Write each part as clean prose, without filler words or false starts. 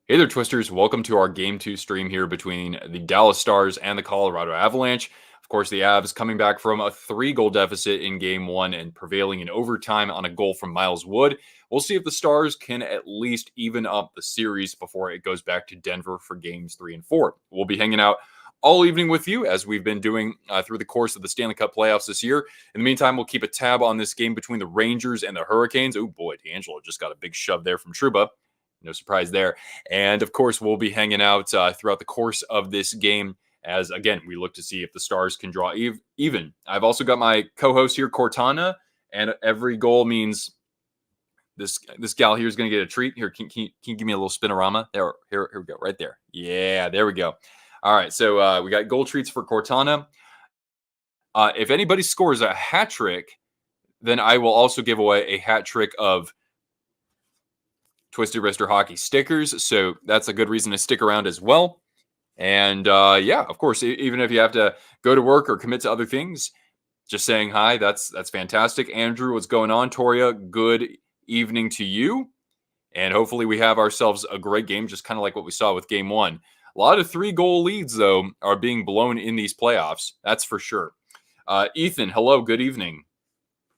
Hey there, Twisters. Welcome to our Game 2 stream here between the Dallas Stars and the Colorado Avalanche. Of course, the Avs coming back from a 3-goal deficit in Game 1 and prevailing in overtime on a goal from Miles Wood. We'll see if the Stars can at least even up the series before it goes back to Denver for Games 3 and 4. We'll be hanging out all evening with you, as we've been doing through the course of the Stanley Cup Playoffs this year. In the meantime, we'll keep a tab on this game between the Rangers and the Hurricanes. Oh boy, D'Angelo just got a big shove there from Trouba. No surprise there. And of course, we'll be hanging out throughout the course of this game as, again, we look to see if the Stars can draw even. I've also got my co-host here, Cortana, and every goal means this gal here is going to get a treat. Here, can you give me a little spinorama? Here we go, right there. Yeah, there we go. All right, so we got goal treats for Cortana. If anybody scores a hat trick, then I will also give away a hat trick of Twisted Wrister Hockey stickers, so that's a good reason to stick around as well. And yeah, of course, even if you have to go to work or commit to other things, just saying hi, that's fantastic. Andrew, what's going on? Toria, good evening to you. And hopefully we have ourselves a great game, just kind of like what we saw with Game 1. A lot of 3-goal leads, though, are being blown in these playoffs. That's for sure. Ethan, hello, good evening.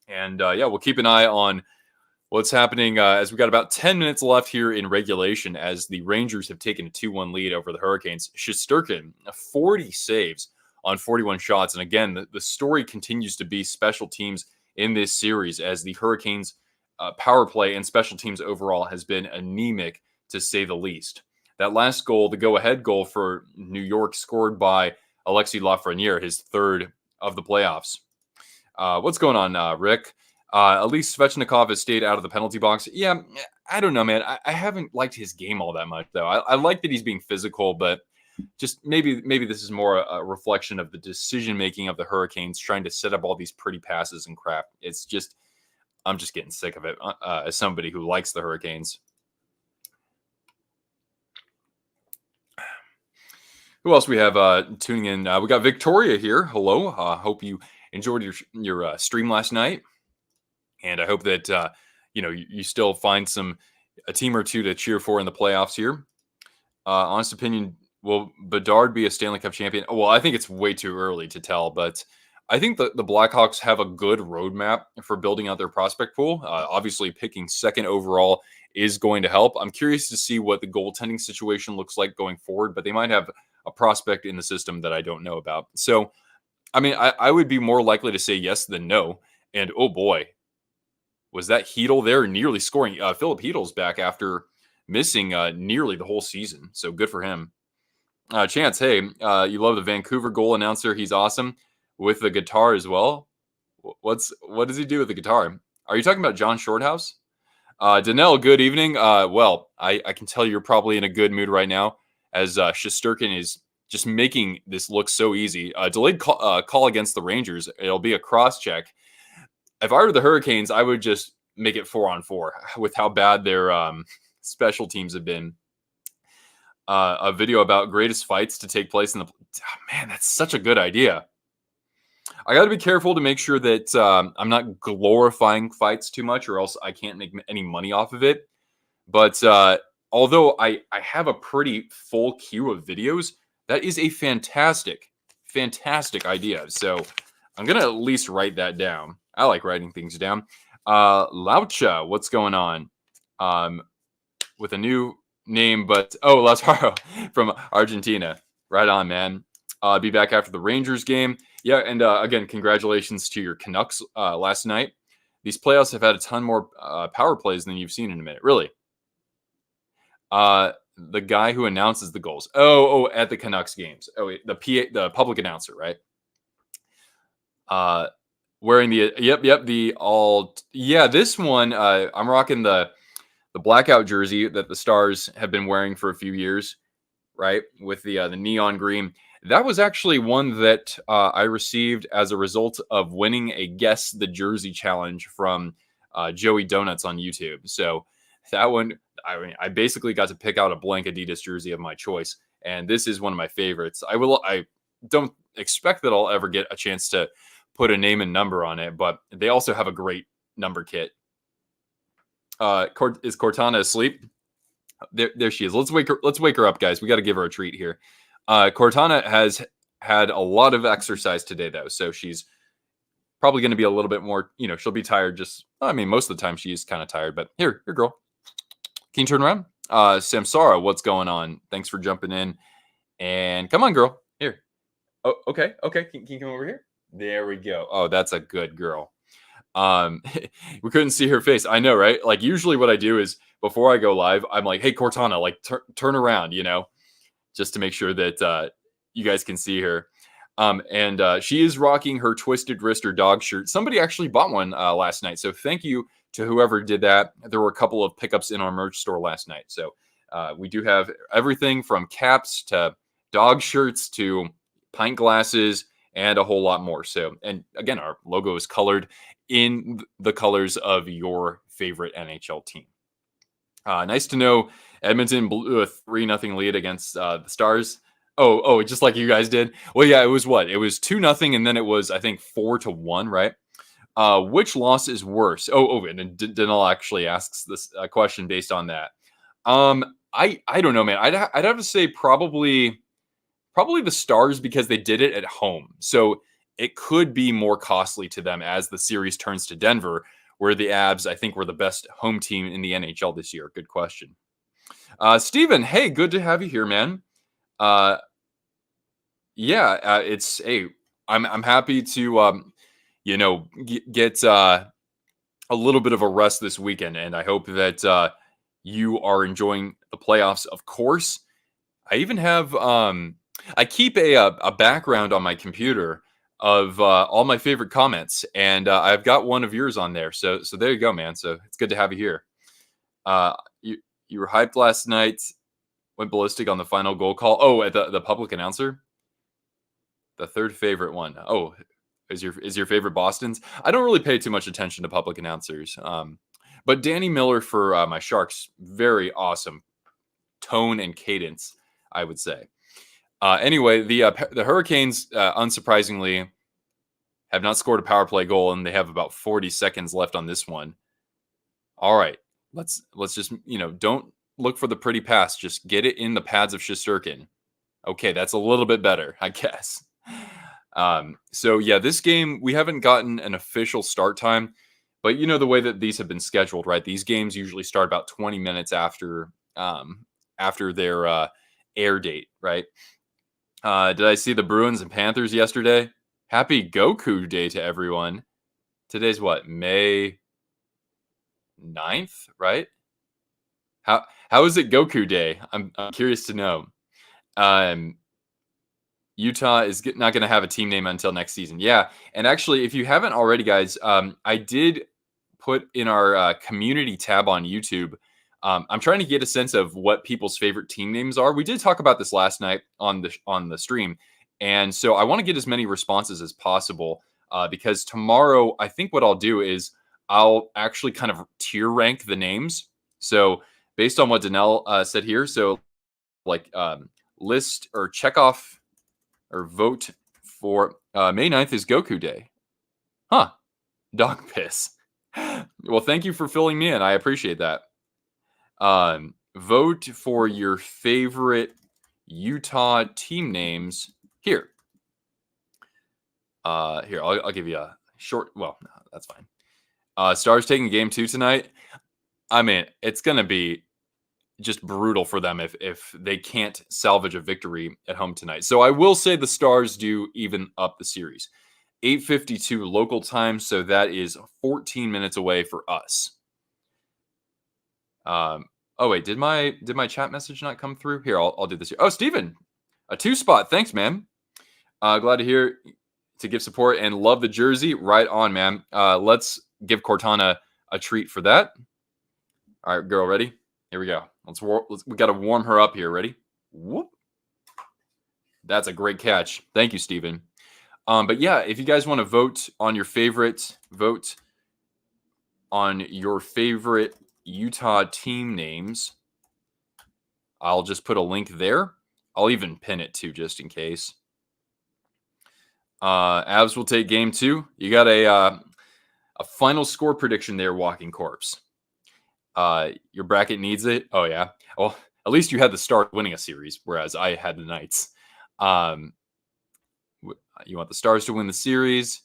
And yeah, we'll keep an eye on what's happening as we got about 10 minutes left here in regulation as the Rangers have taken a 2-1 lead over the Hurricanes. Shesterkin, 40 saves on 41 shots. And again, the story continues to be special teams in this series as the Hurricanes power play and special teams overall has been anemic, to say the least. That last goal, the go-ahead goal for New York, scored by Alexis Lafreniere, his third of the playoffs. What's going on, Rick? At least Svechnikov has stayed out of the penalty box. Yeah, I don't know, man. I haven't liked his game all that much, though. I like that he's being physical, but just maybe this is more a reflection of the decision-making of the Hurricanes trying to set up all these pretty passes and crap. It's just, I'm just getting sick of it as somebody who likes the Hurricanes. Who else we have tuning in? We got Victoria here. Hello. Hope you enjoyed your stream last night. And I hope that, you still find a team or two to cheer for in the playoffs here. Honest opinion, will Bedard be a Stanley Cup champion? Well, I think it's way too early to tell, but I think the Blackhawks have a good roadmap for building out their prospect pool. Obviously, picking second overall is going to help. I'm curious to see what the goaltending situation looks like going forward, but they might have a prospect in the system that I don't know about. So, I mean, I would be more likely to say yes than no. And oh boy, was that Hedl there nearly scoring? Philip Hedl's back after missing nearly the whole season. So good for him. Chance, hey, you love the Vancouver goal announcer. He's awesome with the guitar as well. What does he do with the guitar? Are you talking about John Shorthouse? Danelle, good evening. Well, I can tell you're probably in a good mood right now as Shesterkin is just making this look so easy. Delayed call against the Rangers. It'll be a cross-check. If I were the Hurricanes, I would just make it 4-on-4 with how bad their special teams have been. A video about greatest fights to take place in the... Oh, man, that's such a good idea. I got to be careful to make sure that I'm not glorifying fights too much or else I can't make any money off of it. But although I have a pretty full queue of videos, that is a fantastic idea. So I'm going to at least write that down. I like writing things down. Laucha, what's going on? With a new name, but Lautaro from Argentina. Right on, man. Be back after the Rangers game. Yeah, and again, congratulations to your Canucks last night. These playoffs have had a ton more power plays than you've seen in a minute. Really. The guy who announces the goals. At the Canucks games. The public announcer, right? Wearing this one, I'm rocking the blackout jersey that the Stars have been wearing for a few years, right? With the neon green. That was actually one that I received as a result of winning a Guess the Jersey challenge from Joey Donuts on YouTube. So that one, I basically got to pick out a blank Adidas jersey of my choice. And this is one of my favorites. I don't expect that I'll ever get a chance to put a name and number on it, but they also have a great number kit. Is Cortana asleep? There she is. Let's wake her up, guys. We got to give her a treat here. Cortana has had a lot of exercise today, though, so she's probably going to be a little bit more. She'll be tired. Most of the time she's kind of tired. But here, girl. Can you turn around? Samsara, what's going on? Thanks for jumping in. And come on, girl. Here. Oh, okay. Can you come over here? There we go. Oh, that's a good girl. We couldn't see her face. I know, right? Like usually what I do is before I go live, I'm like, hey, Cortana, like turn around, just to make sure that you guys can see her. And she is rocking her Twisted Wrister dog shirt. Somebody actually bought one last night. So thank you to whoever did that. There were a couple of pickups in our merch store last night. So we do have everything from caps to dog shirts to pint glasses and a whole lot more. So, and again, our logo is colored in the colors of your favorite NHL team. Nice to know Edmonton blew a 3-0 lead against the Stars. Oh, just like you guys did. Well, yeah, it was what? It was 2-0, and then it was, I think, 4-1, right? Which loss is worse? And Danil actually asks this question based on that. I don't know, man. I'd have to say probably the Stars because they did it at home. So it could be more costly to them as the series turns to Denver, where the Avs, I think, were the best home team in the NHL this year. Good question. Steven, hey, good to have you here, man. I'm happy to, get a little bit of a rest this weekend, and I hope that you are enjoying the playoffs. Of course, I even have I keep a background on my computer of all my favorite comments, and I've got one of yours on there. So there you go, man. So it's good to have you here. You were hyped last night. Went ballistic on the final goal call. Oh, at the public announcer. The third favorite one. Oh, is your favorite Boston's? I don't really pay too much attention to public announcers. But Danny Miller for my Sharks, very awesome tone and cadence, I would say. Anyway, the Hurricanes, unsurprisingly, have not scored a power play goal, and they have about 40 seconds left on this one. All right, let's just don't look for the pretty pass. Just get it in the pads of Shesterkin. Okay, that's a little bit better, I guess. So yeah, this game we haven't gotten an official start time, but the way that these have been scheduled, right? These games usually start about 20 minutes after their air date, right? Did I see the Bruins and Panthers yesterday? Happy Goku Day to everyone. Today's what? May 9th, right? How is it Goku Day? I'm curious to know. Utah is not going to have a team name until next season. Yeah, and actually, if you haven't already, guys, I did put in our community tab on YouTube. I'm trying to get a sense of what people's favorite team names are. We did talk about this last night on the stream, and so I want to get as many responses as possible because tomorrow I think what I'll do is I'll actually kind of tier rank the names. So based on what Danelle said here, so like list or check off or vote for May 9th is Goku Day. Huh. Dog piss. Well, thank you for filling me in. I appreciate that. Vote for your favorite Utah team names here. Here, I'll give you a short. Well, no, that's fine. Stars taking game 2 tonight. I mean, it's gonna be just brutal for them if they can't salvage a victory at home tonight. So I will say the Stars do even up the series. 8:52 local time, so that is 14 minutes away for us. Oh wait, did my chat message not come through? Here, I'll do this here. Oh, Steven, a 2-spot. Thanks, man. Glad to hear to give support and love the jersey. Right on, man. Let's give Cortana a treat for that. All right, girl, ready? Here we go. We got to warm her up here. Ready? Whoop. That's a great catch. Thank you, Steven. But yeah, if you guys want to vote on your favorite Utah team names, I'll just put a link there. I'll even pin it too, just in case. Avs will take game 2. You got a final score prediction there, Walking Corpse. Your bracket needs it. Oh yeah. Well, at least you had the Stars winning a series, whereas I had the Knights. You want the Stars to win the series.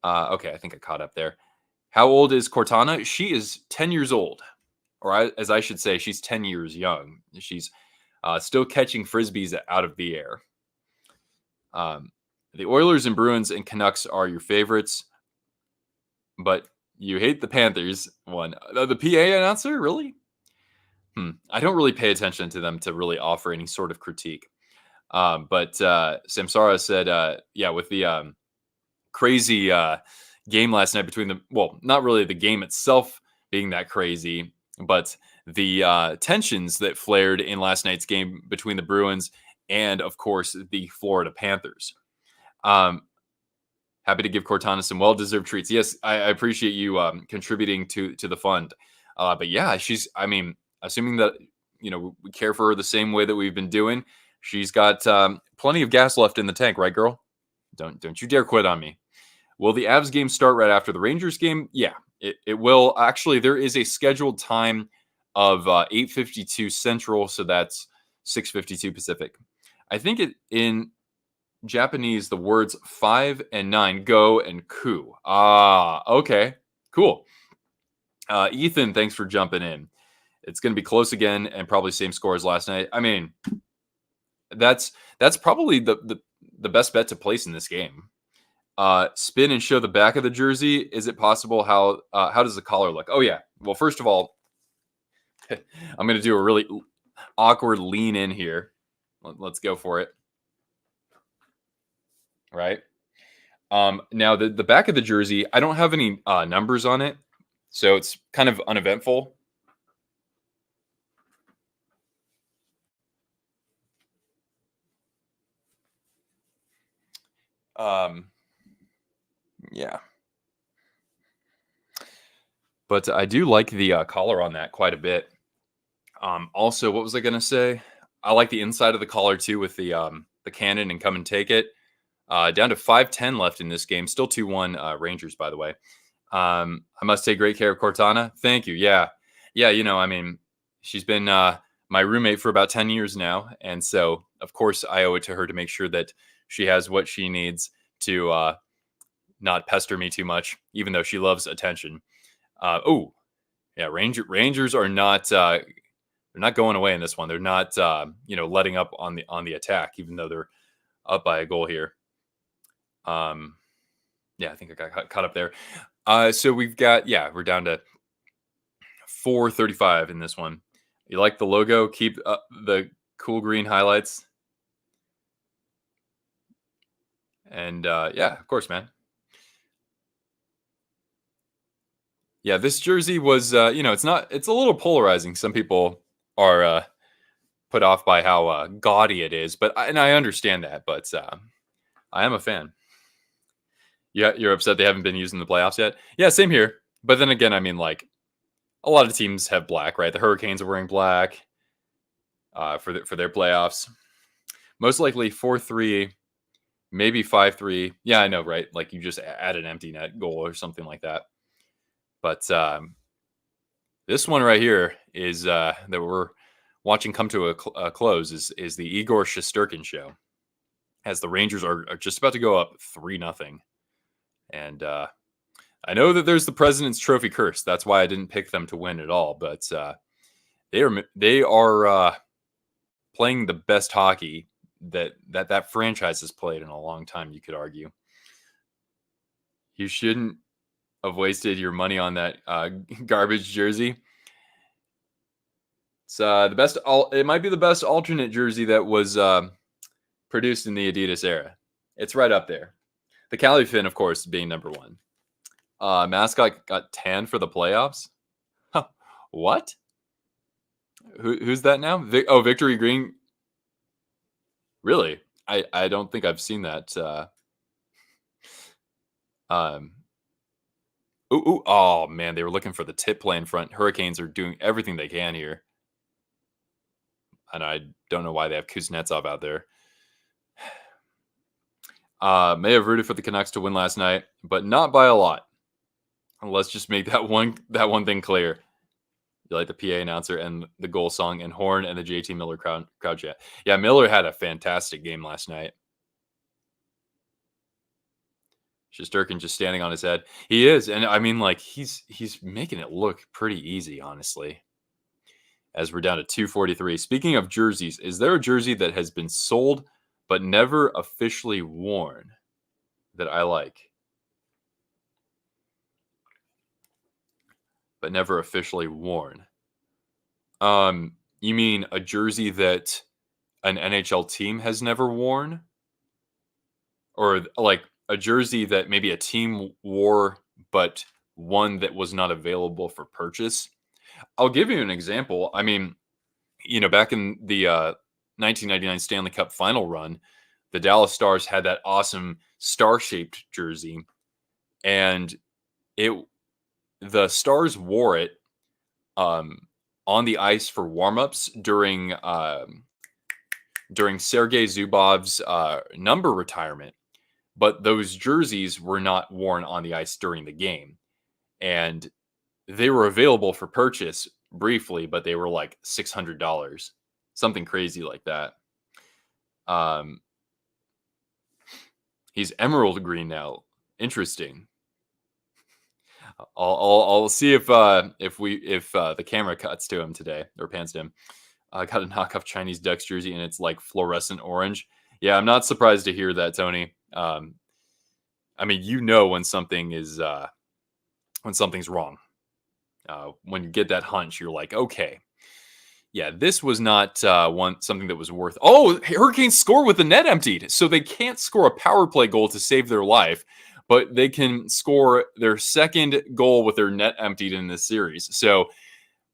Okay, I think I caught up there. How old is Cortana? She is 10 years old, or as I should say, she's 10 years young. She's still catching frisbees out of the air. The Oilers and Bruins and Canucks are your favorites, but you hate the Panthers one. The PA announcer, really? I don't really pay attention to them to really offer any sort of critique. But Samsara said, yeah, with the crazy game last night between not really the game itself being that crazy, but the tensions that flared in last night's game between the Bruins and, of course, the Florida Panthers. Happy to give Cortana some well-deserved treats. Yes, I appreciate you contributing to the fund. But yeah, assuming that we care for her the same way that we've been doing, she's got plenty of gas left in the tank, right, girl? Don't you dare quit on me. Will the Avs game start right after the Rangers game? Yeah, it will. Actually, there is a scheduled time of 8:52 Central, so that's 6:52 Pacific. I think in Japanese, the words 5 and 9, go and ku. Okay, cool. Ethan, thanks for jumping in. It's going to be close again and probably same score as last night. I mean, that's probably the best bet to place in this game. Spin and show the back of the jersey. Is it possible? How does the collar look? Oh yeah. Well, first of all, I'm going to do a really awkward lean in here. Let's go for it. Right. Now the back of the jersey, I don't have any numbers on it, so it's kind of uneventful. Yeah. But I do like the collar on that quite a bit. Also, what was I going to say? I like the inside of the collar too with the cannon and come and take it. Down to 5:10 left in this game. Still 2-1 Rangers, by the way. I must take great care of Cortana. Thank you. Yeah. She's been my roommate for about 10 years now. And so, of course, I owe it to her to make sure that she has what she needs to not pester me too much, even though she loves attention. Rangers are not they're not going away in this one. They're not letting up on the attack, even though they're up by a goal here. I think I got caught up there. So we've got we're down to 4:35 in this one. You like the logo? Keep the cool green highlights. And of course, man. Yeah, this jersey was, it's a little polarizing. Some people are put off by how gaudy it is, and I understand that, but I am a fan. Yeah, you're upset they haven't been used in the playoffs yet? Yeah, same here. But then again, I mean, like, a lot of teams have black, right? The Hurricanes are wearing black for their playoffs. Most likely 4-3, maybe 5-3. Yeah, I know, right? Like, you just add an empty net goal or something like that. But this one right here is that we're watching come to a close is the Igor Shesterkin show, as the Rangers are just about to go up 3-0. And I know that there's the President's Trophy curse. That's why I didn't pick them to win at all. But they are playing the best hockey that franchise has played in a long time, you could argue. You shouldn't have wasted your money on that garbage jersey. It's the best. It might be the best alternate jersey that was produced in the Adidas era. It's right up there. The Cali Fin, of course, being number one. Mascot got tan for the playoffs. Huh. What? Who's that now? Victory Green. Really? I don't think I've seen that. Oh man, they were looking for the tip play in front. Hurricanes are doing everything they can here. And I don't know why they have Kuznetsov out there. May have rooted for the Canucks to win last night, but not by a lot. Let's just make that one thing clear. You like the PA announcer and the goal song and horn and the JT Miller crowd chant. Yeah, Miller had a fantastic game last night. Shesterkin just standing on his head. He is, and I mean, like he's making it look pretty easy, honestly. As we're down to 243. Speaking of jerseys, is there a jersey that has been sold but never officially worn that I like? But never officially worn. You mean a jersey that an NHL team has never worn? Or like a jersey that maybe a team wore, but one that was not available for purchase? I'll give you an example. I mean, back in the 1999 Stanley Cup final run, the Dallas Stars had that awesome star-shaped jersey, and the Stars wore it on the ice for warm-ups during Sergei Zubov's number retirement, but those jerseys were not worn on the ice during the game, and they were available for purchase briefly, but they were like $600, something crazy like that. He's emerald green now. Interesting. I'll see if the camera cuts to him today or pans to him. I got a knockoff Chinese Ducks jersey and it's like fluorescent orange. Yeah, I'm not surprised to hear that, Tony. I mean, when something is when something's wrong. When you get that hunch, you're like, okay, yeah, this was not something that was worth. Oh, Hurricanes score with the net emptied, so they can't score a power play goal to save their life, but they can score their second goal with their net emptied in this series. So,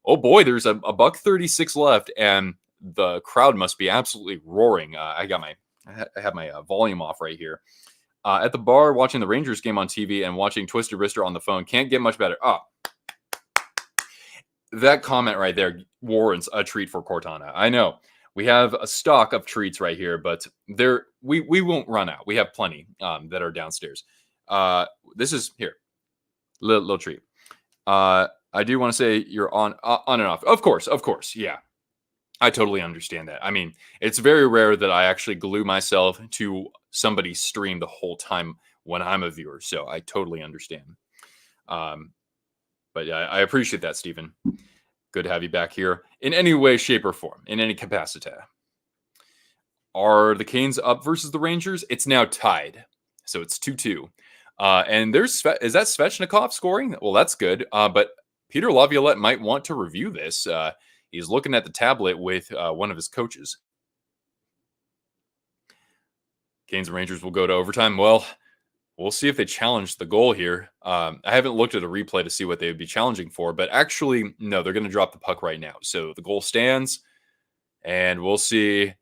oh boy, there's a $1:36 left, and the crowd must be absolutely roaring. I have my volume off right here. At the bar, watching the Rangers game on TV and watching Twister Wrister on the phone. Can't get much better. That comment right there warrants a treat for Cortana. I know we have a stock of treats right here, but we won't run out. We have plenty that are downstairs. This is here, little treat. I do want to say you're on and off. Of course, yeah. I totally understand that. I mean, it's very rare that I actually glue myself to somebody's stream the whole time when I'm a viewer, so I totally understand. But yeah, I appreciate that, Stephen. Good to have you back here in any way, shape, or form, in any capacity. Are the Canes up versus the Rangers? It's now tied, so it's 2-2. And is that Svechnikov scoring? Well, that's good. But Peter Laviolette might want to review this. He's looking at the tablet with one of his coaches. Canes and Rangers will go to overtime. Well, we'll see if they challenge the goal here. I haven't looked at a replay to see what they would be challenging for, but actually, no, they're going to drop the puck right now. So the goal stands, and we'll see.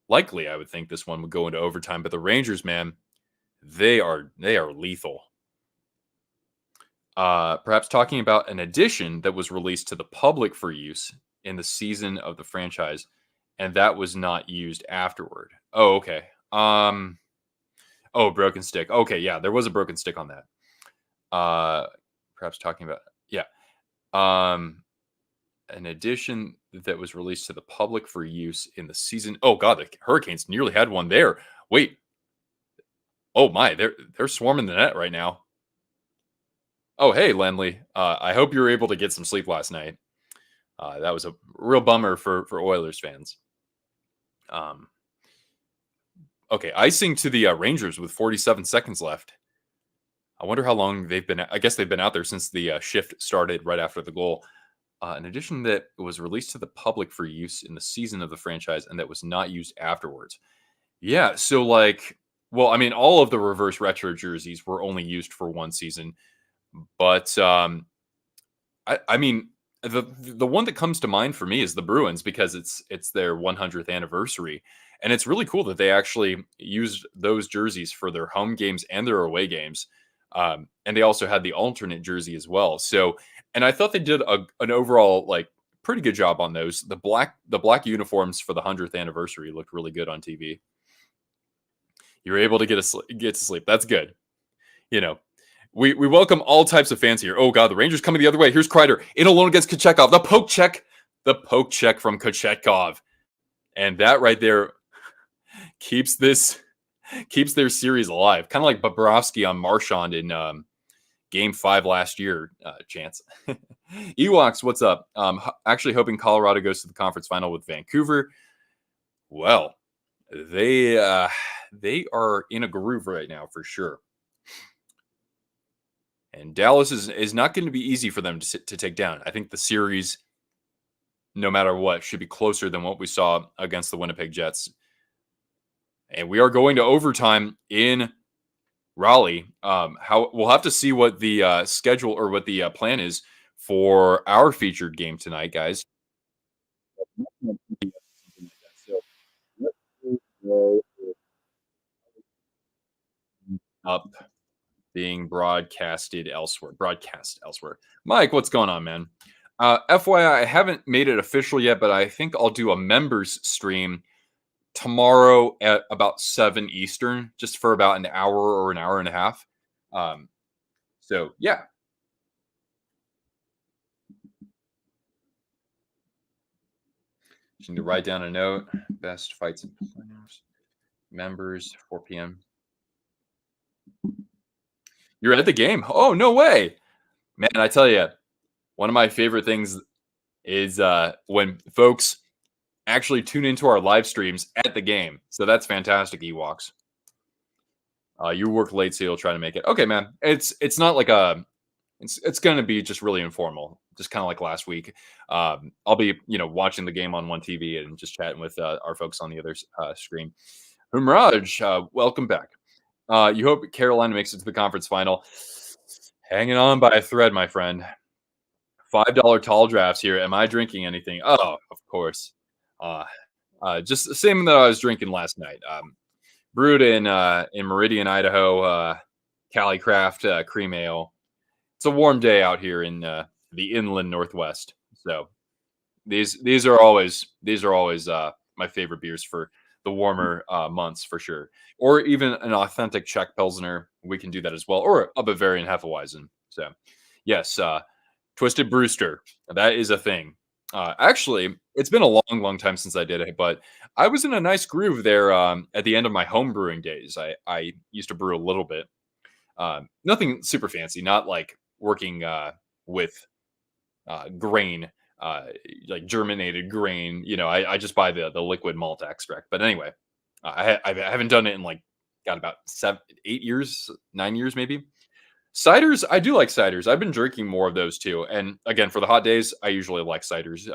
Likely, I would think this one would go into overtime, but the Rangers, man, they are lethal. Perhaps talking about an addition that was released to the public for use in the season of the franchise, and that was not used afterward. Oh, okay. Oh, broken stick. Okay, yeah, there was a broken stick on that. Perhaps talking about, yeah. An addition that was released to the public for use in the season. Oh, God, the Hurricanes nearly had one there. Wait. Oh, my, they're swarming the net right now. Oh, hey, Lenley. I hope you were able to get some sleep last night. That was a real bummer for Oilers fans. Okay, icing to the Rangers with 47 seconds left. I wonder how long they've been. I guess they've been out there since the shift started right after the goal. An addition that was released to the public for use in the season of the franchise and that was not used afterwards. Yeah, so well, I mean, all of the reverse retro jerseys were only used for one season, but I mean, the one that comes to mind for me is the Bruins because it's their 100th anniversary. And it's really cool that they actually used those jerseys for their home games and their away games. And they also had the alternate jersey as well. So, and I thought they did an overall pretty good job on those. The black uniforms for the 100th anniversary looked really good on TV. You were able to get to sleep. That's good. We welcome all types of fans here. Oh god, the Rangers coming the other way. Here's Kreider in alone against Kochetkov. The poke check from Kochetkov, and that right there keeps their series alive. Kind of like Bobrovsky on Marchand in Game 5 last year. Chance Ewoks, what's up? Actually hoping Colorado goes to the conference final with Vancouver. Well, they are in a groove right now for sure. And Dallas is not going to be easy for them to take down. I think the series, no matter what, should be closer than what we saw against the Winnipeg Jets. And we are going to overtime in Raleigh. How we'll have to see what the schedule or what the plan is for our featured game tonight, guys. Up being broadcast elsewhere. Mike, what's going on, man? FYI, I haven't made it official yet, but I think I'll do a members stream tomorrow at about 7 Eastern, just for about an hour or an hour and a half. So yeah. Just need to write down a note. Best fights and planners. Members, 4 p.m. You're at the game. Oh, no way. Man, I tell you, one of my favorite things is when folks actually tune into our live streams at the game. So that's fantastic, Ewoks. You work late, so you'll try to make it. Okay, man. It's not like it's going to be just really informal, just kind of like last week. I'll be watching the game on one TV and just chatting with our folks on the other screen. Humraj, welcome back. You hope Carolina makes it to the conference final. Hanging on by a thread, my friend. $5 tall drafts here. Am I drinking anything? Oh, of course. Just the same that I was drinking last night. Brewed in Meridian, Idaho. Cali Craft cream ale. It's a warm day out here in the inland Northwest. So these are always my favorite beers for the warmer months for sure. Or even an authentic Czech Pilsner. We can do that as well. Or a Bavarian Hefeweizen. So yes, Twisted Brewster. That is a thing. Actually, it's been a long time since I did it, but I was in a nice groove there at the end of my home brewing days. I used to brew a little bit. Nothing super fancy, not like working with grain, like germinated grain. I just buy the liquid malt extract. But anyway, I haven't done it in got about 8 years, 9 years maybe. Ciders, I do like ciders. I've been drinking more of those too. And again, for the hot days, I usually like ciders.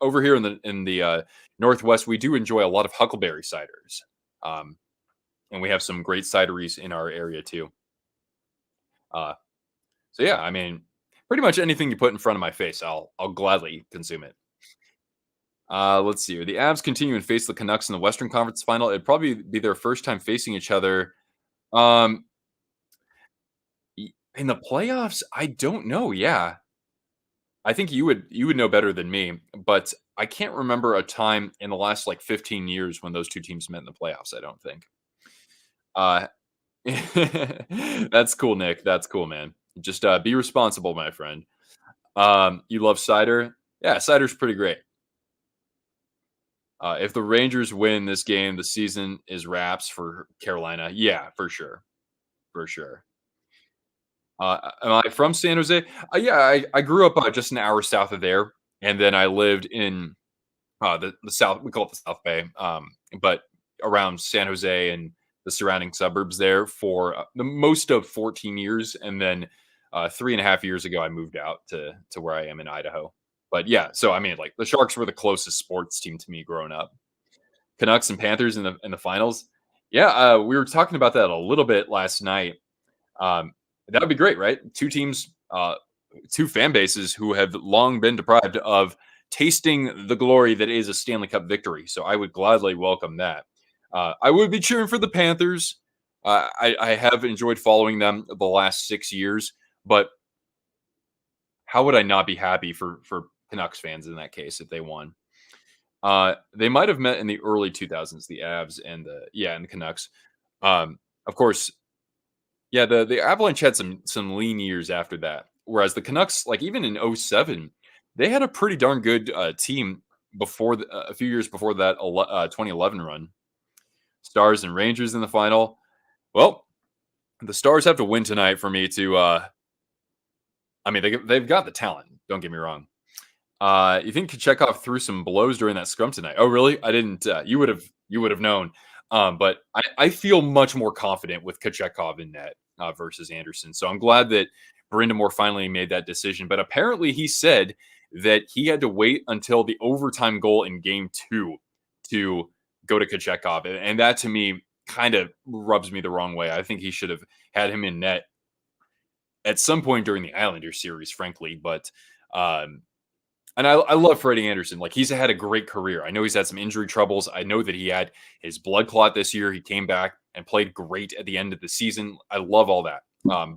Over here in the Northwest, we do enjoy a lot of huckleberry ciders, and we have some great cideries in our area too. So yeah, I mean, pretty much anything you put in front of my face, I'll gladly consume it. Let's see. The Avs continue and face the Canucks in the Western Conference Final. It'd probably be their first time facing each other. Um, in the playoffs, I don't know. Yeah, I think you would know better than me, but I can't remember a time in the last 15 years when those two teams met in the playoffs. I don't think. Uh, that's cool, Nick. That's cool, man. Just be responsible, my friend. You love cider? Yeah, cider's pretty great. If the Rangers win this game, the season is wraps for Carolina. Yeah, for sure, for sure. Am I from San Jose? Yeah, I grew up just an hour south of there, and then I lived in the south. We call it the South Bay, but around San Jose and the surrounding suburbs there for the most of 14 years, and then 3.5 years ago, I moved out to where I am in Idaho. But yeah, so I mean, the Sharks were the closest sports team to me growing up. Canucks and Panthers in the finals. Yeah, we were talking about that a little bit last night. That would be great, right? Two teams, two fan bases who have long been deprived of tasting the glory that is a Stanley Cup victory. So I would gladly welcome that. I would be cheering for the Panthers. I have enjoyed following them the last 6 years, but how would I not be happy for Canucks fans in that case if they won? They might have met in the early 2000s, the Avs and the Canucks. Of course, Yeah, the Avalanche had some lean years after that, whereas the Canucks, like even in '07, they had a pretty darn good team before a few years before that 2011 run. Stars and Rangers in the final. Well, the Stars have to win tonight for me to. I mean, they've got the talent. Don't get me wrong. You think Kachekov threw some blows during that scrum tonight? Oh, really? I didn't. You would have known. But I feel much more confident with Kachekov in net versus Anderson. So I'm glad that Brindamore finally made that decision. But apparently, he said that he had to wait until the overtime goal in Game 2 to go to Kachekov, and that to me kind of rubs me the wrong way. I think he should have had him in net at some point during the Islanders series, frankly. But um, and I love Freddie Anderson. Like he's had a great career. I know he's had some injury troubles. I know that he had his blood clot this year. He came back and played great at the end of the season. I love all that.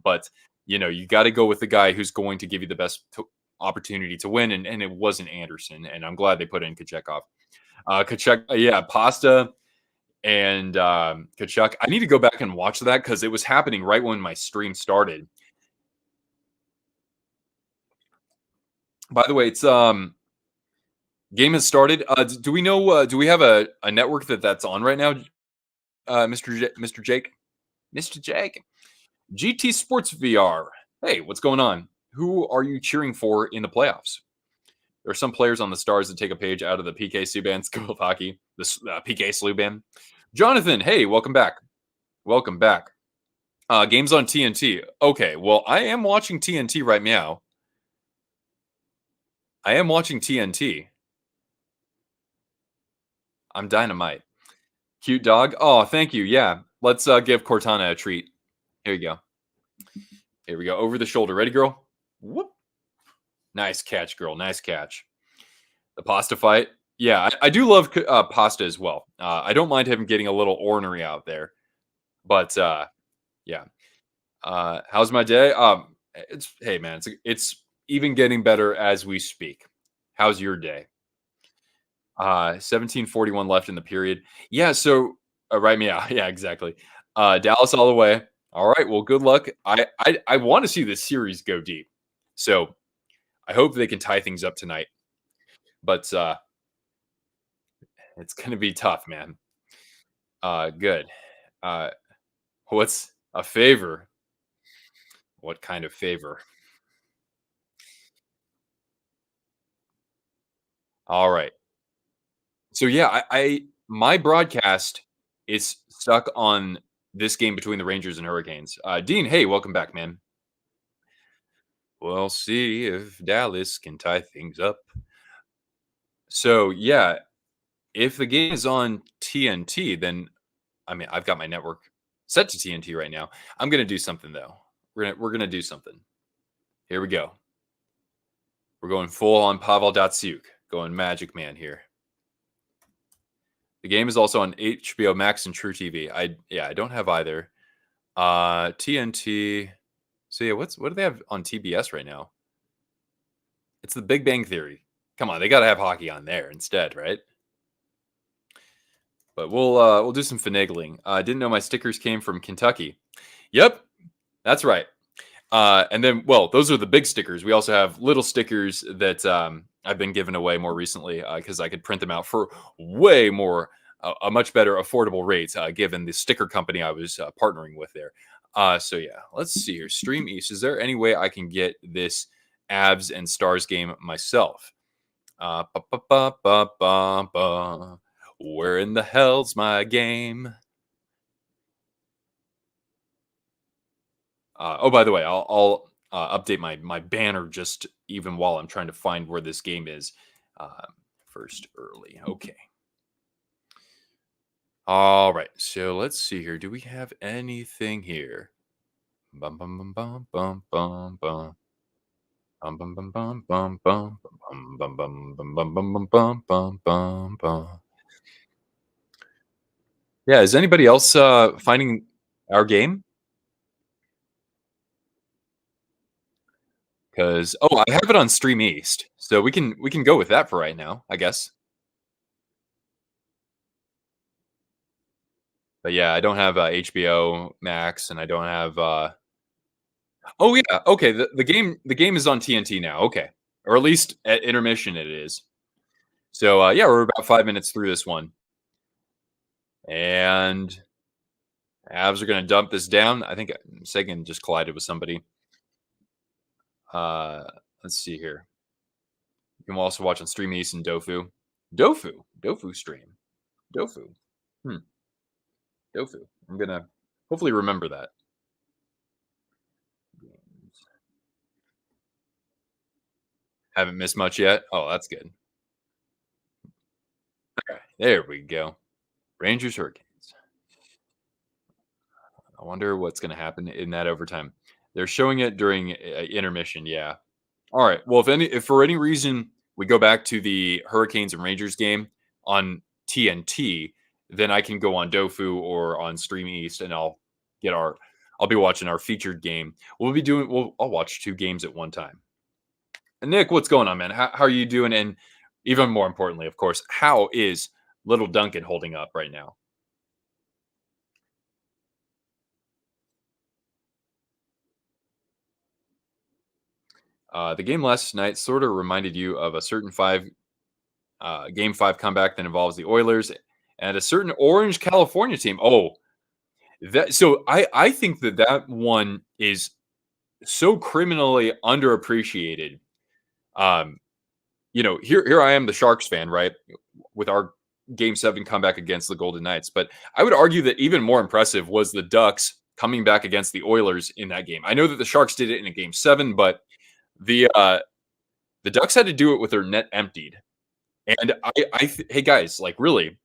But you got to go with the guy who's going to give you the best opportunity to win, and it wasn't Anderson. And I'm glad they put in Kachekov. Yeah, Pasta and Kachuk. I need to go back and watch that because it was happening right when my stream started. By the way, it's game has started. Do we know? Do we have a network that's on right now, Mr. Jake? Mr. Jake, GT Sports VR. Hey, what's going on? Who are you cheering for in the playoffs? There are some players on the Stars that take a page out of the PK Subban School of Hockey. This PK Subban. Jonathan, hey, welcome back. Welcome back. Games on TNT. Okay, well, I am watching TNT right now. I am watching TNT. I'm dynamite. Cute dog. Oh, thank you. Yeah. Let's give Cortana a treat. Here you go. Here we go. Over the shoulder. Ready, girl? Whoop. Nice catch, girl. Nice catch. The Pasta fight. Yeah, I do love Pasta as well. I don't mind him getting a little ornery out there. But yeah. How's my day? Hey man, it's even getting better as we speak. How's your day? 17:41 left in the period. Yeah, so write me out. Yeah, exactly. Dallas all the way. All right. Well, good luck. I want to see this series go deep. So I hope they can tie things up tonight. But it's gonna be tough, man. Good. Uh what's a favor? What kind of favor? All right. So yeah, I my broadcast is stuck on this game between the Rangers and Hurricanes. Dean, hey, welcome back, man. We'll see if Dallas can tie things up. So yeah, if the game is on TNT, then I mean I've got my network set to TNT right now. I'm gonna do something though. We're gonna do something. Here we go. We're going full on Pavel Datsyuk, going Magic Man here. The game is also on HBO Max and True TV. I don't have either. TNT. So yeah, what do they have on TBS right now? It's The Big Bang Theory. Come on, they got to have hockey on there instead, right? But we'll do some finagling. I didn't know my stickers came from Kentucky. Yep, that's right. And then, well, those are the big stickers. We also have little stickers that I've been giving away more recently because I could print them out for way more, a much better affordable rate given the sticker company I was partnering with there. So yeah, let's see here. Stream East. Is there any way I can get this Avs and Stars game myself? Ba, ba, ba, ba, ba, ba. Where in the hell's my game? Oh, by the way, I'll update my banner just even while I'm trying to find where this game is. First early. Okay. All right. So let's see here. Do we have anything here? Bum bum bum bum bum bum bum. Bum bum bum bum bum bum bum bum bum bum bum bum bum bum bum bum. Yeah, is anybody else finding our game? Because I have it on Stream East, so we can go with that for right now, I guess. But yeah, I don't have HBO Max, and I don't have. Oh yeah, okay. The game is on TNT now. Okay, or at least at intermission it is. So yeah, we're about 5 minutes through this one, and Avs are going to dump this down. I think Sagan just collided with somebody. Uh, let's see here. You can also watch on Stream East and Dofu. Dofu stream. Dofu. Hmm. Dofu. I'm gonna hopefully remember that. Haven't missed much yet. Oh, that's good. Okay, there we go. Rangers Hurricanes. I wonder what's going to happen in that overtime. They're showing it during intermission. Yeah. All right. Well, if for any reason we go back to the Hurricanes and Rangers game on TNT, then I can go on Dofu or on Stream East, and I'll be watching our featured game. I'll watch two games at one time. And Nick, what's going on, man? How are you doing? And even more importantly, of course, how is little Duncan holding up right now? The game last night sort of reminded you of a certain game five comeback that involves the Oilers and a certain Orange, California team. Oh, I think that one is so criminally underappreciated. Um, here I am, the Sharks fan, right? With our game seven comeback against the Golden Knights. But I would argue that even more impressive was the Ducks coming back against the Oilers in that game. I know that the Sharks did it in a game seven, but the Ducks had to do it with their net emptied. And hey guys, like really,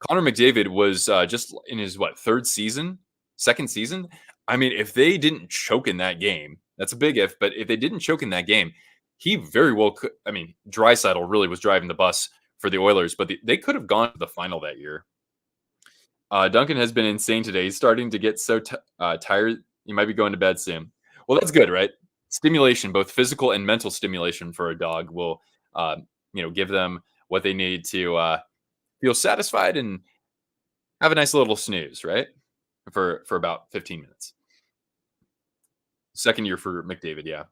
Connor McDavid was just in his third season, second season. I mean, if they didn't choke in that game, that's a big if. But if they didn't choke in that game, he very well could. I mean, Draisaitl really was driving the bus for the Oilers, but they could have gone to the final that year. Duncan has been insane today. He's starting to get so tired. He might be going to bed soon. Well, that's good, right? Stimulation, both physical and mental stimulation for a dog will, give them what they need to feel satisfied and have a nice little snooze, right? For about 15 minutes. Second year for McDavid, yeah.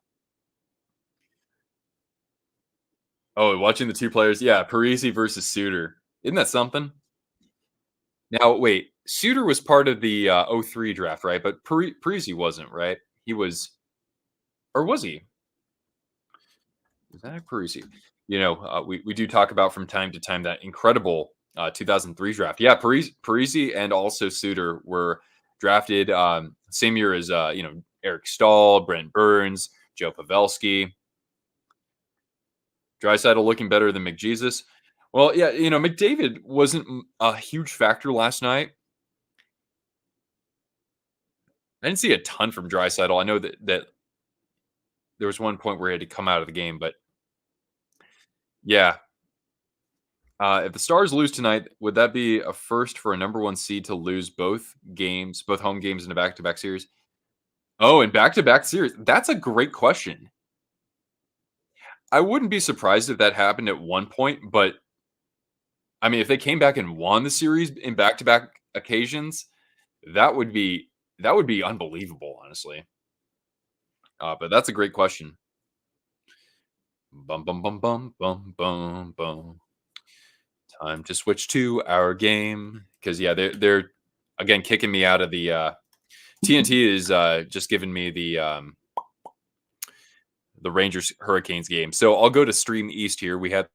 Oh, watching the two players, yeah, Parisi versus Suter. Isn't that something? Now, wait, Suter was part of the '03 draft, right? But Parisi wasn't, right? He was, or was he? Zach Parisi. We do talk about from time to time that incredible 2003 draft. Yeah, Parisi and also Suter were drafted same year as Eric Stahl, Brent Burns, Joe Pavelski. Draisaitl looking better than McJesus. Well, yeah, McDavid wasn't a huge factor last night. I didn't see a ton from Draisaitl. I know that there was one point where he had to come out of the game, but yeah. If the Stars lose tonight, would that be a first for a number one seed to lose both games, both home games in a back-to-back series? Oh, in back-to-back series? That's a great question. I wouldn't be surprised if that happened at one point, but I mean, if they came back and won the series in back-to-back occasions, that would be unbelievable, honestly. But that's a great question. Bum bum bum bum bum bum bum. Time to switch to our game because yeah, they're again kicking me out of the TNT is just giving me the Rangers Hurricanes game. So I'll go to Stream East here. We had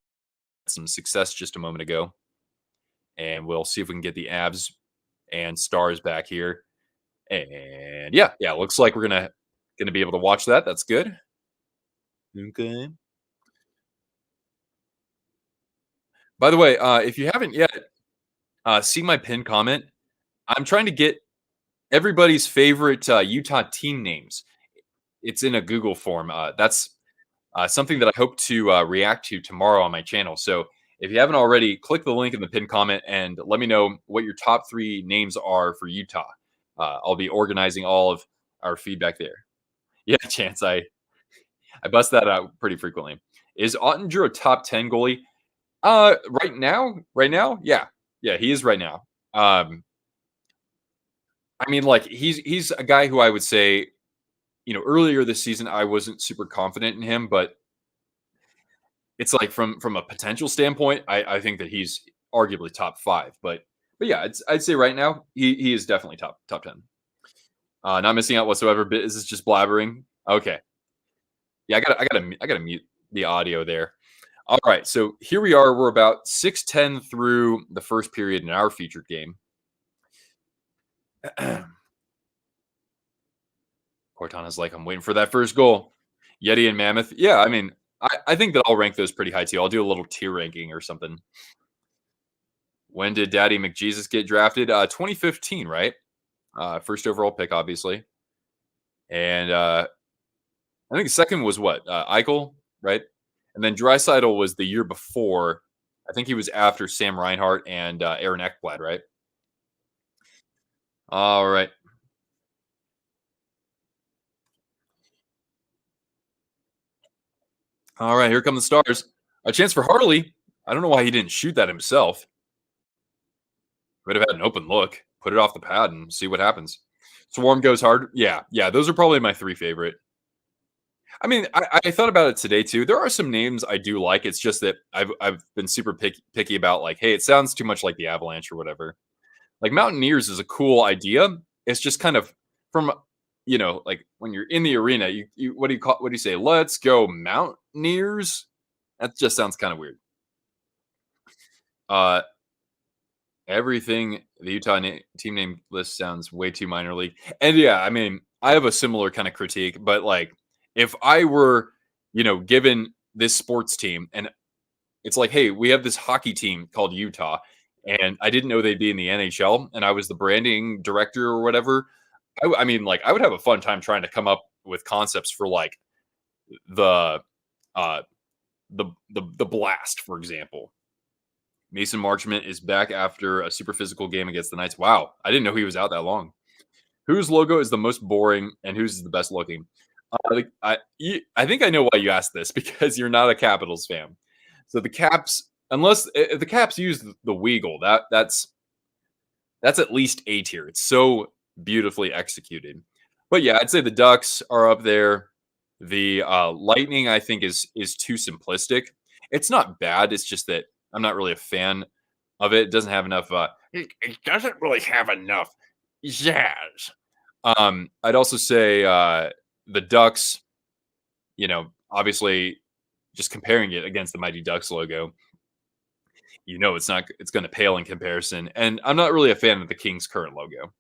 some success just a moment ago, and we'll see if we can get the Avs and Stars back here. And yeah, looks like we're gonna be able to watch that. That's good. Okay. By the way, if you haven't yet, see my pinned comment. I'm trying to get everybody's favorite Utah team names. It's in a Google form. That's something that I hope to react to tomorrow on my channel. So if you haven't already, click the link in the pinned comment and let me know what your top 3 names are for Utah. I'll be organizing all of our feedback there. Yeah, Chance, I bust that out pretty frequently. Is Ottinger a top 10 goalie? Right now, yeah, he is right now. I mean, like he's a guy who I would say, earlier this season I wasn't super confident in him, but it's like from a potential standpoint, I think that he's arguably top 5. But yeah, I'd say right now he is definitely top 10. Not missing out whatsoever. But is this just blabbering? Okay. Yeah, I gotta mute the audio there. All right, so here we are. We're about 6:10 through the first period in our featured game. Cortana's like, I'm waiting for that first goal. Yeti and Mammoth. Yeah, I mean, I think that I'll rank those pretty high too. I'll do a little tier ranking or something. When did Daddy McJesus get drafted? 2015, right? First overall pick, obviously. And I think the second was what? Eichel, right? And then Dreisaitl was the year before. I think he was after Sam Reinhart and Aaron Ekblad, right? All right. All right, here come the stars. A chance for Harley. I don't know why he didn't shoot that himself. Would have had an open look. Put it off the pad and see what happens. Swarm goes hard. Yeah. Those are probably my 3 favorite. I mean, I thought about it today too. There are some names I do like. It's just that I've been super picky about like, hey, it sounds too much like the Avalanche or whatever. Like Mountaineers is a cool idea. It's just kind of from like when you're in the arena, you what do you say? Let's go Mountaineers. That just sounds kind of weird. Uh, everything the Utah team name list sounds way too minor league. And yeah, I mean, I have a similar kind of critique, but like if I were, given this sports team and it's like, hey, we have this hockey team called Utah, and I didn't know they'd be in the NHL, and I was the branding director or whatever. I mean, like, I would have a fun time trying to come up with concepts for like the uh the blast, for example. Mason Marchment is back after a super physical game against the Knights. Wow, I didn't know he was out that long. Whose logo is the most boring and whose is the best looking? I think I know why you asked this because you're not a Capitals fan. So the Caps, unless if the Caps use the Weagle, that's at least A tier. It's so beautifully executed. But yeah, I'd say the Ducks are up there. The Lightning, I think, is too simplistic. It's not bad. It's just that I'm not really a fan of it. It doesn't have enough. It doesn't really have enough jazz. I'd also say the Ducks. Obviously, just comparing it against the Mighty Ducks logo, it's going to pale in comparison. And I'm not really a fan of the Kings' current logo.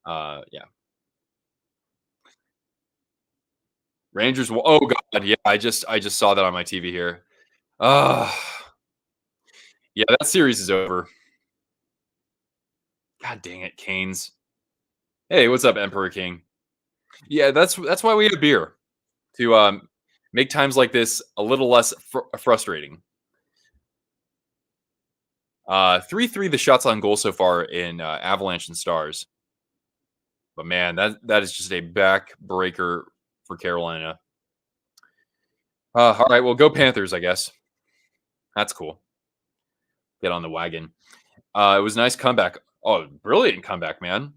Yeah. Rangers. Oh God, yeah. I just saw that on my TV here. Yeah, that series is over. God dang it, Canes. Hey, what's up, Emperor King? Yeah, that's why we have beer to make times like this a little less frustrating. 3-3 the shots on goal so far in Avalanche and Stars. But man, that is just a backbreaker for Carolina. All right, well, go Panthers, I guess. That's cool. Get on the wagon. It was a nice comeback. Oh, brilliant comeback, man.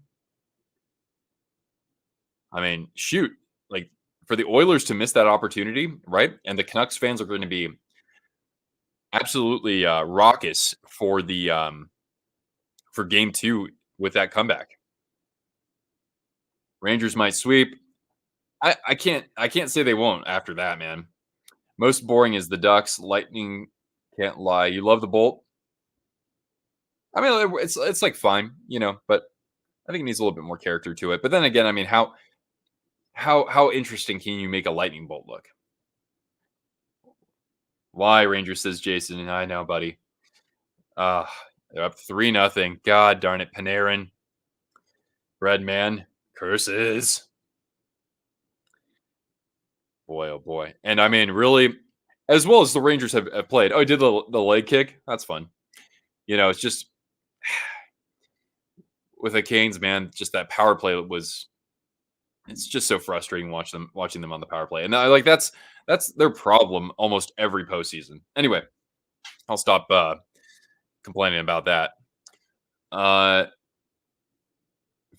I mean, shoot. Like, for the Oilers to miss that opportunity, right? And the Canucks fans are going to be absolutely raucous for the for game 2 with that comeback. Rangers might sweep. I can't say they won't after that, man. Most boring is the Ducks. Lightning can't lie. You love the Bolt. I mean, it's like fine, but I think it needs a little bit more character to it. But then again, I mean, how interesting can you make a lightning bolt look? Why, Ranger, says Jason. I know, buddy. They're up 3-0. God darn it, Panarin. Breadman. Curses. Boy, oh boy. And I mean, really, as well as the Rangers have played. Oh, did the leg kick? That's fun. It's just with the Canes, man, just that power play it's just so frustrating watching them on the power play. And that's their problem almost every postseason. Anyway, I'll stop complaining about that.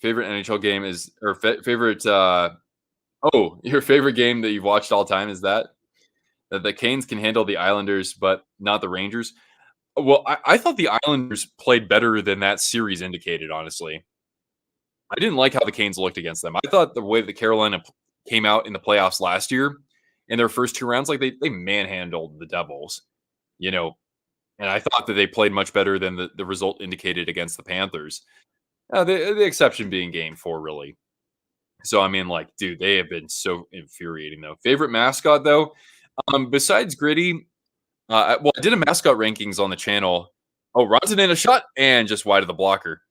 favorite NHL game is or favorite. Oh, your favorite game that you've watched all time is that the Canes can handle the Islanders, but not the Rangers. Well, I thought the Islanders played better than that series indicated. Honestly, I didn't like how the Canes looked against them. I thought the way that Carolina came out in the playoffs last year in their first two rounds, like they manhandled the Devils, you know, and I thought that they played much better than the result indicated against the Panthers. The exception being Game 4, really. So I mean, like, dude, they have been so infuriating though. Favorite mascot though, besides Gritty, well, I did a mascot rankings on the channel. Oh, Ronson in a shot and just wide of the blocker.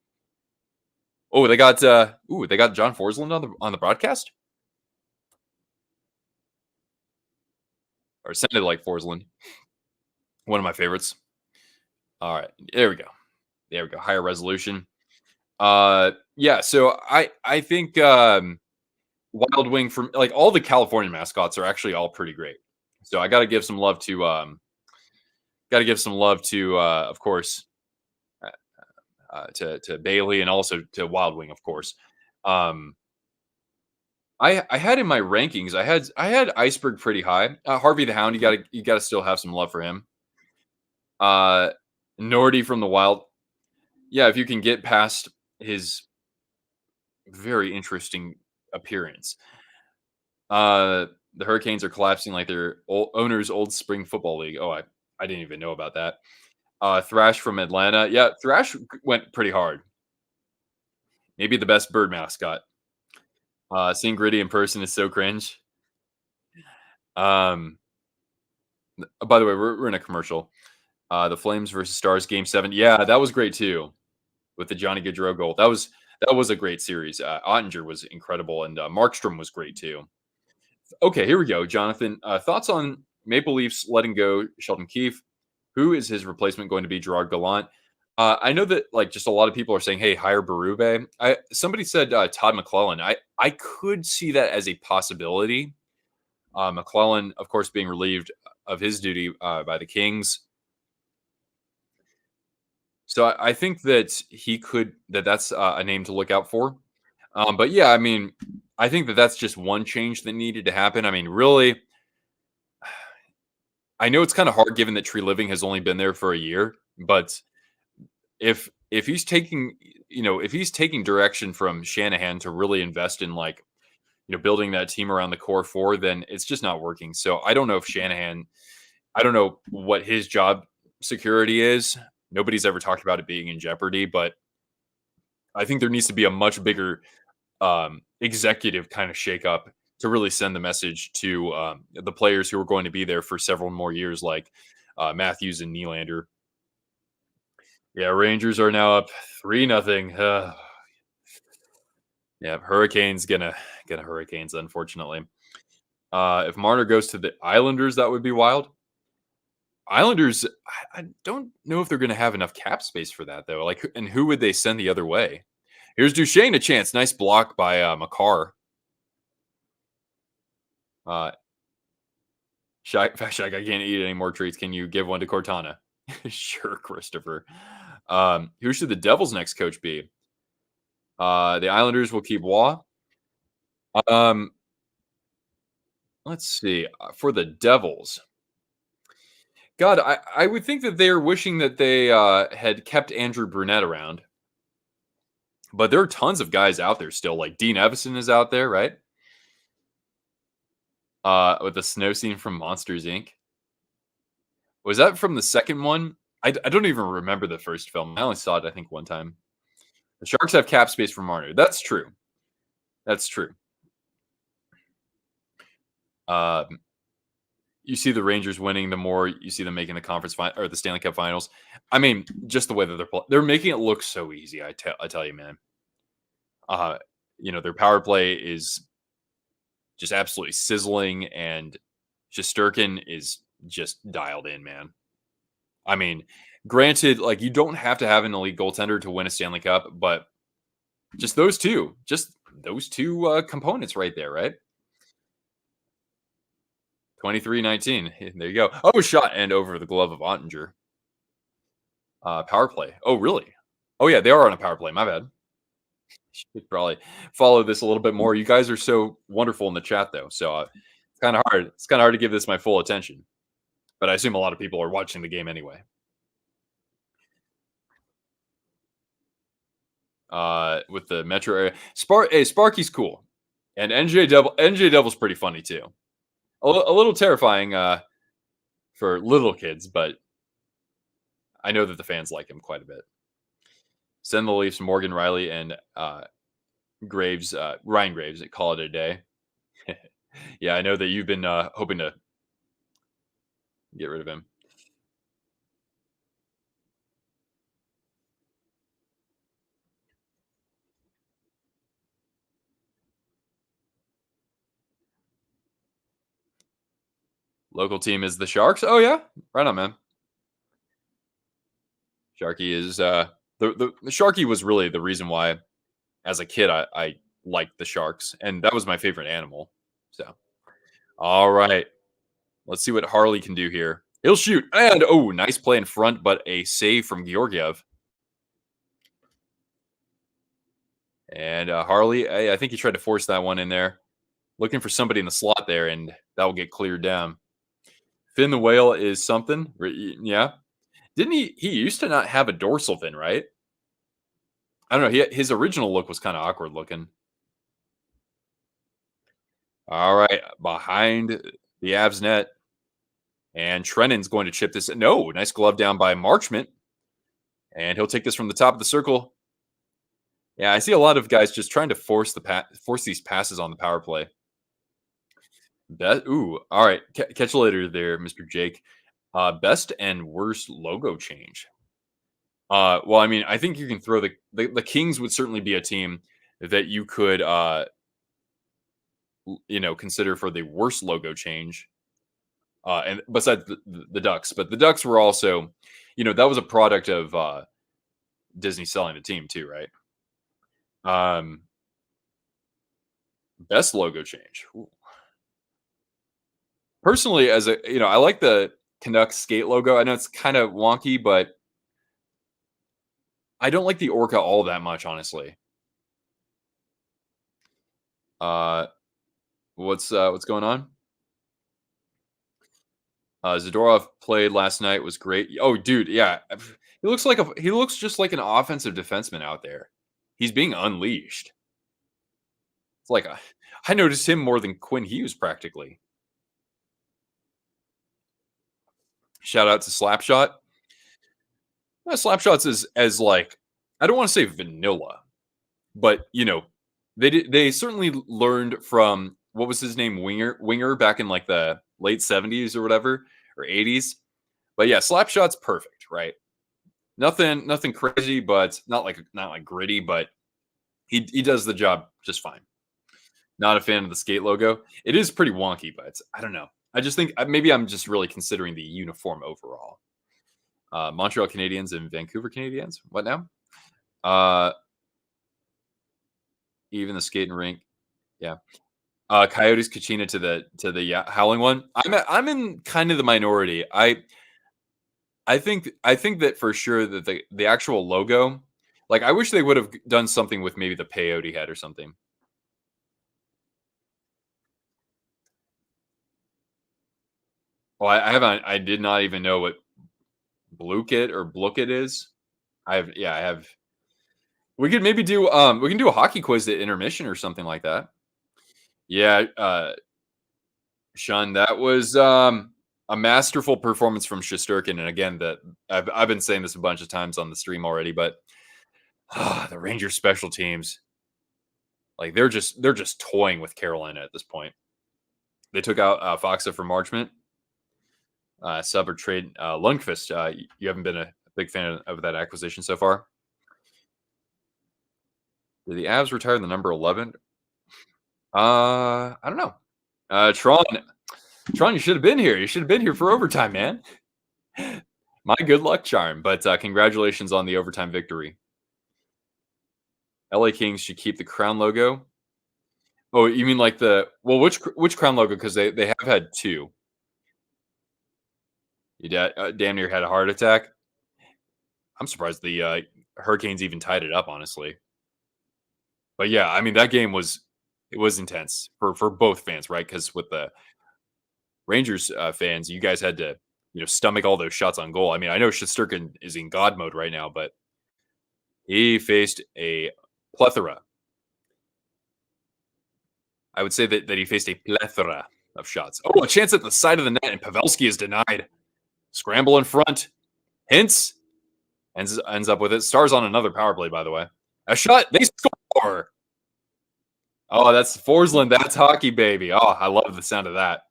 Oh, they got John Forsland on the broadcast, or it sounded like Forsland. One of my favorites. All right, there we go. There we go. Higher resolution. Yeah. So I think Wild Wing from like all the California mascots are actually all pretty great. So I got to give some love to of course to Bailey and also to Wild Wing, of course. Um, I had in my rankings, I had Iceberg pretty high. Harvey the Hound, you gotta still have some love for him. Uh, Nordy from the Wild, yeah. If you can get past his very interesting appearance, the Hurricanes are collapsing like their owner's old spring football league. Oh, I didn't even know about that. Thrash from Atlanta, yeah. Thrash went pretty hard. Maybe the best bird mascot. Seeing Gritty in person is so cringe. Um, by the way, we're in a commercial. The Flames versus Stars game 7. Yeah, that was great too with the Johnny Gaudreau goal. That was a great series. Ottinger was incredible and Markstrom was great too. Okay, here we go, Jonathan. Thoughts on Maple Leafs letting go Sheldon Keefe? Who is his replacement going to be? Gerard Gallant. I know that like just a lot of people are saying, "Hey, hire Berube." Somebody said Todd McClellan. I could see that as a possibility. McClellan, of course, being relieved of his duty by the Kings. So I think that that's a name to look out for. But yeah, I mean, I think that that's just one change that needed to happen. I mean, really, I know it's kind of hard given that Tree Living has only been there for a year, but if he's taking if he's taking direction from Shanahan to really invest in like building that team around the core four, then it's just not working. So I don't know if Shanahan, I don't know what his job security is. Nobody's ever talked about it being in jeopardy, but I think there needs to be a much bigger executive kind of shakeup to really send the message to the players who are going to be there for several more years, like Matthews and Nylander. Yeah, Rangers are now up 3-0. Yeah, Hurricanes gonna Hurricanes, unfortunately. If Marner goes to the Islanders, that would be wild. Islanders, I don't know if they're going to have enough cap space for that though. Like, and who would they send the other way? Here's Duchesne a chance. Nice block by Makar. Shaq, I can't eat any more treats. Can you give one to Cortana? Sure, Christopher. Who should the Devils' next coach be? The Islanders will keep Waugh. Let's see. For the Devils, God, I would think that they're wishing that they had kept Andrew Brunette around. But there are tons of guys out there still. Like Dean Evison is out there, right? With the snow scene from Monsters Inc. Was that from the second one? I don't even remember the first film. I only saw it, I think, one time. The Sharks have cap space for Marner. That's true. That's true. You see the Rangers winning, the more you see them making the conference final or the Stanley Cup Finals. I mean, just the way that they're making it look so easy. I tell you, man. Their power play is just absolutely sizzling, and Shesterkin is just dialed in, man. I mean, granted, like you don't have to have an elite goaltender to win a Stanley Cup, but just those two components right there, right? 23-19. There you go. Oh, shot and over the glove of Ottinger. Power play. Oh, really? Oh, yeah, they are on a power play. My bad. Should probably follow this a little bit more. You guys are so wonderful in the chat, though, so it's kind of hard. It's kind of hard to give this my full attention. But I assume a lot of people are watching the game anyway. With the metro area, Sparky's cool, and NJ Devil's pretty funny too. A little terrifying for little kids, but I know that the fans like him quite a bit. Send the Leafs, Morgan Riley, and Ryan Graves. Call it a day. Yeah, I know that you've been hoping to get rid of him. Local team is the Sharks. Oh yeah, right on, man. Sharky is the Sharky was really the reason why, as a kid, I liked the Sharks, and that was my favorite animal. So, all right, let's see what Harley can do here. He'll shoot, and oh, nice play in front, but a save from Georgiev. And Harley, I think he tried to force that one in there, looking for somebody in the slot there, and that will get cleared down. Finn the Whale is something, yeah. Didn't he? He used to not have a dorsal fin, right? I don't know. His original look was kind of awkward looking. All right, behind the Avs net, and Trennan's going to chip this. No, nice glove down by Marchment, and he'll take this from the top of the circle. Yeah, I see a lot of guys just trying to force these passes on the power play. Ooh, all right. Catch you later there, Mr. Jake. Best and worst logo change. Well, I mean, I think you can throw the Kings would certainly be a team that you could consider for the worst logo change. And besides the Ducks, but the Ducks were also, that was a product of Disney selling the team too, right? Best logo change. Ooh. Personally, I like the Canucks skate logo. I know it's kind of wonky, but I don't like the orca all that much, honestly. What's going on? Zadorov played last night, was great. Oh, dude, yeah. He looks just like an offensive defenseman out there. He's being unleashed. It's like I noticed him more than Quinn Hughes practically. Shout out to Slapshot. Slapshots is as like, I don't want to say vanilla, but they certainly learned from, what was his name, Winger back in like the late 70s or whatever, or 80s. But yeah, Slapshot's perfect, right? Nothing crazy, but not like gritty, but he does the job just fine. Not a fan of the skate logo. It is pretty wonky, but I don't know. I just think maybe I'm just really considering the uniform overall. Montreal Canadiens and Vancouver Canadiens. What now? Even the skating rink. Yeah. Coyotes Kachina to the Howling one. I'm in kind of the minority. I think that for sure that the actual logo, like, I wish they would have done something with maybe the peyote head or something. Well, I did not even know what Blukit or Blookit is. I have. We could maybe do we can do a hockey quiz at intermission or something like that. Yeah, Sean, that was a masterful performance from Shesterkin, and again, that I've been saying this a bunch of times on the stream already, but the Rangers special teams, like they're just toying with Carolina at this point. They took out Foxa for Marchment. Sub or trade Lundqvist. You haven't been a big fan of that acquisition so far. Did the Avs retire the number 11? I don't know. Tron, you should have been here. You should have been here for overtime, man. My good luck charm, but congratulations on the overtime victory. LA Kings should keep the crown logo. Oh, you mean like which crown logo? Because they have had two. You damn near had a heart attack. I'm surprised the Hurricanes even tied it up, honestly. But yeah, I mean that game was it was intense for both fans, right? Because with the Rangers fans, you guys had to stomach all those shots on goal. I mean, I know Shesterkin is in God mode right now, but he faced a plethora. I would say that he faced a plethora of shots. Oh, a chance at the side of the net, and Pavelski is denied. Scramble in front. Hintz ends up with it. Stars on another power play, by the way. A shot. They score. Oh, that's Forsland. That's hockey, baby. Oh, I love the sound of that.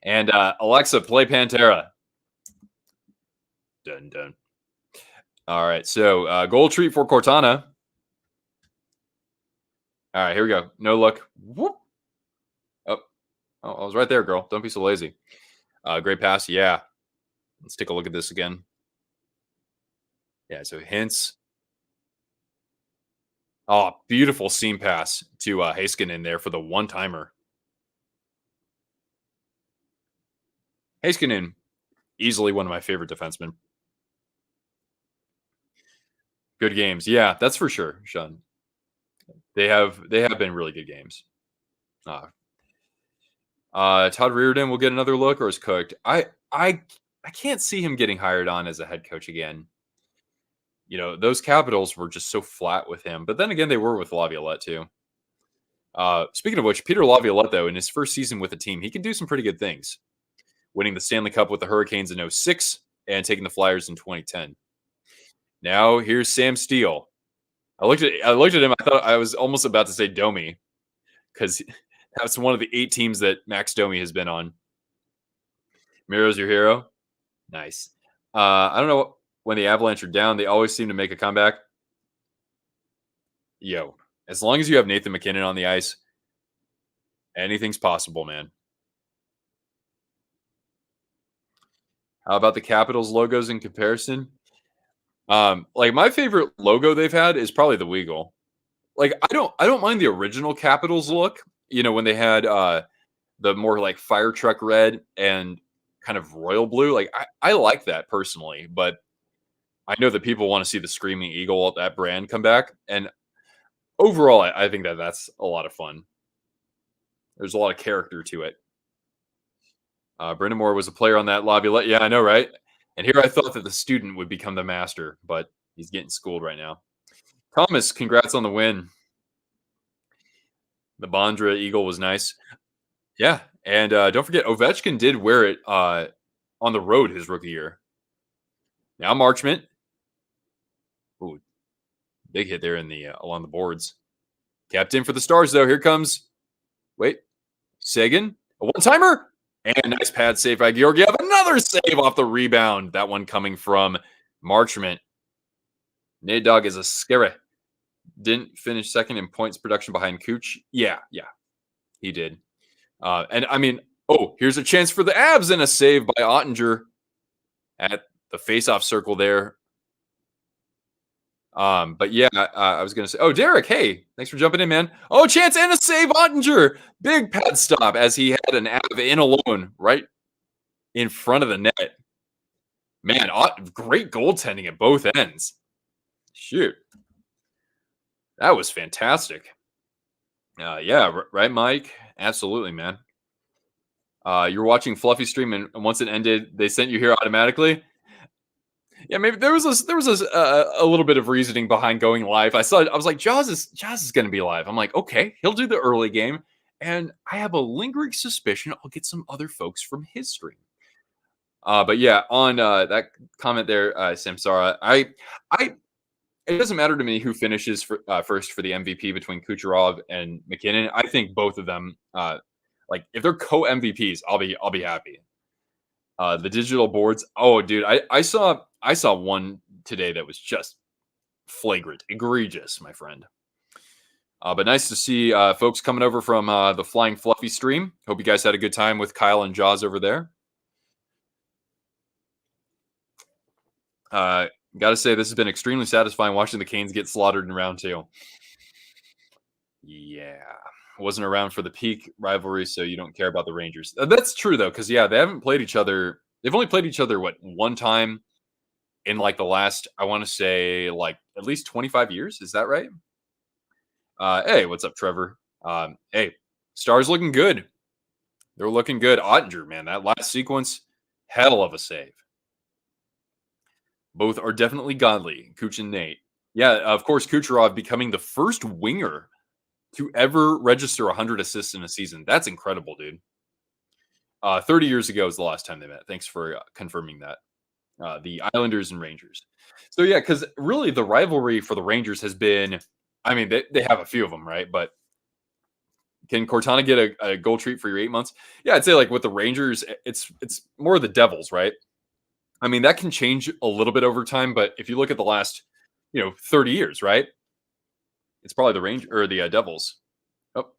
And Alexa, play Pantera. Dun dun. All right, so goal treat for Cortana. All right, here we go. No look. Whoop. Oh, I was right there, girl. Don't be so lazy. Great pass. Yeah. Let's take a look at this again. Yeah, so Hintz. Oh, beautiful seam pass to Heiskanen there for the one-timer. Heiskanen, easily one of my favorite defensemen. Good games. Yeah, that's for sure, Sean. They have been really good games. Todd Reardon will get another look or is cooked. I can't see him getting hired on as a head coach again. Those Capitals were just so flat with him. But then again, they were with Laviolette too. Speaking of which, Peter Laviolette, though, in his first season with the team, he can do some pretty good things. Winning the Stanley Cup with the Hurricanes in 2006 and taking the Flyers in 2010. Now here's Sam Steele. I looked at him. I thought I was almost about to say Domi because that's one of the 8 teams that Max Domi has been on. Miro's your hero. Nice. I don't know when the Avalanche are down, they always seem to make a comeback. Yo, as long as you have Nathan MacKinnon on the ice, anything's possible, man. How about the Capitals logos in comparison? Like my favorite logo they've had is probably the Weagle. Like I don't mind the original Capitals look. When they had the more like fire truck red and kind of royal blue. Like I like that personally, but I know that people want to see the Screaming Eagle, that brand, come back. And overall, I think that's a lot of fun. There's a lot of character to it. Brendan Moore was a player on that Laviolette. Yeah, I know, right? And here I thought that the student would become the master, but he's getting schooled right now. Thomas, congrats on the win. The Bondra Eagle was nice. Yeah, and don't forget, Ovechkin did wear it on the road his rookie year. Now Marchment. Ooh, big hit there in the along the boards. Capped in for the Stars, though. Here comes, Sagan. A one-timer. And nice pad save by Georgiev. Another save off the rebound. That one coming from Marchment. Nate Dogg is a scary. Didn't finish second in points production behind Cooch. Yeah, he did. And I mean, here's a chance for the Abs and a save by Ottinger at the face-off circle there. But yeah, I was going to say, Derek, hey, thanks for jumping in, man. Chance and a save, Ottinger. Big pad stop as he had an Av in alone right in front of the net. Man, great goaltending at both ends. Shoot. That was fantastic. Yeah, right, Mike? Absolutely, man. You're watching Fluffy stream, and once it ended, they sent you here automatically. Yeah, maybe there was a little bit of reasoning behind going live. I was like, Jaws is going to be live. I'm like, okay, he'll do the early game, and I have a lingering suspicion I'll get some other folks from his stream. But yeah, on that comment there, Samsara, it doesn't matter to me who finishes first for the MVP between Kucherov and MacKinnon. I think both of them, like if they're co-MVPs, I'll be happy. The digital boards. Oh, dude, I saw one today that was just flagrant, egregious, my friend. But nice to see folks coming over from the Flying Fluffy stream. Hope you guys had a good time with Kyle and Jaws over there. Got to say, this has been extremely satisfying watching the Canes get slaughtered in round 2. Yeah. Wasn't around for the peak rivalry, so you don't care about the Rangers. That's true, though, because, yeah, they haven't played each other. They've only played each other, one time in, like, the last, I want to say, like, at least 25 years. Is that right? Hey, what's up, Trevor? Hey, Stars looking good. They're looking good. Ottinger, man, that last sequence, hell of a save. Both are definitely godly, Kuch and Nate. Yeah, of course, Kucherov becoming the first winger to ever register 100 assists in a season. That's incredible, dude. 30 years ago was the last time they met. Thanks for confirming that. The Islanders and Rangers. So, yeah, because really the rivalry for the Rangers has been, I mean, they have a few of them, right? But can Cortana get a goal treat for your 8 months? Yeah, I'd say like with the Rangers, it's more the Devils, right? I mean, that can change a little bit over time, but if you look at the last, 30 years, right? It's probably the Range or the Devils. Oh,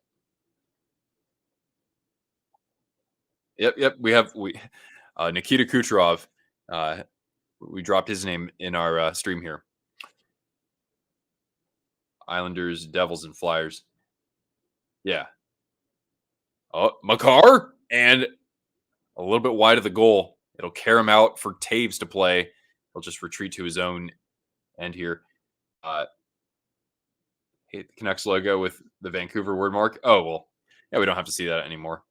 yep. We Nikita Kucherov. Uh, we dropped his name in our stream here. Islanders, Devils, and Flyers. Yeah. Oh, Makar and a little bit wide of the goal. It'll carry him out for Taves to play. He'll just retreat to his own end here. Uh, hit the Canucks logo with the Vancouver word mark. Oh, well, yeah, we don't have to see that anymore.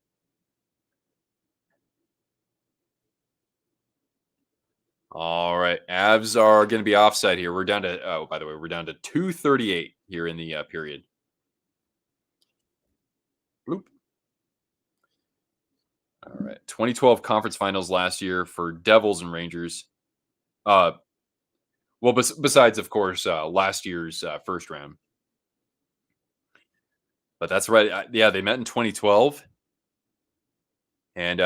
All right. Avs are going to be offside here. We're down to, oh, by the way, we're down to 2:38 here in the period. Bloop. All right. 2012 conference finals last year for Devils and Rangers. Uh, well, besides, of course, last year's first round. But that's right. Yeah, they met in 2012. And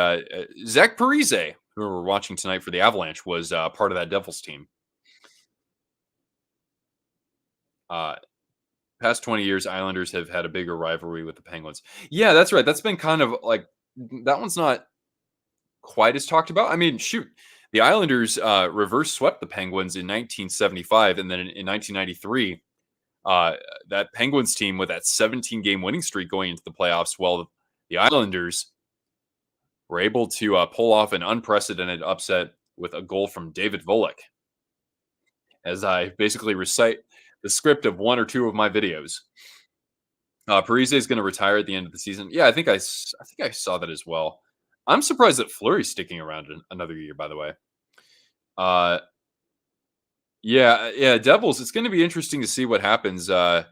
Zach Parise, who we're watching tonight for the Avalanche, was part of that Devils team. Uh, Past 20 years, Islanders have had a bigger rivalry with the Penguins. Yeah, that's right. That's been kind of like that one's not quite as talked about. I mean, shoot, the Islanders reverse swept the Penguins in 1975, and then in 1993, that Penguins team with that 17 game winning streak going into the playoffs. Well, the Islanders were able to pull off an unprecedented upset with a goal from David Volek. As I basically recite the script of one or two of my videos. Parise is going to retire at the end of the season. Yeah, I think I saw that as well. I'm surprised that Fleury's sticking around another year. By the way, uh, yeah, Devils. It's going to be interesting to see what happens. Who are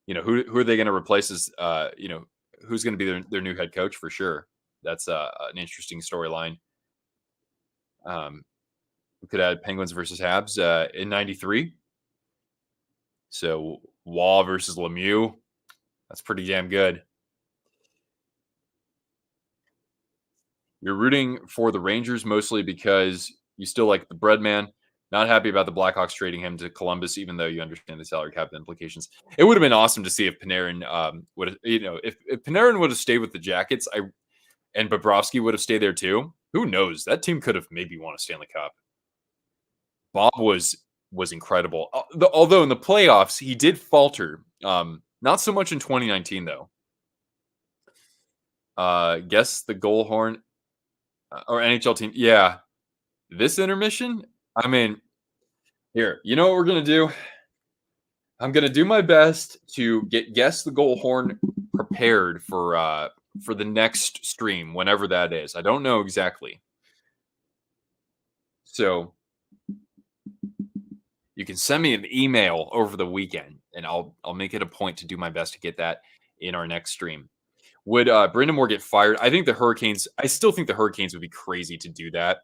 they going to replace as who's going to be their new head coach for sure. That's an interesting storyline. We could add Penguins versus Habs in '93. So Wall versus Lemieux. That's pretty damn good. You're rooting for the Rangers mostly because you still like the bread man. Not happy about the Blackhawks trading him to Columbus, even though you understand the salary cap implications. It would have been awesome to see if Panarin would, if Panarin would have stayed with the Jackets, and Bobrovsky would have stayed there too. Who knows? That team could have maybe won a Stanley Cup. Bob was incredible. Although in the playoffs he did falter. Not so much in 2019 though. Guess the goal horn or NHL team. Yeah, this intermission. I mean, here. You know what we're gonna do? I'm gonna do my best to guess the goal horn prepared for the next stream, whenever that is. I don't know exactly. So you can send me an email over the weekend, and I'll make it a point to do my best to get that in our next stream. Would Brendan Moore get fired? I think the Hurricanes. I still think the Hurricanes would be crazy to do that.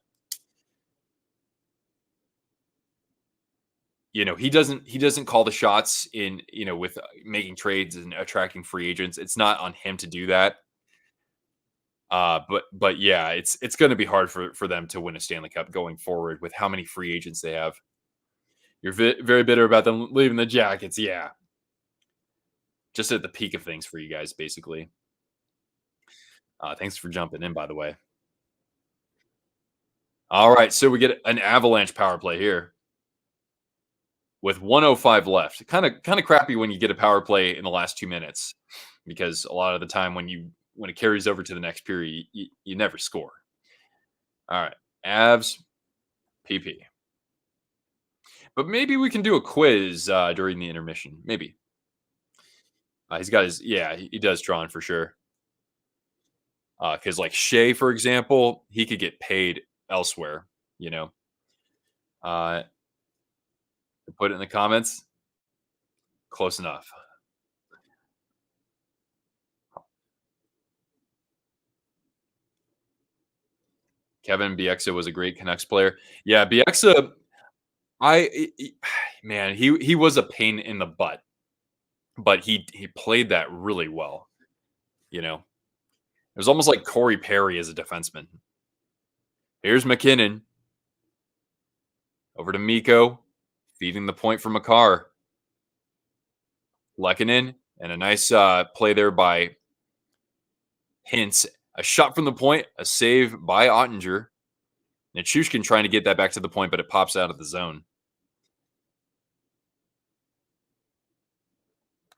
He doesn't call the shots in with making trades and attracting free agents. It's not on him to do that. But yeah, it's going to be hard for them to win a Stanley Cup going forward with how many free agents they have. You're very bitter about them leaving the Jackets. Yeah. Just at the peak of things for you guys, basically. Thanks for jumping in, by the way. All right. So we get an Avalanche power play here with 105 left. Kind of crappy when you get a power play in the last 2 minutes, because a lot of the time when it carries over to the next period, you never score. All right. Avs, PP. But maybe we can do a quiz during the intermission. Maybe. He's got his yeah, he does Tron for sure. Because like Shea, for example, he could get paid elsewhere. You know, uh, put it in the comments. Close enough. Kevin Bieksa was a great Canucks player. Yeah, Bieksa, man, he was a pain in the butt, but he played that really well. You know, it was almost like Corey Perry as a defenseman. Here's McKinnon over to Miko, feeding the point for Makar. Lekkonen, and a nice play there by Hintz. A shot from the point, a save by Ottinger. Nichushkin trying to get that back to the point, but it pops out of the zone.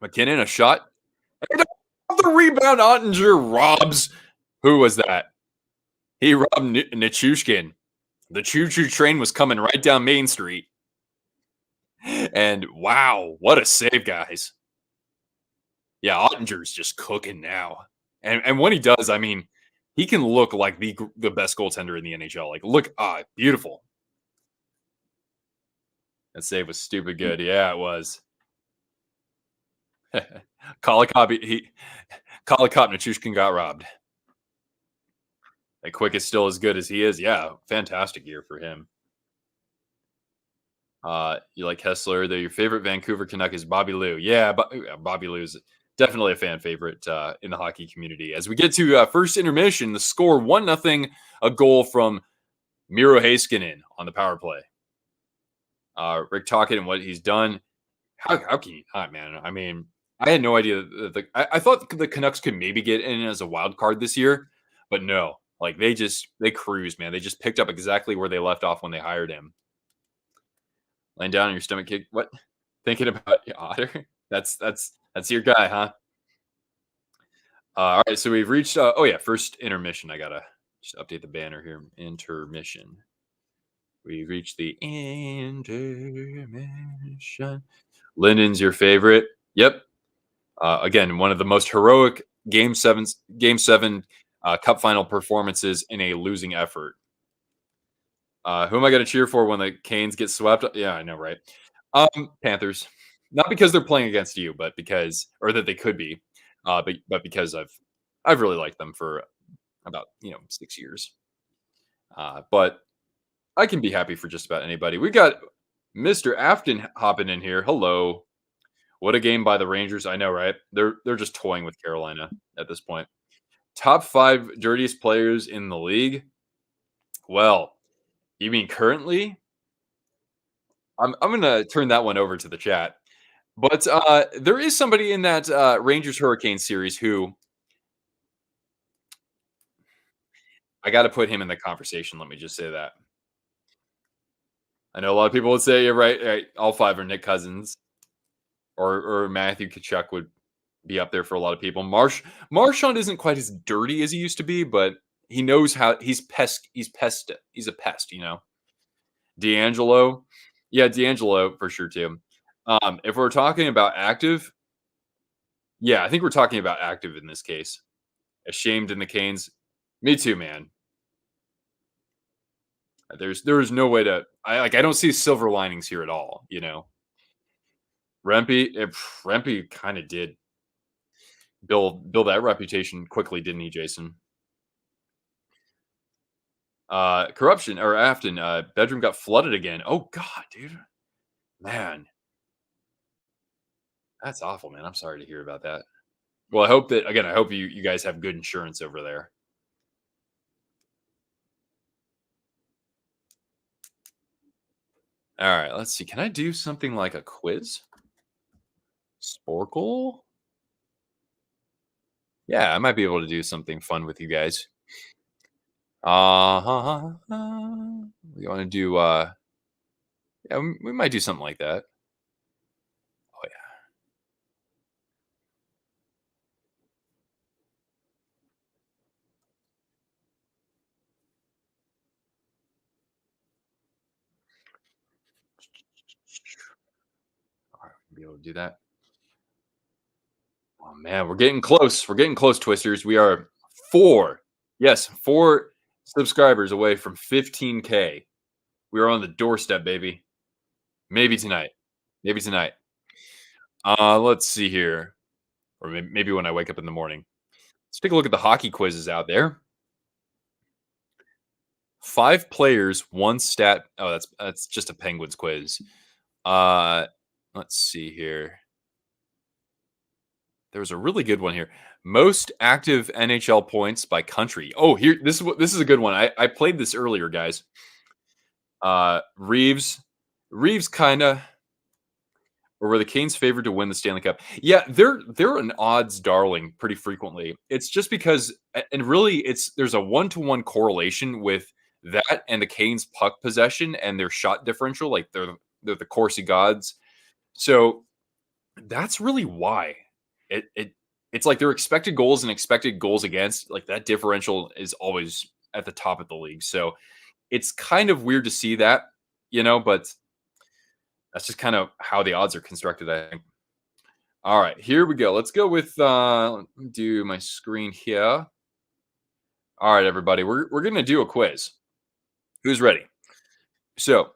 McKinnon, a shot. And the rebound, Ottinger robs. Who was that? He robbed Nichushkin. The choo-choo train was coming right down Main Street. And wow, what a save, guys. Yeah, Ottinger's just cooking now. And when he does, I mean, he can look like the best goaltender in the NHL. Like, look, beautiful. That save was stupid good. Yeah, it was. Kolakop, Nichushkin got robbed. Like, Quick is still as good as he is. Yeah, fantastic year for him. You like Kessler, though your favorite Vancouver Canuck is Bobby Lou. Yeah, Bobby Lou is definitely a fan favorite in the hockey community. As we get to first intermission, the score 1-0, a goal from Miro Heiskanen on the power play. Rick Tocchet and what he's done. How can you not, man? I mean, I had no idea. I thought the Canucks could maybe get in as a wild card this year, but no. Like they cruised, man. They just picked up exactly where they left off when they hired him. Laying down on your stomach kick. What? Thinking about Otter? That's your guy, huh? All right, so we've reached. Oh yeah, first intermission. I gotta just update the banner here. Intermission. We've reached the intermission. Lyndon's your favorite. Yep. Again, one of the most heroic Game Seven Cup final performances in a losing effort. Who am I going to cheer for when the Canes get swept? Yeah, I know, right? Panthers. Not because they're playing against you, but because, or that they could be, but because I've really liked them for about 6 years. But I can be happy for just about anybody. We got Mr. Afton hopping in here. Hello. What a game by the Rangers. I know, right? They're just toying with Carolina at this point. Top 5 dirtiest players in the league. Well, you mean currently? I'm gonna turn that one over to the chat. But there is somebody in that Rangers Hurricane series who I got to put him in the conversation. Let me just say that. I know a lot of people would say you're right. Right, all 5 are Nick Cousins or Matthew Kachuk would be up there for a lot of people. Marchand isn't quite as dirty as he used to be, but he knows how he's pest. He's a pest, D'Angelo, yeah, D'Angelo for sure too. If we're talking about active, yeah, I think we're talking about active in this case. Ashamed in the Canes. Me too, man. There is no way to I don't see silver linings here at all, Rempe kind of did build that reputation quickly, didn't he, Jason? Corruption or Afton, bedroom got flooded again. Oh god, dude. Man, that's awful, man. I'm sorry to hear about that. Well, I hope you guys have good insurance over there. All right, let's see. Can I do something like a quiz? Sporkle? Yeah, I might be able to do something fun with you guys. Uh-huh. We want to do yeah, we might do something like that. Oh yeah. All right, be able to do that. Oh man, we're getting close. We're getting close, Twisters. We are 4, yes, 4 subscribers away from 15K. We are on the doorstep, baby. Maybe tonight. Maybe tonight. Let's see here. Or maybe when I wake up in the morning. Let's take a look at the hockey quizzes out there. 5 players, 1 stat. Oh, that's just a Penguins quiz. Uh, let's see here. There was a really good one here. Most active NHL points by country. Oh, here this is a good one. I played this earlier, guys. Reeves kinda, or were the Canes favored to win the Stanley Cup? Yeah, they're an odds darling pretty frequently. It's just because, and really, there's a 1-to-1 correlation with that and the Canes puck possession and their shot differential. Like they're the Corsi gods. So that's really why it's like their expected goals and expected goals against, like that differential is always at the top of the league. So it's kind of weird to see that, but that's just kind of how the odds are constructed, I think. All right, here we go. Let's go with let me do my screen here. All right, everybody, we're gonna do a quiz. Who's ready? So,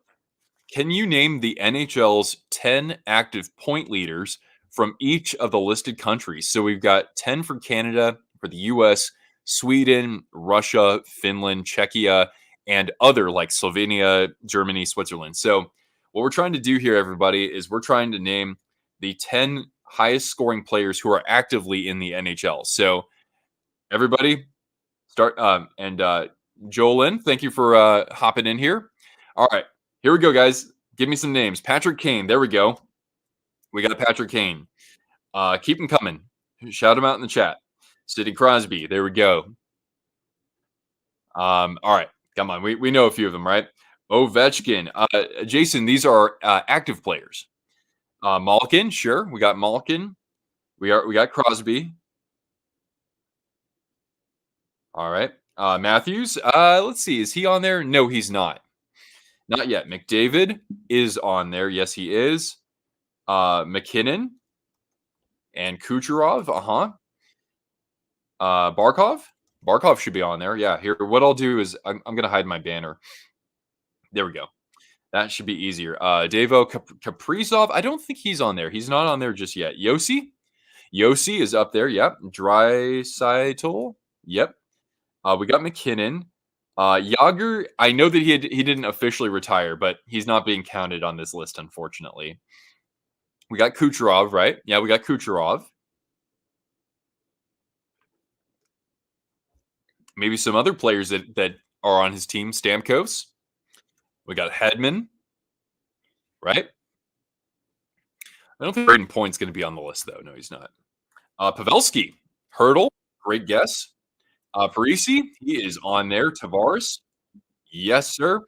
can you name the NHL's 10 active point leaders from each of the listed countries? So we've got 10 for Canada, for the US, Sweden, Russia, Finland, Czechia, and other like Slovenia, Germany, Switzerland. So what we're trying to do here, everybody, is we're trying to name the 10 highest scoring players who are actively in the NHL. So everybody start and Jolyn, thank you for hopping in here. All right, here we go, guys. Give me some names. Patrick Kane. There we go. We got Patrick Kane. Keep them coming. Shout them out in the chat. Sidney Crosby. There we go. All right. Come on. We know a few of them, right? Ovechkin. Jason, these are active players. Malkin. Sure. We got Malkin. We got Crosby. All right. Matthews. Let's see. Is he on there? No, he's not. Not yet. McDavid is on there. Yes, he is. Mackinnon and Kucherov. Barkov. Barkov should be on there. Yeah. Here, what I'll do is I'm going to hide my banner. There we go. That should be easier. Devo Kaprizov. I don't think he's on there. He's not on there just yet. Yossi is up there. Yep. Draisaitl. Yep. We got McKinnon. Yager, I know that he didn't officially retire, but he's not being counted on this list, unfortunately. We got Kucherov, right? Yeah, we got Kucherov. Maybe some other players that are on his team. Stamkos. We got Hedman, right? I don't think Braden Point's going to be on the list, though. No, he's not. Pavelski. Hurdle, great guess. Parisi, he is on there. Tavares, yes, sir.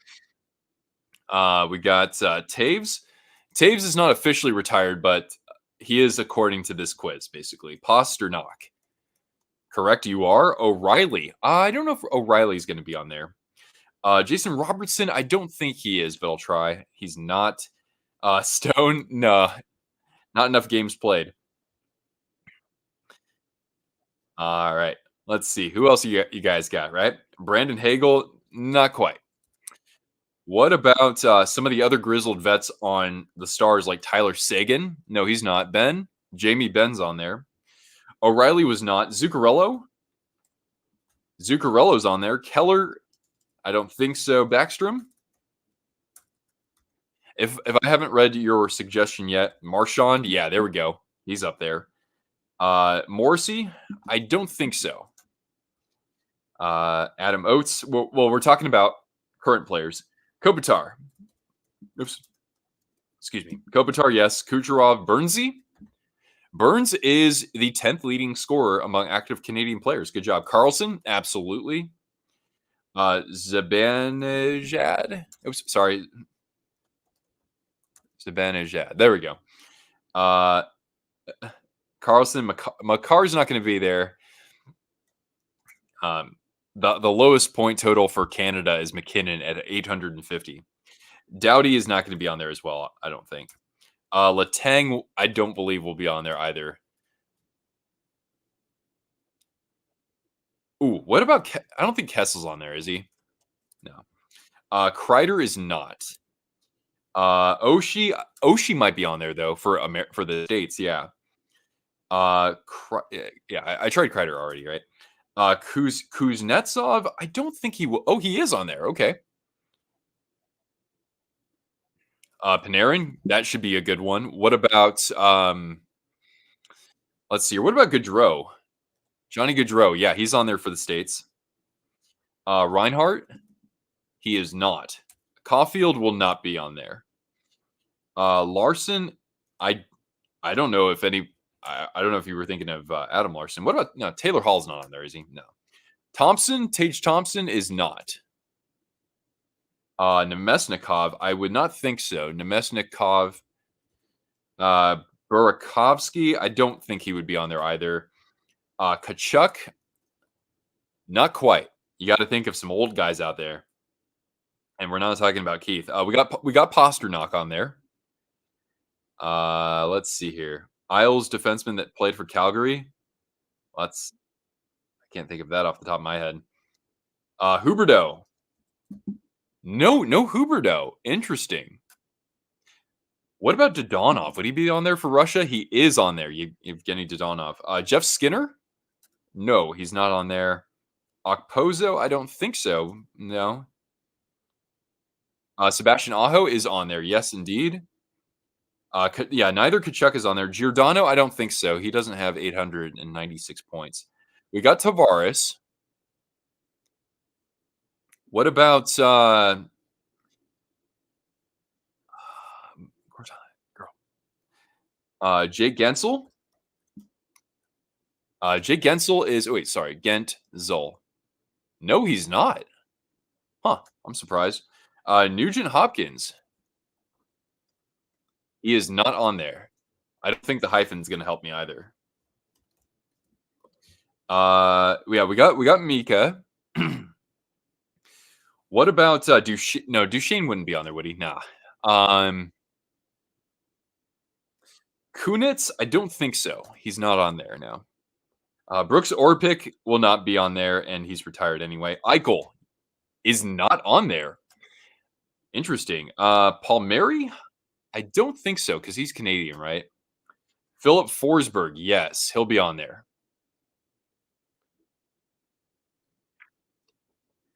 We got Taves. Taves is not officially retired, but he is according to this quiz, basically. Pasternak. Correct, you are. O'Reilly. I don't know if O'Reilly's going to be on there. Jason Robertson, I don't think he is, but I'll try. He's not. Stone, no. Not enough games played. All right. Let's see. Who else you guys got, right? Brandon Hagel, not quite. What about some of the other grizzled vets on the Stars, like Tyler Seguin? No, he's not. Jamie Ben's on there. O'Reilly was not. Zuccarello's on there. Keller, I don't think so. Backstrom? If I haven't read your suggestion yet, Marchand, yeah, there we go. He's up there. Morrissey, I don't think so. Adam Oates, well, we're talking about current players. Kopitar. Oops. Excuse me. Kopitar, yes. Kucherov. Burnsy. Burns is the 10th leading scorer among active Canadian players. Good job. Carlson, absolutely. Zibanejad. Oops, sorry. Zibanejad. There we go. Carlson, Makar's not going to be there. The lowest point total for Canada is McKinnon at 850. Doughty is not going to be on there as well, I don't think. Letang, I don't believe will be on there either. Ooh, what about I don't think Kessel's on there, is he? No. Kreider is not. Oshie might be on there though for for the States, yeah. Yeah, I tried Kreider already, right? Kuznetsov, I don't think he will. Oh, he is on there. Okay. Panarin, that should be a good one. What about let's see here. What about Gaudreau? Johnny Gaudreau. Yeah, he's on there for the States. Reinhardt, he is not. Caulfield will not be on there. Larson, I I don't know if any. I don't know if you were thinking of Adam Larson. What about no? Taylor Hall's not on there, is he? No. Tage Thompson is not. Nemesnikov, I would not think so. Nemesnikov, Burakovsky, I don't think he would be on there either. Kachuk, not quite. You got to think of some old guys out there, and we're not talking about Keith. We got Pasternak on there. Let's see here. Isles defenseman that played for Calgary. Let's. I can't think of that off the top of my head. Huberdeau. No Huberdeau. Interesting. What about Dodonov? Would he be on there for Russia? He is on there. Evgeny Dodonov. Jeff Skinner? No, he's not on there. Okposo? I don't think so. No. Sebastian Aho is on there. Yes, indeed. Yeah, neither Kachuk is on there. Giordano? I don't think so. He doesn't have 896 points. We got Tavares. What about Jake Gensel? Jake Gensel is Gentzel. No, he's not. Huh. I'm surprised. Nugent Hopkins. He is not on there. I don't think the hyphen's gonna help me either. Yeah, we got Mika. What about Duchesne? No, Duchesne wouldn't be on there, would he? Nah. Kunitz, I don't think so. He's not on there now. Brooks Orpik will not be on there, and he's retired anyway. Eichel is not on there. Interesting. Palmieri, I don't think so because he's Canadian, right? Philip Forsberg, yes, he'll be on there.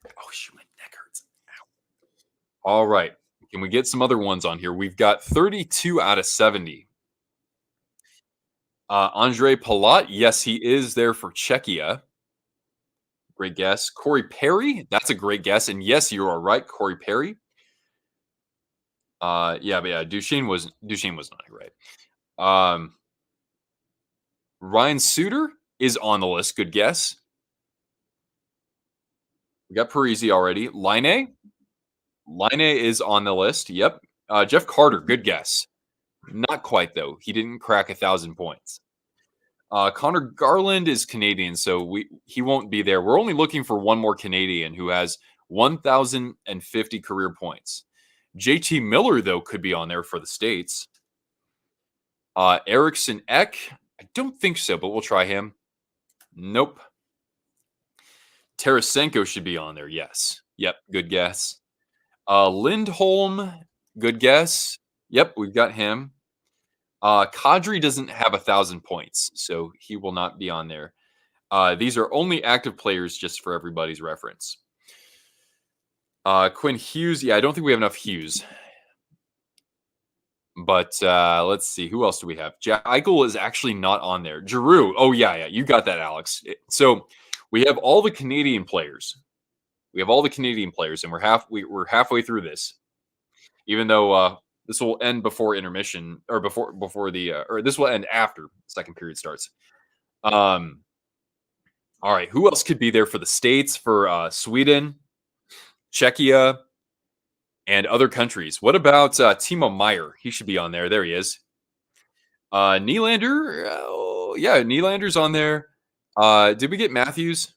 Oh shoot, my neck hurts. Ow. All right, can we get some other ones on here? We've got 32 out of 70. Andre Palat, yes, he is there for Czechia. Great guess. Corey Perry, that's a great guess. And yes, you are right, Corey Perry. Yeah, Duchesne was not right. Ryan Suter is on the list. Good guess. We got Parisi already. Line is on the list. Yep. Jeff Carter, good guess. Not quite though. He didn't crack 1,000 points. Connor Garland is Canadian, so he won't be there. We're only looking for one more Canadian who has 1,050 career points. JT Miller, though, could be on there for the States. Eriksson Ek, I don't think so, but we'll try him. Nope. Tarasenko should be on there, yes. Yep, good guess. Lindholm, good guess. Yep, we've got him. Kadri doesn't have 1,000 points, so he will not be on there. These are only active players just for everybody's reference. Quinn Hughes, yeah, I don't think we have enough Hughes. But let's see, who else do we have? Jack Eichel is actually not on there. Giroux, oh yeah, you got that, Alex. So we have all the Canadian players. And we're halfway through this. Even though this will end before intermission, or before the or this will end after the second period starts. All right, who else could be there for the States, for Sweden, Czechia, and other countries? What about Timo Meyer? He should be on there. There he is. Nylander, yeah, Nylander's on there. Did we get Matthews?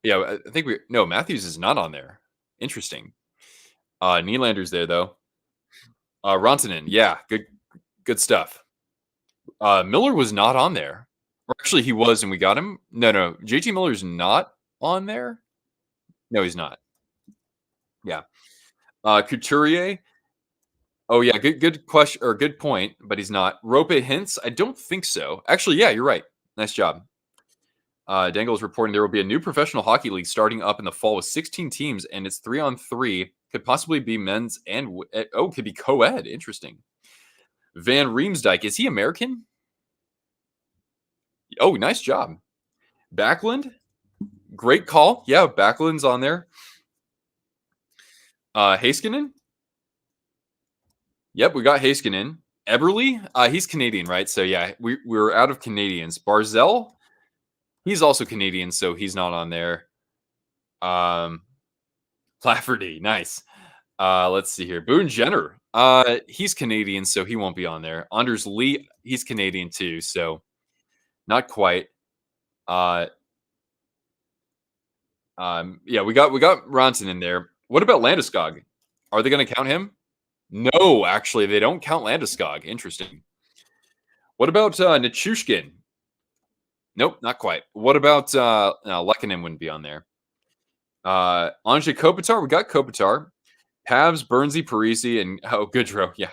Yeah, I think Matthews is not on there. Interesting. Nylander's there though. Rantanen, yeah, good stuff. Miller was not on there. Or Actually, he was, and we got him. No. JT Miller's not on there. No, he's not. Yeah. Couturier. Oh yeah, good question or good point, but he's not. Rope hints? I don't think so. Actually, yeah, you're right. Nice job. Dangle is reporting there will be a new professional hockey league starting up in the fall with 16 teams, and it's 3-on-3. Could possibly be men's and could be co-ed. Interesting. Van Riemsdyk, is he American? Oh, nice job. Backlund, great call. Yeah, Backlund's on there. Heiskanen. Yep, we got Heiskanen. Eberle, he's Canadian, right? So yeah, we're out of Canadians. Barzell, he's also Canadian, so he's not on there. Lafferty, nice. Let's see here. Boone Jenner, he's Canadian, so he won't be on there. Anders Lee, he's Canadian too, so not quite. Yeah, we got Ronson in there. What about Landeskog? Are they going to count him? No, actually, they don't count Landeskog. Interesting. What about Nichushkin? Nope, not quite. What about no, Lekanen wouldn't be on there. Anze Kopitar, we got Kopitar. Pavs, Bernsey, Parisi, and Goodrow, yeah.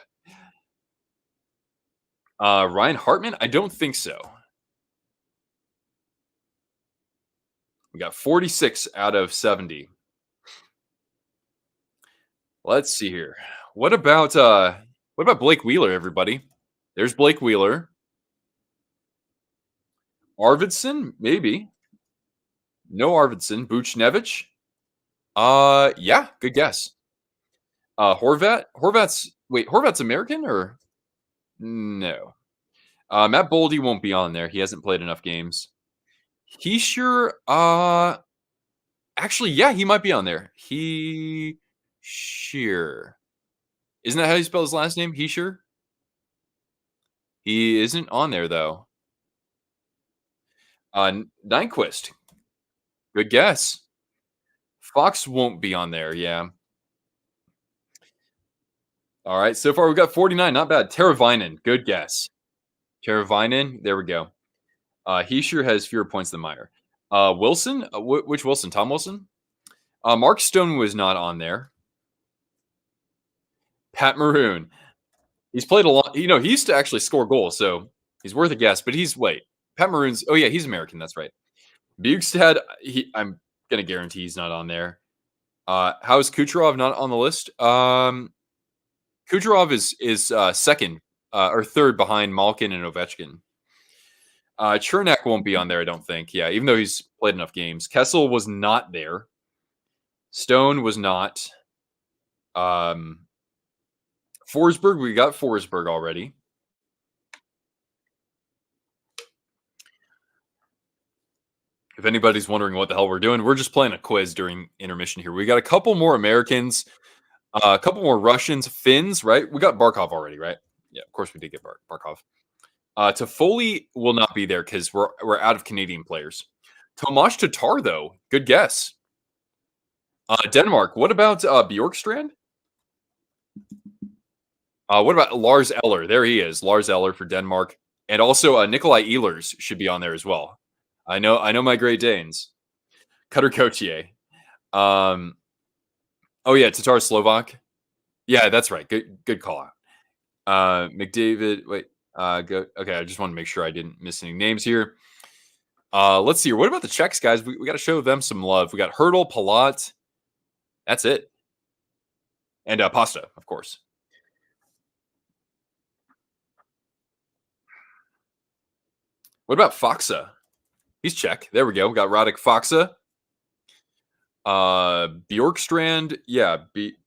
Ryan Hartman, I don't think so. We got 46 out of 70. Let's see here. What about Blake Wheeler, everybody? There's Blake Wheeler. Arvidsson, maybe. No Arvidsson. Buchnevich. Yeah, good guess. Horvat's American or no? Matt Boldy won't be on there. He hasn't played enough games. Heischer, actually, yeah, he might be on there. Heischer. Isn't that how you spell his last name? Heischer? He isn't on there though. Nyquist. Good guess. Fox won't be on there, yeah. All right, so far we've got 49, not bad. Teravainen, good guess. Teravainen, there we go. He sure has fewer points than Meyer. Wilson, which Wilson? Tom Wilson? Mark Stone was not on there. Pat Maroon. He's played a lot. You know, he used to actually score goals, so he's worth a guess. But Pat Maroon's. Oh yeah, he's American. That's right. Bugstad. I'm gonna guarantee he's not on there. How is Kucherov not on the list? Kucherov is second or third behind Malkin and Ovechkin. Chernak won't be on there, I don't think. Yeah, even though he's played enough games. Kessel was not there. Stone was not. Forsberg, we got Forsberg already. If anybody's wondering what the hell we're doing, we're just playing a quiz during intermission here. We got a couple more Americans, a couple more Russians, Finns, right? We got Barkov already, right? Yeah, of course we did get Barkov. Toffoli will not be there because we're out of Canadian players. Tomas Tatar, though, good guess. Denmark, what about Bjorkstrand? What about Lars Eller? There he is, Lars Eller for Denmark. And also Nikolai Ehlers should be on there as well. I know my Great Danes. Cutter Cotier. Oh yeah, Tatar Slovak. Yeah, that's right. Good call out. McDavid. Wait. Go. Okay, I just want to make sure I didn't miss any names here. Let's see here. What about the Czechs, guys? We got to show them some love. We got Hurdle, Palat. That's it. And Pasta, of course. What about Foxa? He's Czech. There we go. We got Radek Foxa. Bjorkstrand. Yeah,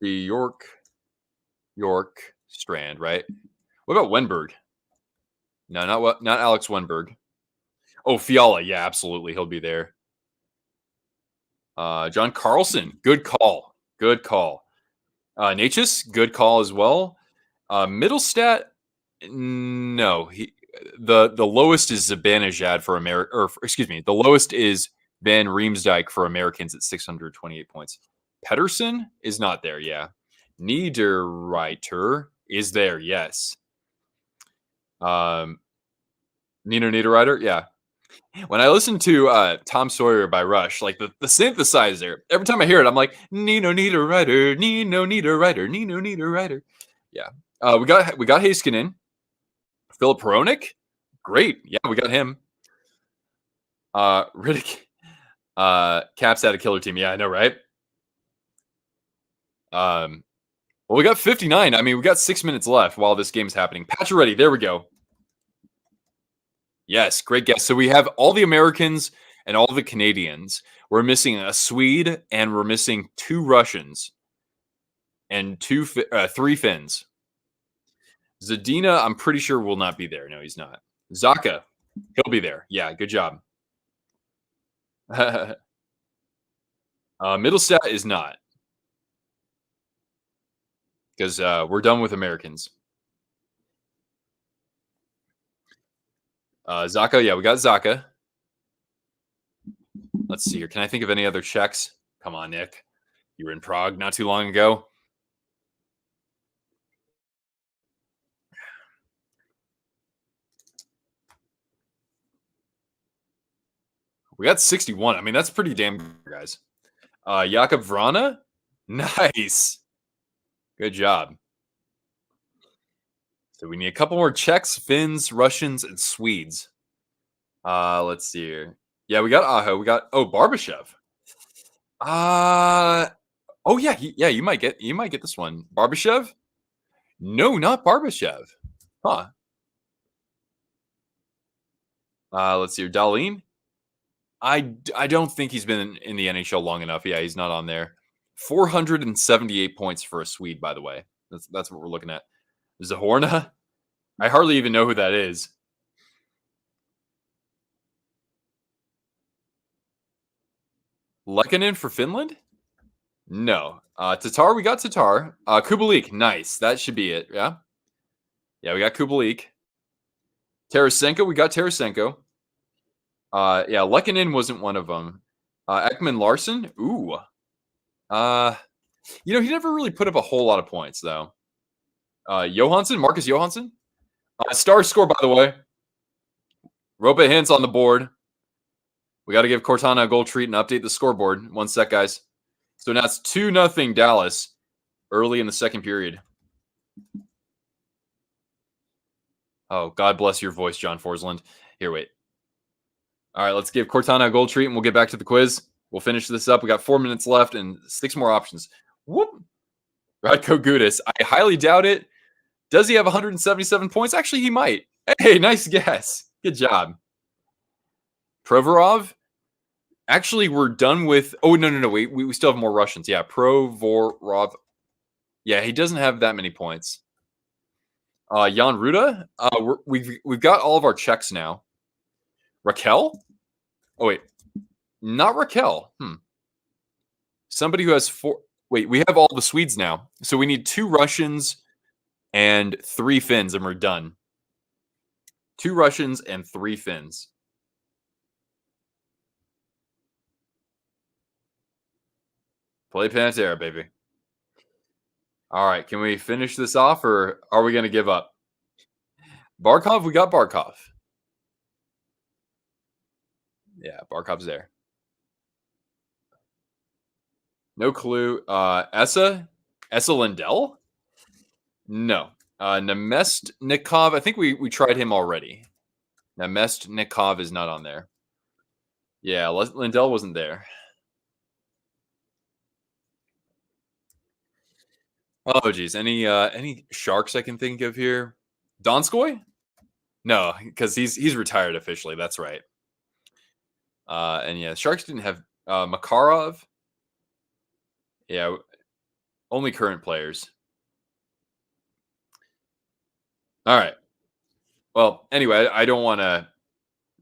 Bjorkstrand, right? What about Wenberg? No, not Alex Wenberg. Oh, Fiala. Yeah, absolutely. He'll be there. John Carlson. Good call. Good call. Natchez. Good call as well. Middlestat. No, the lowest is Zibanejad for America, or excuse me, the lowest is Van Riemsdyk for Americans at 628 points. Pedersen is not there, yeah. Niederreiter is there, yes. Nino Niederreiter, yeah. When I listen to Tom Sawyer by Rush, like the synthesizer, every time I hear it, I'm like, Nino need a writer, Nino need a writer, Nino need a writer. Yeah. We got Heiskanen, Philip Hronik. Great. Yeah, we got him. Riddick. Caps had a killer team. Yeah, I know, right? Well, we got 59. I mean, we got 6 minutes left while this game's happening. Pacioretty, there we go. Yes, great guess. So we have all the Americans and all the Canadians. We're missing a Swede and we're missing 2 Russians and 3 Finns. Zadina, I'm pretty sure will not be there. No, he's not. Zaka, he'll be there. Yeah, good job. Middlestat is not because we're done with Americans. Zaka, yeah, we got Zaka. Let's see here. Can I think of any other Czechs? Come on, Nick. You were in Prague not too long ago. We got 61. I mean, that's pretty damn good, guys. Jakub Vrana? Nice. Good job. So we need a couple more Czechs, Finns, Russians, and Swedes. Let's see here. Yeah, we got Aho. We got Barbashev. Oh yeah, you might get this one. Barbashev? No, not Barbashev. Huh. Let's see here. Darlene? I don't think he's been in the NHL long enough. Yeah, he's not on there. 478 points for a Swede, by the way. That's what we're looking at. Zahorna? I hardly even know who that is. Lekkonen for Finland? No. Tatar, we got Tatar. Kubalik, nice. That should be it. Yeah. Yeah, we got Kubalik. Tarasenko, we got Tarasenko. Yeah, Lekkonen wasn't one of them. Ekman Larson, ooh. He never really put up a whole lot of points though. Johansson, Marcus Johansson. Star score, by the way. Ropa Hintz on the board. We got to give Cortana a goal treat and update the scoreboard. 1 sec, guys. So now it's 2-0 Dallas early in the second period. Oh, God bless your voice, John Forsland. Here, wait. All right, let's give Cortana a goal treat and we'll get back to the quiz. We'll finish this up. We got 4 minutes left and 6 more options. Whoop. Radko Gudis. I highly doubt it. Does he have 177 points? Actually, he might. Hey, nice guess. Good job. Provorov. Actually, we're done with... Oh, no. Wait, we still have more Russians. Yeah, Provorov. Yeah, he doesn't have that many points. Jan Ruda. We've got all of our Czechs now. Raquel? Oh, wait. Not Raquel. Somebody who has 4... Wait, we have all the Swedes now. So we need 2 Russians and 3 Finns, and we're done. 2 Russians and 3 Finns. Play Pantera, baby. All right, can we finish this off, or are we going to give up? Barkov, we got Barkov. Yeah, Barkov's there. No clue. Essa Lindell? No. Nemestnikov, I think we tried him already. Nemestnikov is not on there. Yeah, Lindell wasn't there. Oh, geez. Any Sharks I can think of here? Donskoy? No, because he's retired officially. That's right. And yeah, Sharks didn't have Makarov. Yeah, only current players. All right. Well, anyway, I don't want to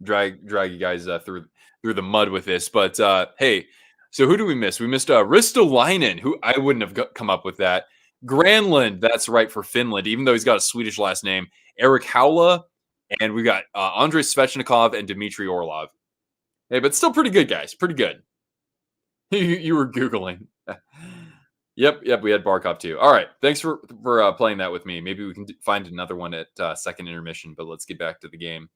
drag you guys through the mud with this, but hey, so who do we miss? We missed Ristolainen, who I wouldn't have come up with that. Granlund, that's right, for Finland, even though he's got a Swedish last name. Eric Haula, and we got Andrei Svechnikov and Dmitry Orlov. Hey, but still pretty good, guys. Pretty good. You were Googling. Yep, we had Barkov too. All right, thanks for playing that with me. Maybe we can find another one at second intermission, but let's get back to the game.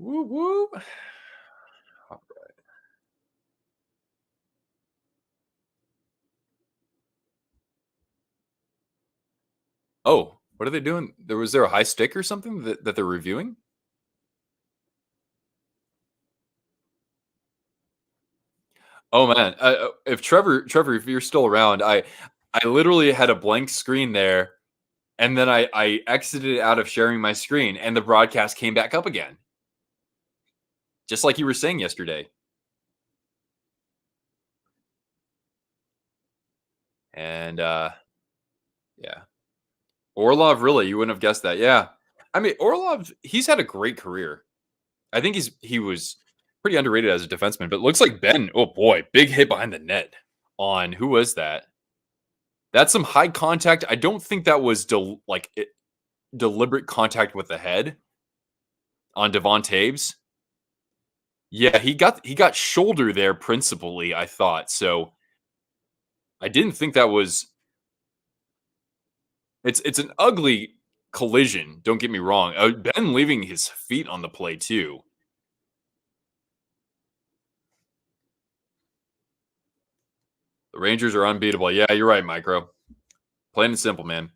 Woo woo. Oh, what are they doing? Was there a high stick or something that they're reviewing? Oh man, if Trevor, if you're still around, I literally had a blank screen there, and then I exited out of sharing my screen, and the broadcast came back up again, just like you were saying yesterday. And yeah, Orlov, really, you wouldn't have guessed that. Yeah, I mean Orlov, he's had a great career. I think he was pretty underrated as a defenseman, but looks like Ben. Oh boy, big hit behind the net on who was that? That's some high contact. I don't think that was deliberate contact with the head on Devon Taves. Yeah, he got shoulder there principally, I thought. So I didn't think that was it's an ugly collision, don't get me wrong. Ben leaving his feet on the play too. The Rangers are unbeatable. Yeah, you're right, Micro. Plain and simple, man.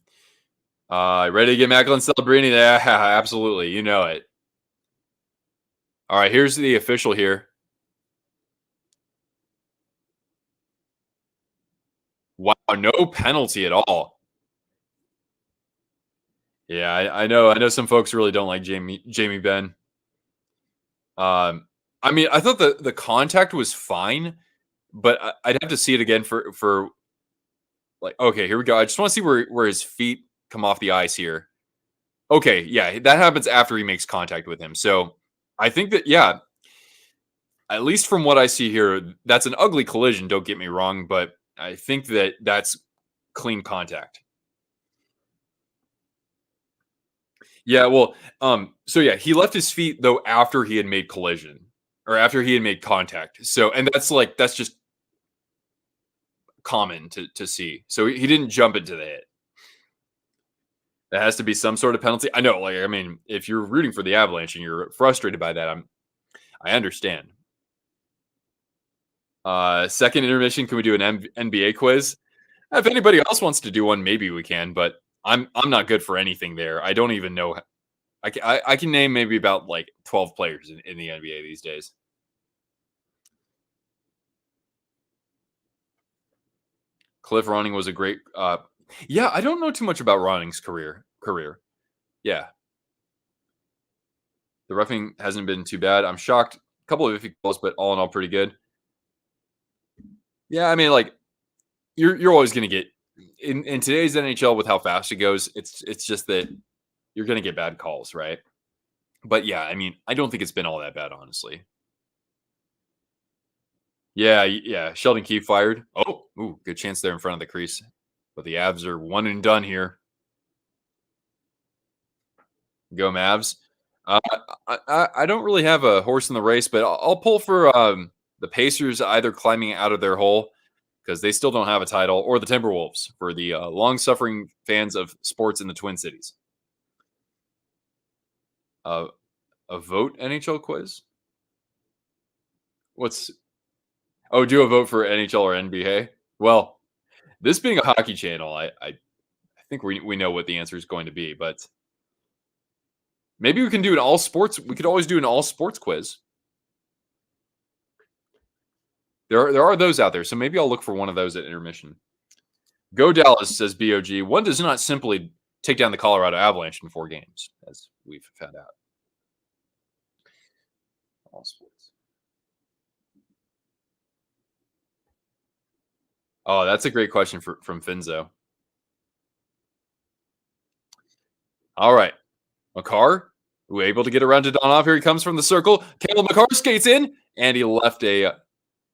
Ready to get Mackinnon Celebrini? Yeah, absolutely. You know it. All right, here's the official here. Wow, no penalty at all. Yeah, I know. I know some folks really don't like Jamie Benn. I mean, I thought the contact was fine, but I'd have to see it again for like. Okay, here we go. I just want to see where his feet come off the ice here. Okay, yeah, that happens after he makes contact with him. So I think that yeah, at least from what I see here, that's an ugly collision. Don't get me wrong, but I think that that's clean contact. Yeah, well, so yeah, he left his feet though after he had made collision or after he had made contact. So, and that's just common to see. So he didn't jump into the hit. That has to be some sort of penalty. I know, like I mean, if you're rooting for the Avalanche and you're frustrated by that, I understand. Second intermission, can we do an NBA quiz? If anybody else wants to do one, maybe we can. But I'm not good for anything there. I don't even know. I can name maybe about like 12 players in the NBA these days. Cliff Ronning was a great. Yeah, I don't know too much about Ronning's career. Yeah, the roughing hasn't been too bad. I'm shocked. A couple of iffy calls, but all in all, pretty good. Yeah, I mean, like you're always going to get in today's NHL with how fast it goes. It's just that you're going to get bad calls, right? But yeah, I mean, I don't think it's been all that bad, honestly. Yeah, yeah. Sheldon Keefe fired. Oh, ooh, good chance there in front of the crease. But the Avs are one and done here. Go Mavs. Uh, I don't really have a horse in the race, but I'll pull for the Pacers either climbing out of their hole because they still don't have a title, or the Timberwolves for the long-suffering fans of sports in the Twin Cities. Uh, a vote NHL quiz? What's do a vote for NHL or NBA? Well, this being a hockey channel, I think we know what the answer is going to be, but maybe we can do an all sports. We could always do an all sports quiz. There are those out there, so maybe I'll look for one of those at intermission. Go Dallas, says BOG. One does not simply take down the Colorado Avalanche in 4 games, as we've found out. All sports. Oh, that's a great question from Finzo. All right. Makar, who able to get around to Donov. Here he comes from the circle. Cale Makar skates in, and he left a.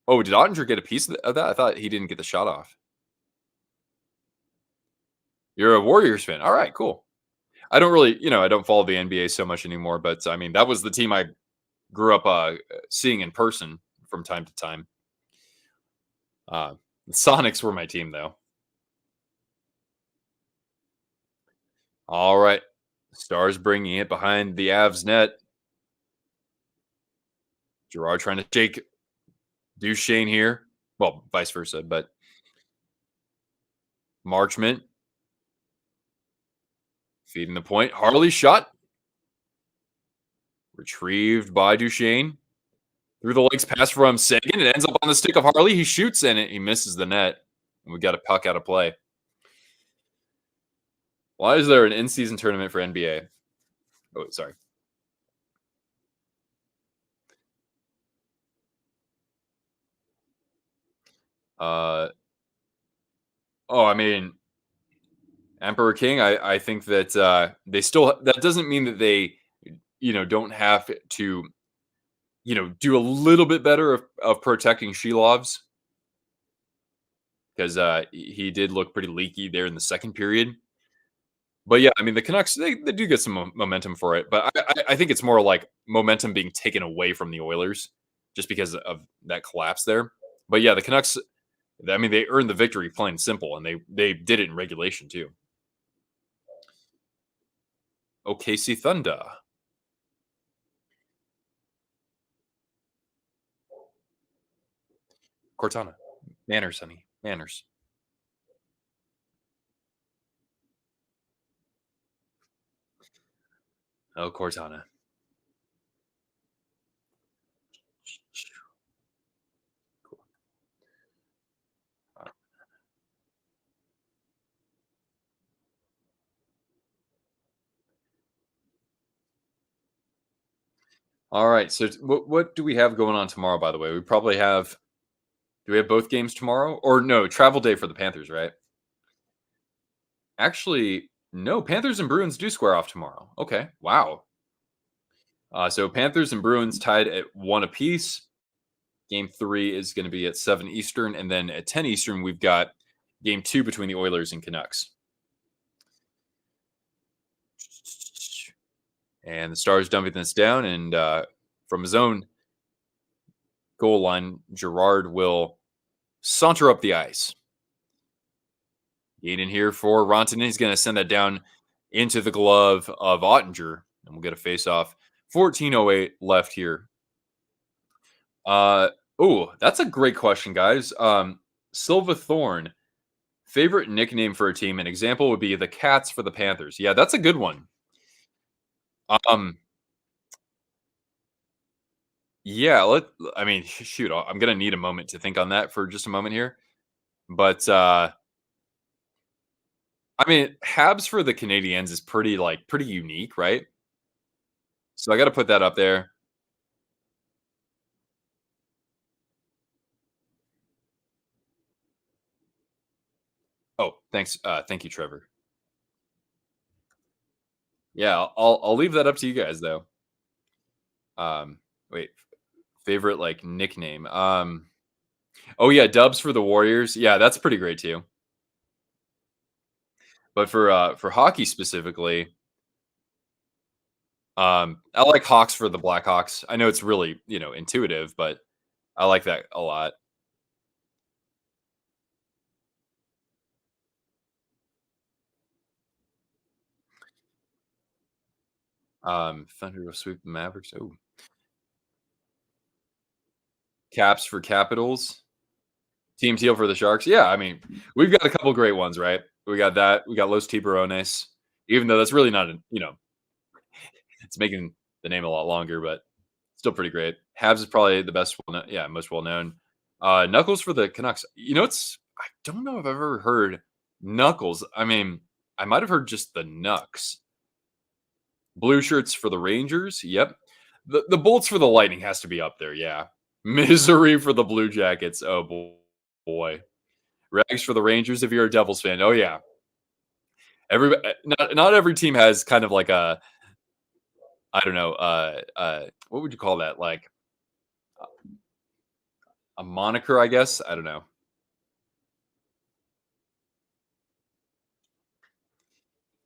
Oh, did Ottinger get a piece of that? I thought he didn't get the shot off. You're a Warriors fan. All right, cool. I don't really, I don't follow the NBA so much anymore, but I mean, that was the team I grew up seeing in person from time to time. The Sonics were my team, though. All right. Stars bringing it behind the Avs net. Gerard trying to shake Duchesne here. Well, vice versa, but Marchment feeding the point. Harley shot retrieved by Duchesne. Through the legs pass from Sagan. It ends up on the stick of Harley. He shoots and he misses the net. And we got a puck out of play. Why is there an in-season tournament for NBA? Oh, sorry. I mean, Emperor King. I think that they still. That doesn't mean that they, don't have to, do a little bit better of protecting Shilovs because he did look pretty leaky there in the second period. But yeah, I mean the Canucks they do get some momentum for it, but I think it's more like momentum being taken away from the Oilers just because of that collapse there. But yeah, the Canucks. I mean they earned the victory plain and simple, and they did it in regulation too. OKC Thunder, Cortana, manners, honey, manners. Oh, Cortana. All right. So what do we have going on tomorrow? By the way, we probably have. Do we have both games tomorrow? Or no? Travel day for the Panthers, right? Actually, no. Panthers and Bruins do square off tomorrow. Okay. Wow. So Panthers and Bruins tied at 1 apiece. Game 3 is going to be at 7 Eastern, and then at 10 Eastern we've got Game 2 between the Oilers and Canucks. And the Stars dumping this down, and from his own goal line, Gerard will saunter up the ice. Gain in here for Rantanen. He's going to send that down into the glove of Ottinger, and we'll get a face-off. 14:08 left here. That's a great question, guys. Silva Thorn, favorite nickname for a team. An example would be the Cats for the Panthers. Yeah, that's a good one. Yeah, I mean, shoot, I'm gonna need a moment to think on that for just a moment here. But I mean, Habs for the Canadiens is pretty unique, right? So I got to put that up there. Oh, thanks. Thank you, Trevor. Yeah, I'll leave that up to you guys though. Wait, favorite like nickname. Oh yeah, Dubs for the Warriors. Yeah, that's pretty great too. But for hockey specifically, I like Hawks for the Blackhawks. I know it's really intuitive, but I like that a lot. Thunder will sweep the Mavericks. Oh, Caps for Capitals. Team Teal for the Sharks. Yeah, I mean, we've got a couple great ones, right? We got that. We got Los Tiburones. Even though that's really not it's making the name a lot longer, but still pretty great. Habs is probably the best one. Yeah, most well known. Knuckles for the Canucks. I don't know if I've ever heard Knuckles. I mean, I might have heard just the Knucks. Blue shirts for the Rangers. Yep. The Bolts for the Lightning has to be up there. Yeah. Misery for the Blue Jackets. Oh boy. Rags for the Rangers if you're a Devils fan. Oh yeah. Not every team has kind of like a I don't know, what would you call that? Like a moniker, I guess. I don't know.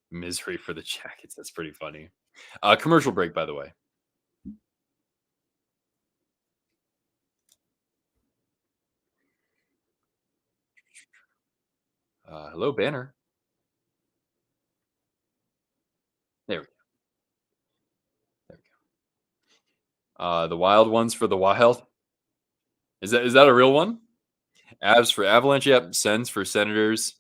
Misery for the Jackets. That's pretty funny. Commercial break, by the way. Hello, Banner. There we go. There we The wild ones for the wild. Is that a real one? Avs for Avalanche. Yep. Sens for Senators.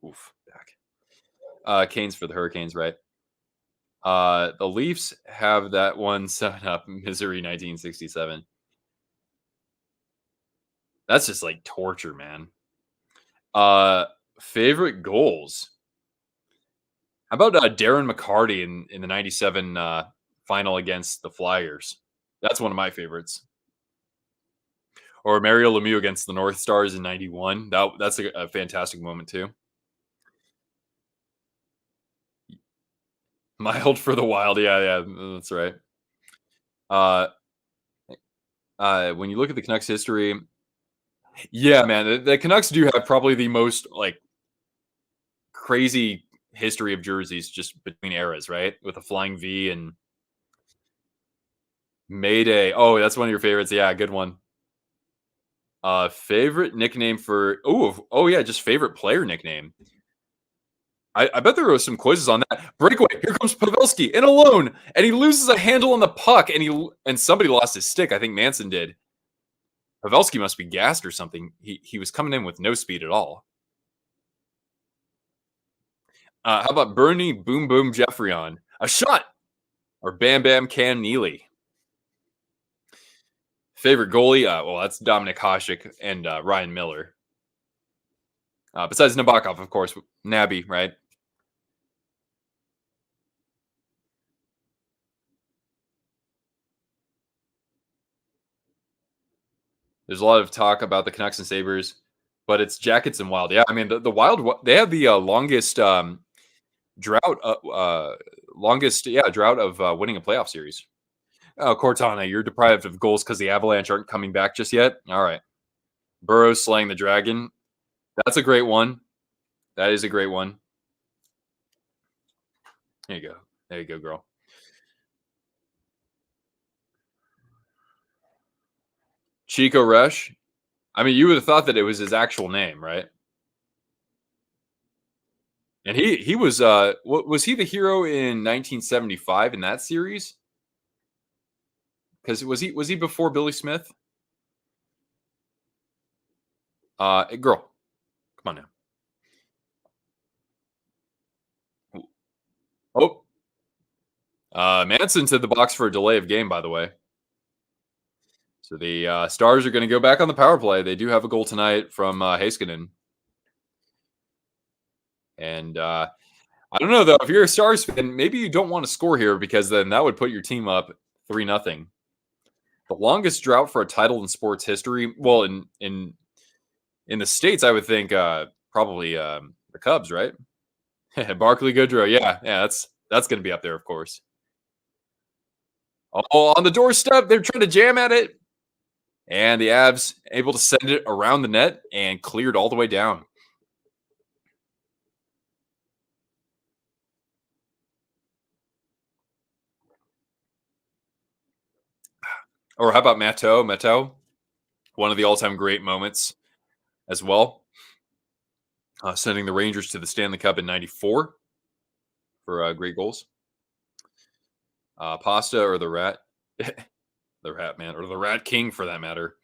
Oof. Back. Canes for the Hurricanes, right? The Leafs have that one 7-up Missouri 1967. That's just like torture, man. Uh, Favorite goals. How about Darren McCarty in the '97 final against the Flyers? That's one of my favorites. Or Mario Lemieux against the North Stars in '91. That's a fantastic moment too. Mild for the Wild. Yeah, yeah, that's right. Uh, when you look at the Canucks history, yeah, man, the Canucks do have probably the most like crazy history of jerseys just between eras, right? With a flying V and Mayday. Oh, that's one of your favorites. Yeah, good one. Favorite nickname for oh yeah, just favorite player nickname. I bet there was some quizzes on that. Breakaway. Here comes Pavelski in alone, and he loses a handle on the puck, and somebody lost his stick. I think Manson did. Pavelski must be gassed or something. He was coming in with no speed at all. How about Bernie Boom Boom Jeffrey on a shot or Bam Bam Cam Neely? Favorite goalie? Well, that's Dominic Hasek and Ryan Miller. Besides Nabokov, of course, Nabby, right? There's a lot of talk about the Canucks and Sabres, but it's Jackets and Wild. Yeah, I mean the Wild. They have the longest drought. Longest drought of winning a playoff series. Oh, Cortana, you're deprived of goals because the Avalanche aren't coming back just yet. All right, Burrows slaying the dragon. That's a great one. That is a great one. There you go. There you go, girl. Chico Resch. I mean, you would have thought that it was his actual name, right? And he was was he the hero in 1975 in that series? Because was he before Billy Smith? Girl, come on now. Oh, Manson to the box for a delay of game, by the way. So the Stars are going to go back on the power play. They do have a goal tonight from Heiskanen. And I don't know though. If you're a Stars fan, maybe you don't want to score here because then that would put your team up 3-0. The longest drought for a title in sports history. Well, in the States, I would think probably the Cubs, right? Barkley Goodrow. Yeah, that's going to be up there, of course. Oh, on the doorstep, they're trying to jam at it. And the Avs able to send it around the net and cleared all the way down. Or how about Matteau? Matteau, one of the all-time great moments as well. Sending the Rangers to the Stanley Cup in '94 for great goals. Pasta or the Rat? The Rat Man, or the Rat King for that matter.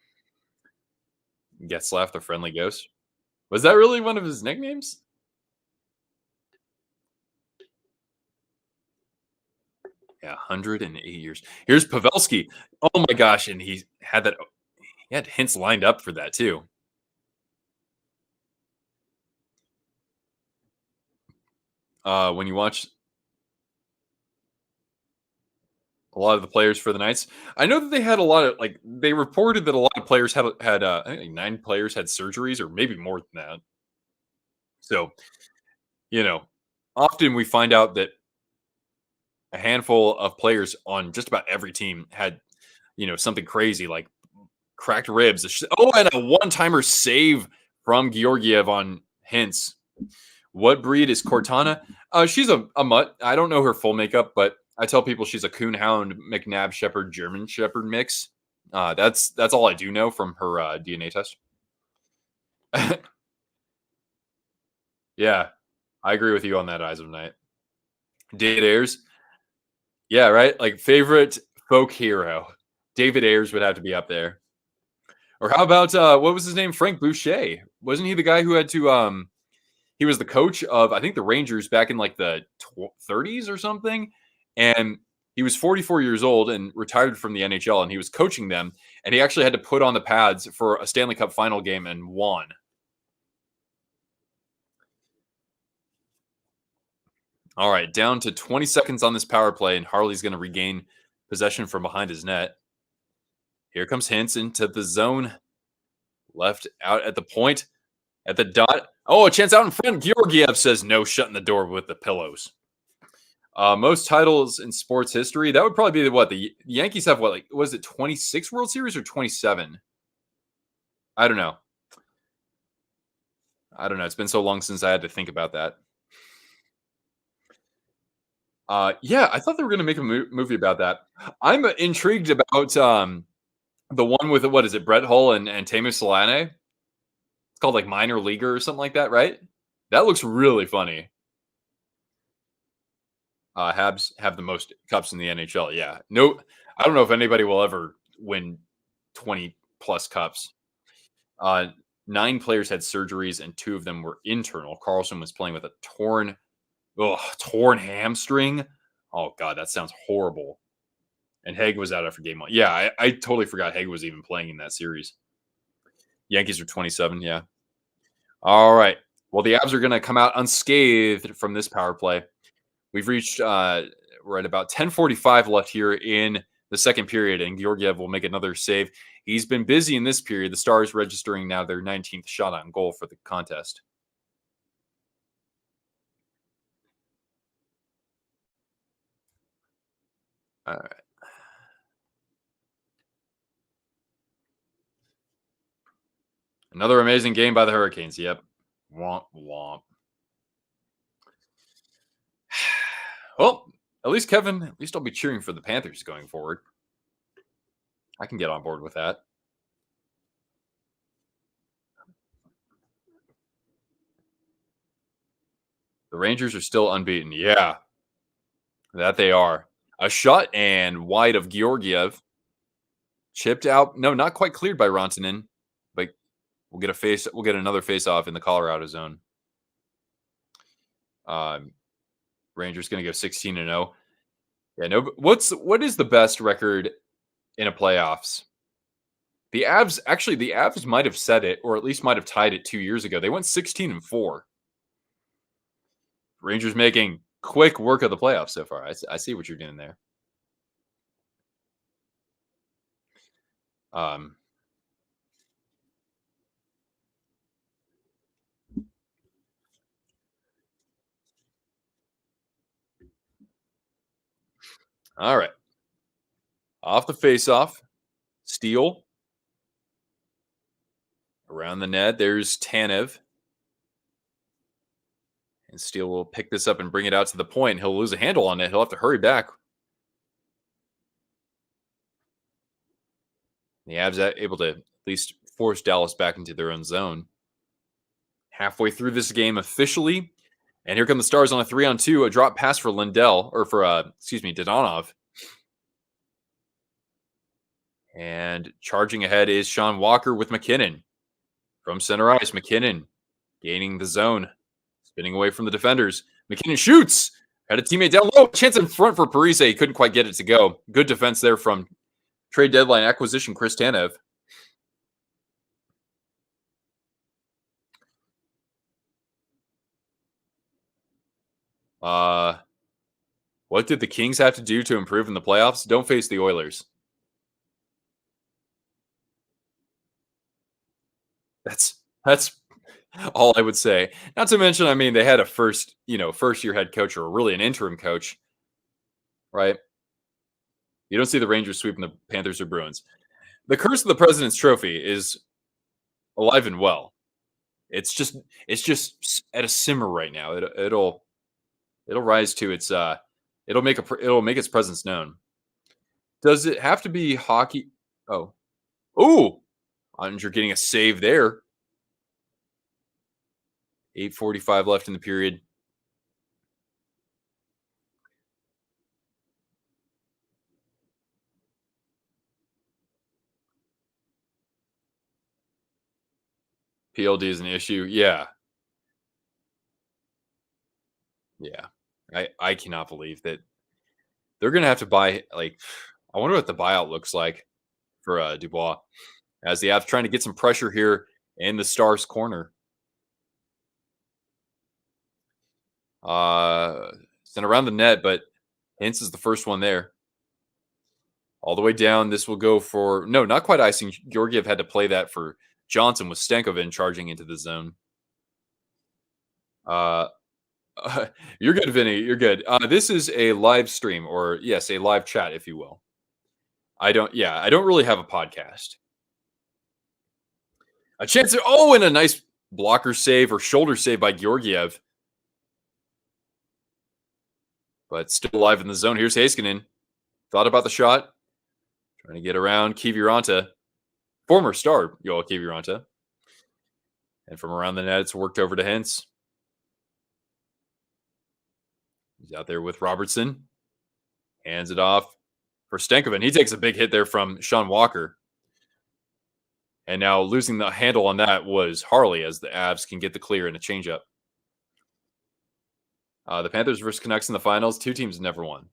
Getzlaff, the friendly ghost. Was that really one of his nicknames? Yeah, 108 years. Here's Pavelski. Oh my gosh, and he had hints lined up for that too. When you watch a lot of the players for the Knights, I know that they had a lot of they reported that a lot of players had I think like 9 players had surgeries or maybe more than that. So, you know, often we find out that a handful of players on just about every team had, something crazy like cracked ribs. And a one-timer save from Georgiev on Hints. What breed is Cortana? She's a mutt. I don't know her full makeup, but I tell people she's a coonhound, McNabb Shepherd, German Shepherd mix. That's all I do know from her DNA test. Yeah. I agree with you on that Eyes of Night. David Ayers. Yeah, right? Like, favorite folk hero. David Ayers would have to be up there. Or how about, what was his name? Frank Boucher. Wasn't he the guy who had to, he was the coach of, I think, the Rangers back in, like, the 30s or something, and he was 44 years old and retired from the NHL, and he was coaching them, and he actually had to put on the pads for a Stanley Cup final game and won. All right, down to 20 seconds on this power play, and Harley's going to regain possession from behind his net. Here comes Hintz into the zone. Left out at the point, at the dot. Oh, a chance out in front. Georgiev says no, shutting the door with the pillows. Most titles in sports history. That would probably be what the Yankees have. What, like, was it 26 World Series or 27? I don't know. I don't know. It's been so long since I had to think about that. Yeah, I thought they were going to make a movie about that. I'm intrigued about the one with, what is it, Brett Hull and Teemu Solane. It's called like Minor Leaguer or something like that, right? That looks really funny. Habs have the most cups in the NHL. Yeah, no, I don't know if anybody will ever win 20 plus cups. 9 players had surgeries, and 2 of them were internal. Carlson was playing with a torn hamstring. Oh god, that sounds horrible. And Haig was out after game 1. Yeah, I totally forgot Haig was even playing in that series. Yankees are 27. Yeah. All right. Well, the Avs are going to come out unscathed from this power play. We've reached, we're at about 10:45 left here in the second period, and Georgiev will make another save. He's been busy in this period. The Stars registering now their 19th shot on goal for the contest. All right. Another amazing game by the Hurricanes. Yep. Womp womp. Well, at least Kevin, at least I'll be cheering for the Panthers going forward. I can get on board with that. The Rangers are still unbeaten. Yeah, that they are. A shot and wide of Georgiev. Chipped out. No, not quite cleared by Rantanen, but we'll get another face off in the Colorado zone. Rangers going to go 16-0. Yeah, no. What is the best record in a playoffs? The Avs might have said it, or at least might have tied it 2 years ago. They went 16-4. Rangers making quick work of the playoffs so far. I see what you're doing there. All right. Off the face-off. Steal. Around the net. There's Tanev. And Steele will pick this up and bring it out to the point. He'll lose a handle on it. He'll have to hurry back. The Avs are able to at least force Dallas back into their own zone. Halfway through this game officially. And here come the Stars on a 3-on-2. A drop pass for Lindell, or for, Dodonov. And charging ahead is Sean Walker with Mackinnon. From center ice, Mackinnon gaining the zone. Spinning away from the defenders. Mackinnon shoots. Had a teammate down low. Chance in front for Parise. He couldn't quite get it to go. Good defense there from trade deadline acquisition Chris Tanev. What did the Kings have to do to improve in the playoffs? Don't face the Oilers. That's all I would say. Not to mention, I mean, they had a first year head coach, or really an interim coach, right? You don't see the Rangers sweeping the Panthers or Bruins. The curse of the President's Trophy is alive and well. It's just at a simmer right now. It'll rise to its it'll make its presence known. Does it have to be hockey? Oh, Oettinger getting a save there. 8:45 left in the period. PLD is an issue. Yeah, yeah. I cannot believe that they're gonna have to buy like. I wonder what the buyout looks like for Dubois as the Avs trying to get some pressure here in the Stars' corner. Sent around the net, but Hintz is the first one there. All the way down. This will go for no, not quite icing. Georgiev had to play that for Johnson with Stankoven charging into the zone. Uh, you're good, Vinny. You're good. This is a live stream, or yes, a live chat, if you will. I don't. Yeah, I don't really have a podcast. A chance. Oh, and a nice blocker save or shoulder save by Georgiev, but still alive in the zone. Here's Heiskanen. Thought about the shot, trying to get around Kiviranta, former star Yoel Kiviranta, and from around the net, it's worked over to Hintz. He's out there with Robertson. Hands it off for Stankoven. He takes a big hit there from Sean Walker. And now losing the handle on that was Harley as the Avs can get the clear and a changeup. The Panthers versus Canucks in the finals. Two teams never won.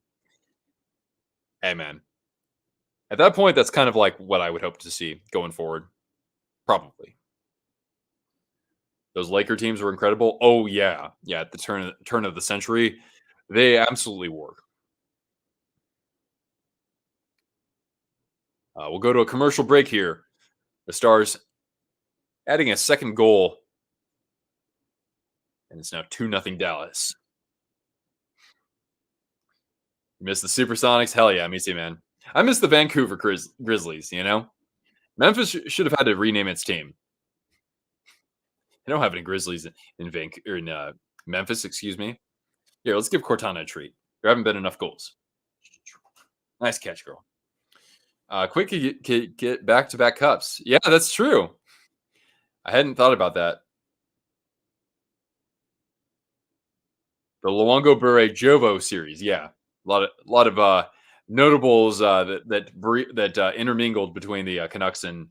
Hey, man. At that point, that's kind of like what I would hope to see going forward. Probably. Those Laker teams were incredible. Oh, yeah. Yeah, at the turn of the century. They absolutely were. We'll go to a commercial break here. The Stars adding a second goal. And it's now 2-0 Dallas. You miss the Supersonics? Hell yeah, me too, man. I miss the Vancouver Grizzlies, you know? Memphis should have had to rename its team. They don't have any Grizzlies in Memphis, excuse me. Here, let's give Cortana a treat. There haven't been enough goals. Nice catch, girl. Quick get back-to-back cups. Yeah, that's true. I hadn't thought about that. The Luongo Bure Jovo series, yeah. A lot of notables that intermingled between the Canucks and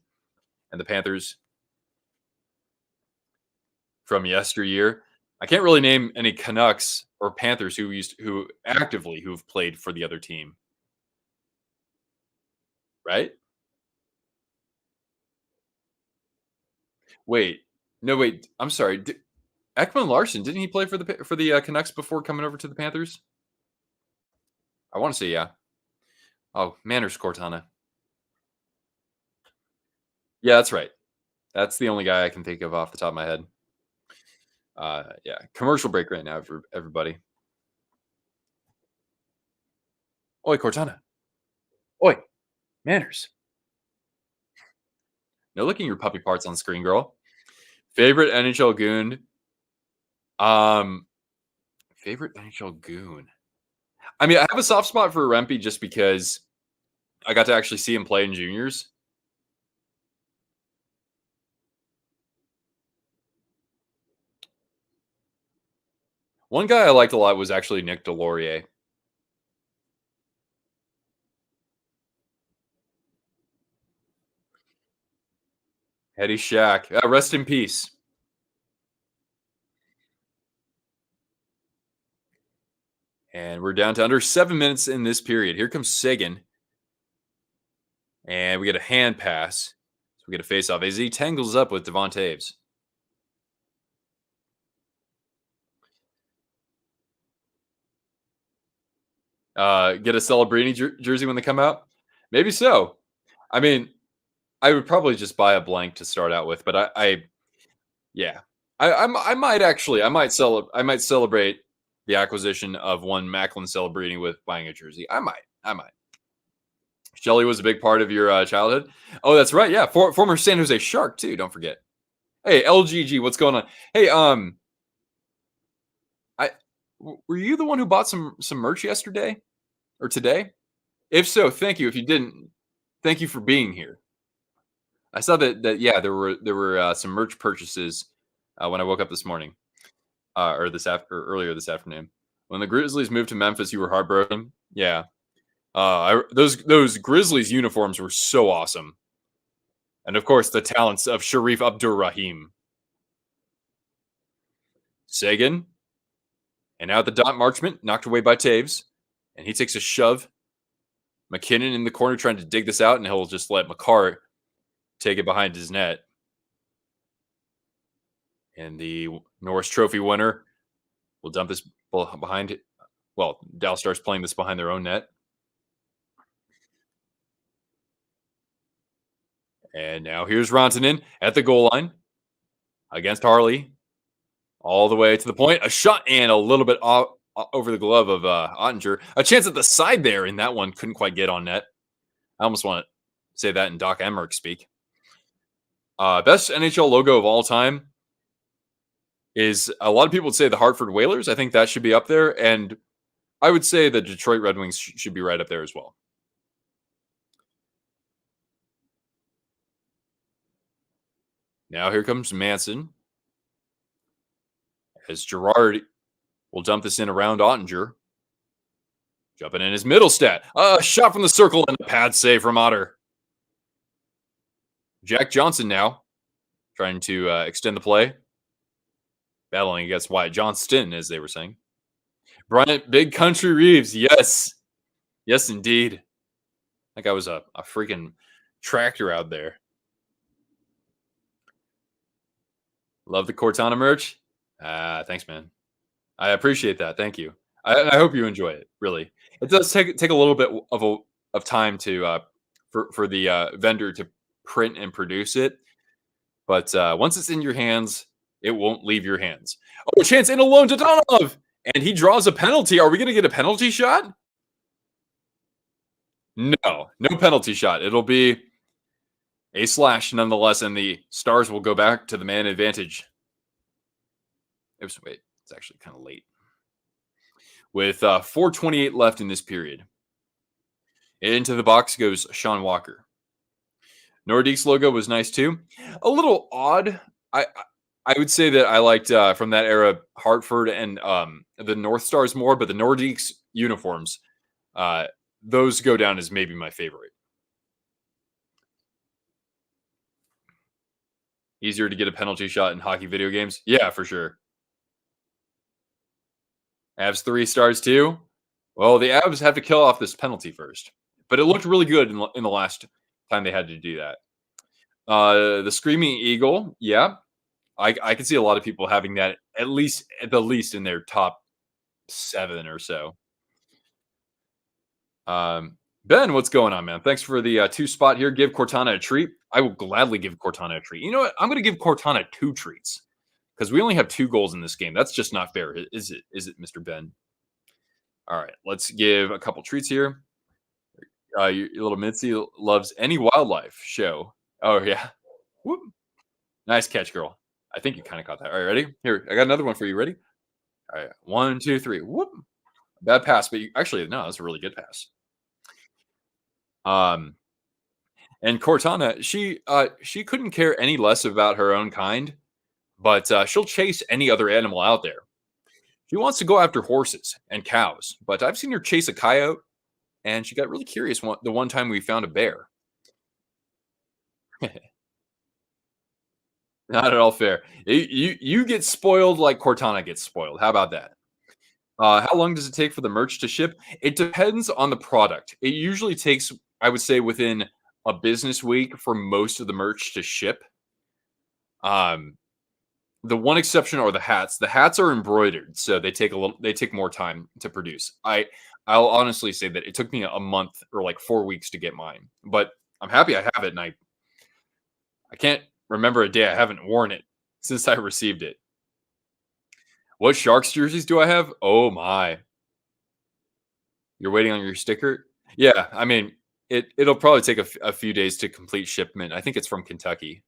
the Panthers from yesteryear. I can't really name any Canucks or Panthers who've played for the other team. Right? Wait. No, wait. I'm sorry. Ekman Larson, didn't he play for the Canucks before coming over to the Panthers? I want to say yeah. Oh, Manners Cortana. Yeah, that's right. That's the only guy I can think of off the top of my head. Yeah, commercial break right now for everybody. Oi, Cortana. Oi, Manners. No licking your puppy parts on screen, girl. Favorite NHL goon. Favorite NHL goon. I mean, I have a soft spot for Rempe just because I got to actually see him play in juniors. One guy I liked a lot was actually Nick Delorier. Eddie Shack. Rest in peace. And we're down to under 7 minutes in this period. Here comes Sagan. And we get a hand pass. So we get a face-off as he tangles up with Devon Taves. Get a Celebrini jersey when they come out? Maybe so. I mean, I would probably just buy a blank to start out with, but I might celebrate the acquisition of one Macklin Celebrini with buying a jersey. I might. Shelly was a big part of your childhood. Oh, that's right. Yeah, former San Jose Shark too. Don't forget. Hey, LGG, what's going on? Hey, were you the one who bought some merch yesterday or today? If so, thank you. If you didn't, thank you for being here. I saw that yeah, there were some merch purchases when I woke up this morning, or earlier this afternoon. When the Grizzlies moved to Memphis, you were heartbroken. Yeah, those Grizzlies uniforms were so awesome, and of course the talents of Sharif Abdur-Rahim. Sagan. And now at the dot, Marchment knocked away by Taves. And he takes a shove. Mackinnon in the corner trying to dig this out, and he'll just let Makar take it behind his net. And the Norris Trophy winner will dump this behind it. Well, Dallas Stars playing this behind their own net. And now here's Rantanen at the goal line against Harley. All the way to the point. A shot and a little bit off, over the glove of Ottinger. A chance at the side there, and that one couldn't quite get on net. I almost want to say that in Doc Emmerich speak. Best NHL logo of all time is, a lot of people would say the Hartford Whalers. I think that should be up there. And I would say the Detroit Red Wings should be right up there as well. Now here comes Manson. As Gerard will dump this in around Ottinger. Jumping in his middle stat. A shot from the circle and a pad save from Otter. Jack Johnson now trying to extend the play. Battling against Wyatt Johnston, as they were saying. Bryant Big Country Reeves. Yes. Yes, indeed. Like I was a freaking tractor out there. Love the Cortana merch. Thanks, man. I appreciate that. Thank you. I hope you enjoy it. Really, it does take a little bit of time to for the vendor to print and produce it, but once it's in your hands, it won't leave your hands. Oh, chance in alone to Donov, and he draws a penalty. Are we going to get a penalty shot? No penalty shot. It'll be a slash nonetheless, and the Stars will go back to the man advantage. Oops, wait, it's actually kind of late. With 4:28 left in this period. Into the box goes Sean Walker. Nordique's logo was nice too. A little odd. I would say that I liked from that era Hartford and the North Stars more, but the Nordique's uniforms, those go down as maybe my favorite. Easier to get a penalty shot in hockey video games? Yeah, for sure. Avs 3 stars too. Well, the Avs have to kill off this penalty first, but it looked really good in the last time they had to do that. The Screaming Eagle, yeah, I can see a lot of people having that at the least in their top 7 or so. Ben, what's going on, man? Thanks for the 2 spot here. Give Cortana a treat. I will gladly give Cortana a treat. You know what? I'm going to give Cortana 2 treats because we only have 2 goals in this game. That's just not fair, is it? Is it, Mr. Ben? All right, let's give a couple treats here. Your little Mitzi loves any wildlife show. Oh yeah, whoop! Nice catch, girl. I think you kind of caught that. All right, ready? Here, I got another one for you. Ready? All right, 1, 2, 3. Whoop! Bad pass, but actually no, that's a really good pass. And Cortana, she couldn't care any less about her own kind, but she'll chase any other animal out there. She wants to go after horses and cows, but I've seen her chase a coyote, and she got really curious the one time we found a bear. Not at all fair. You get spoiled like Cortana gets spoiled. How about that? How long does it take for the merch to ship? It depends on the product. It usually takes, I would say, within a business week for most of the merch to ship. The one exception are the hats. The hats are embroidered, so they take more time to produce. I'll honestly say that it took me a month or like 4 weeks to get mine, but I'm happy I have it, and I can't remember a day I haven't worn it since I received it. What Sharks jerseys do I have? Oh my. You're waiting on your sticker? Yeah, I mean, it'll probably take a few days to complete shipment. I think it's from Kentucky.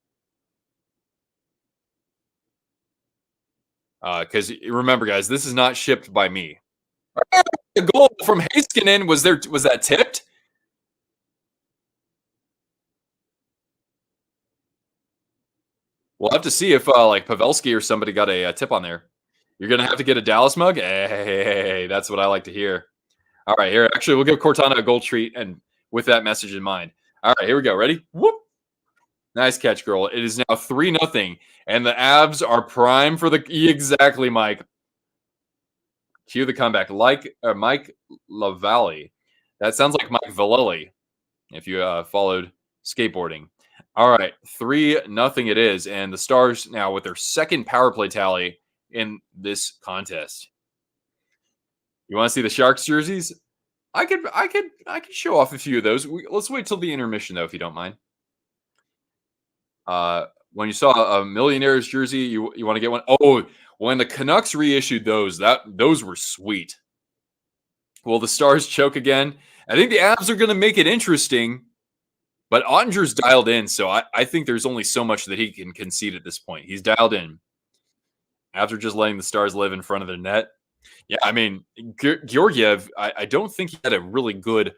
Because remember, guys, this is not shipped by me. The goal from Hanskinen was that tipped? We'll have to see if like Pavelski or somebody got a tip on there. You're gonna have to get a Dallas mug. Hey, that's what I like to hear. All right, here. Actually, we'll give Cortana a gold treat, and with that message in mind. All right, here we go. Ready? Whoop! Nice catch, girl. It is now 3-0, and the Avs are prime for the exactly, Mike. Cue the comeback. Like Mike LaValle. That sounds like Mike Vallely if you followed skateboarding. All right, 3-0 it is, and the Stars now with their second power play tally in this contest. You want to see the Sharks jerseys? I could show off a few of those. Let's wait till the intermission though, if you don't mind. When you saw a Millionaires jersey, you want to get one? Oh, when the Canucks reissued those were sweet. Will the Stars choke again? I think the Avs are going to make it interesting, but Ottinger's dialed in, so I think there's only so much that he can concede at this point. He's dialed in. After just letting the Stars live in front of their net. Yeah, I mean, Georgiev, I don't think he had a really good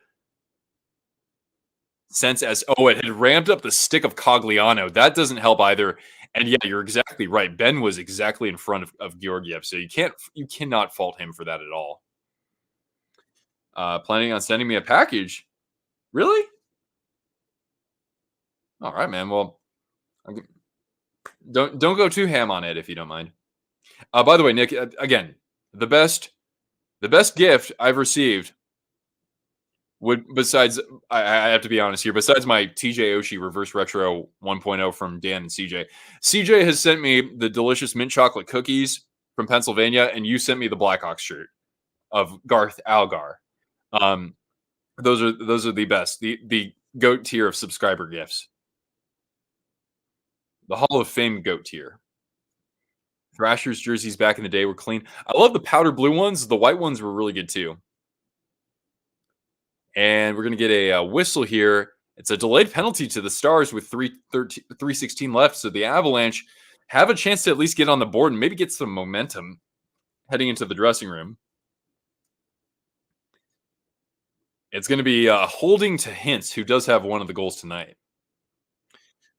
sense as, it had ramped up the stick of Cogliano. That doesn't help either. And yeah, you're exactly right. Ben was exactly in front of Georgiev, so you cannot fault him for that at all. Planning on sending me a package? Really? All right, man. Well, don't go too ham on it if you don't mind. By the way, Nick, again, the best gift I've received would, besides, I have to be honest here, besides my TJ Oshie reverse retro 1.0 from Dan and CJ has sent me the delicious mint chocolate cookies from Pennsylvania, and you sent me the Blackhawks shirt of Garth Algar. Those are the best, the GOAT tier of subscriber gifts. The Hall of Fame GOAT tier. Thrashers jerseys back in the day were clean. I love the powder blue ones. The white ones were really good too. And we're going to get a whistle here. It's a delayed penalty to the Stars with 3:16 left. So the Avalanche have a chance to at least get on the board and maybe get some momentum heading into the dressing room. It's going to be holding to Hintz, who does have one of the goals tonight.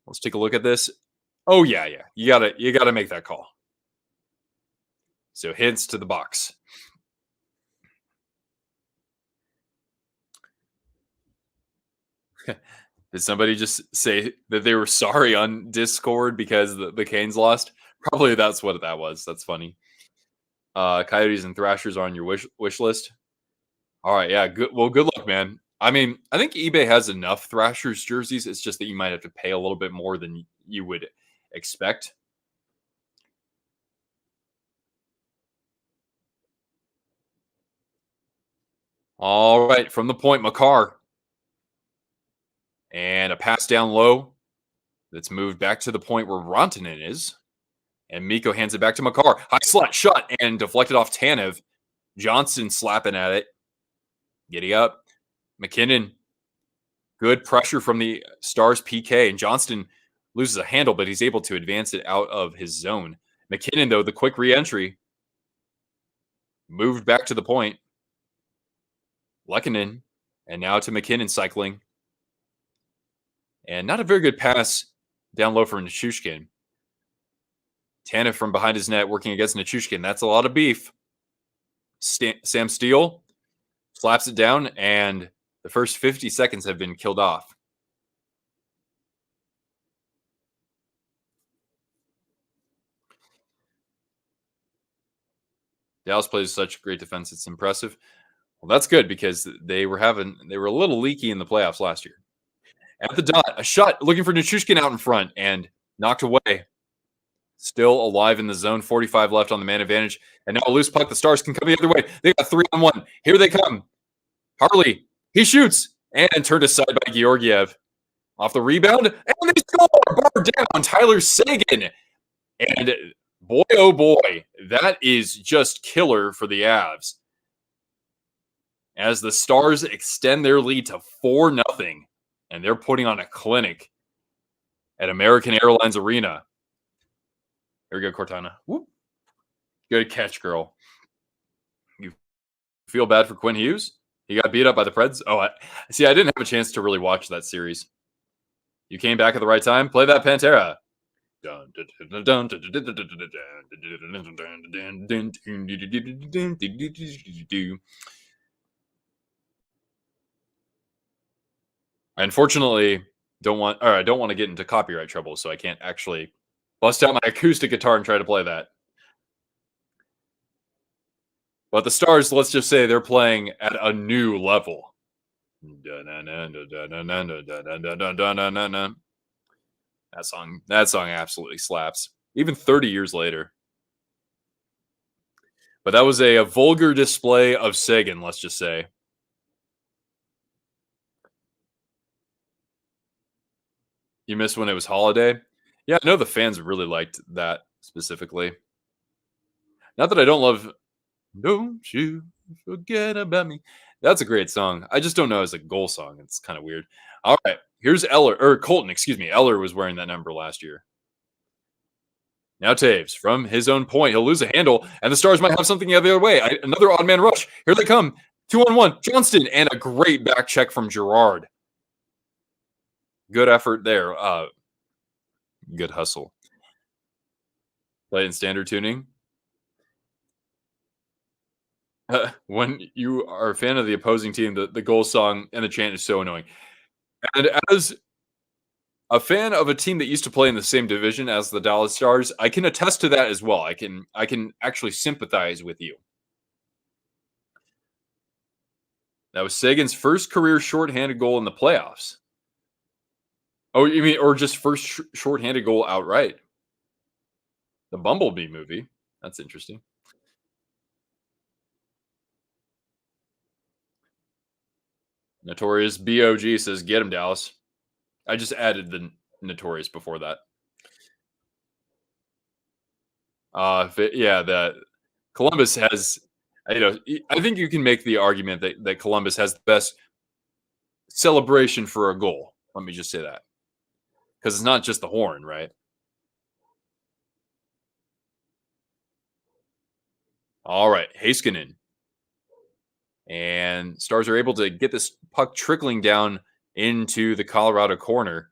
Let's take a look at this. Oh, yeah. You gotta make that call. So Hintz to the box. Did somebody just say that they were sorry on Discord because the Canes lost? Probably that's what that was. That's funny. Coyotes and Thrashers are on your wish list. All right, yeah. Good. Well, good luck, man. I mean, I think eBay has enough Thrashers jerseys. It's just that you might have to pay a little bit more than you would expect. All right, from the point, Makar. And a pass down low that's moved back to the point where Rantanen is. And Mikko hands it back to Makar. High slot shot and deflected off Tanev. Johnston slapping at it. Giddy up. Mackinnon. Good pressure from the Stars PK. And Johnston loses a handle, but he's able to advance it out of his zone. Mackinnon, though, the quick re-entry. Moved back to the point. Lehkonen. And now to Mackinnon cycling. And not a very good pass down low for Nichushkin. Tanev from behind his net working against Nichushkin. That's a lot of beef. Sam Steele slaps it down, and the first 50 seconds have been killed off. Dallas plays such great defense. It's impressive. Well, that's good because they were a little leaky in the playoffs last year. At the dot, a shot looking for Nichushkin out in front and knocked away. Still alive in the zone. 45 left on the man advantage. And now a loose puck. The Stars can come the other way. They got 3-on-1. Here they come. Harley. He shoots and turned aside by Georgiev. Off the rebound. And they score. Bar down. Tyler Seguin. And boy, oh boy, that is just killer for the Avs. As the Stars extend their lead to 4-0. And they're putting on a clinic at American Airlines Arena. Here we go, Cortana. Whoop. Good catch, girl. You feel bad for Quinn Hughes? He got beat up by the Preds? Oh, I didn't have a chance to really watch that series. You came back at the right time. Play that Pantera. Unfortunately, I don't want to get into copyright trouble, so I can't actually bust out my acoustic guitar and try to play that. But the Stars, let's just say they're playing at a new level. That song absolutely slaps. Even 30 years later. But that was a vulgar display of Sagan, let's just say. You missed when it was Holiday? Yeah, I know the fans really liked that specifically. Not that I don't love Don't You Forget About Me. That's a great song. I just don't know as a goal song. It's kind of weird. All right, here's Colton, excuse me. Eller was wearing that number last year. Now Taves from his own point. He'll lose a handle, and the Stars might have something the other way. Another odd man rush. Here they come. 2-on-1. Johnston, and a great back check from Girard. Good effort there. Good hustle. Play in standard tuning. When you are a fan of the opposing team, the goal song and the chant is so annoying. And as a fan of a team that used to play in the same division as the Dallas Stars, I can attest to that as well. I can actually sympathize with you. That was Sagan's first career shorthanded goal in the playoffs. Oh, you mean, or just first shorthanded goal outright? The Bumblebee movie. That's interesting. Notorious BOG says, "Get him, Dallas." I just added the Notorious before that. That Columbus has, I think you can make the argument that Columbus has the best celebration for a goal. Let me just say that. Because it's not just the horn, right? All right, Heiskanen. And Stars are able to get this puck trickling down into the Colorado corner.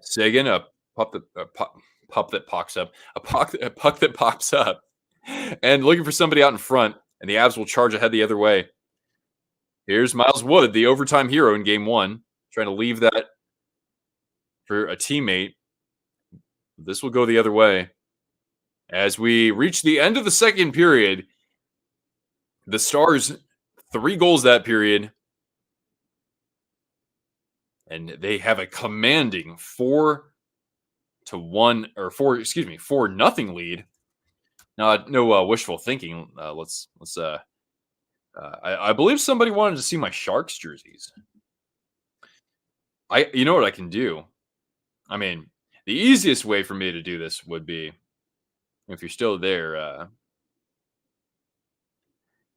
Sagan, a puck that pops up, a puck that pops up, and looking for somebody out in front, and the Avs will charge ahead the other way. Here's Miles Wood, the overtime hero in Game 1, trying to leave that for a teammate. This will go the other way. As we reach the end of the second period, the Stars 3 goals that period, and they have a commanding 4-0 lead. Now, no wishful thinking. I believe somebody wanted to see my Sharks jerseys. You know what I can do? I mean, the easiest way for me to do this would be, if you're still there,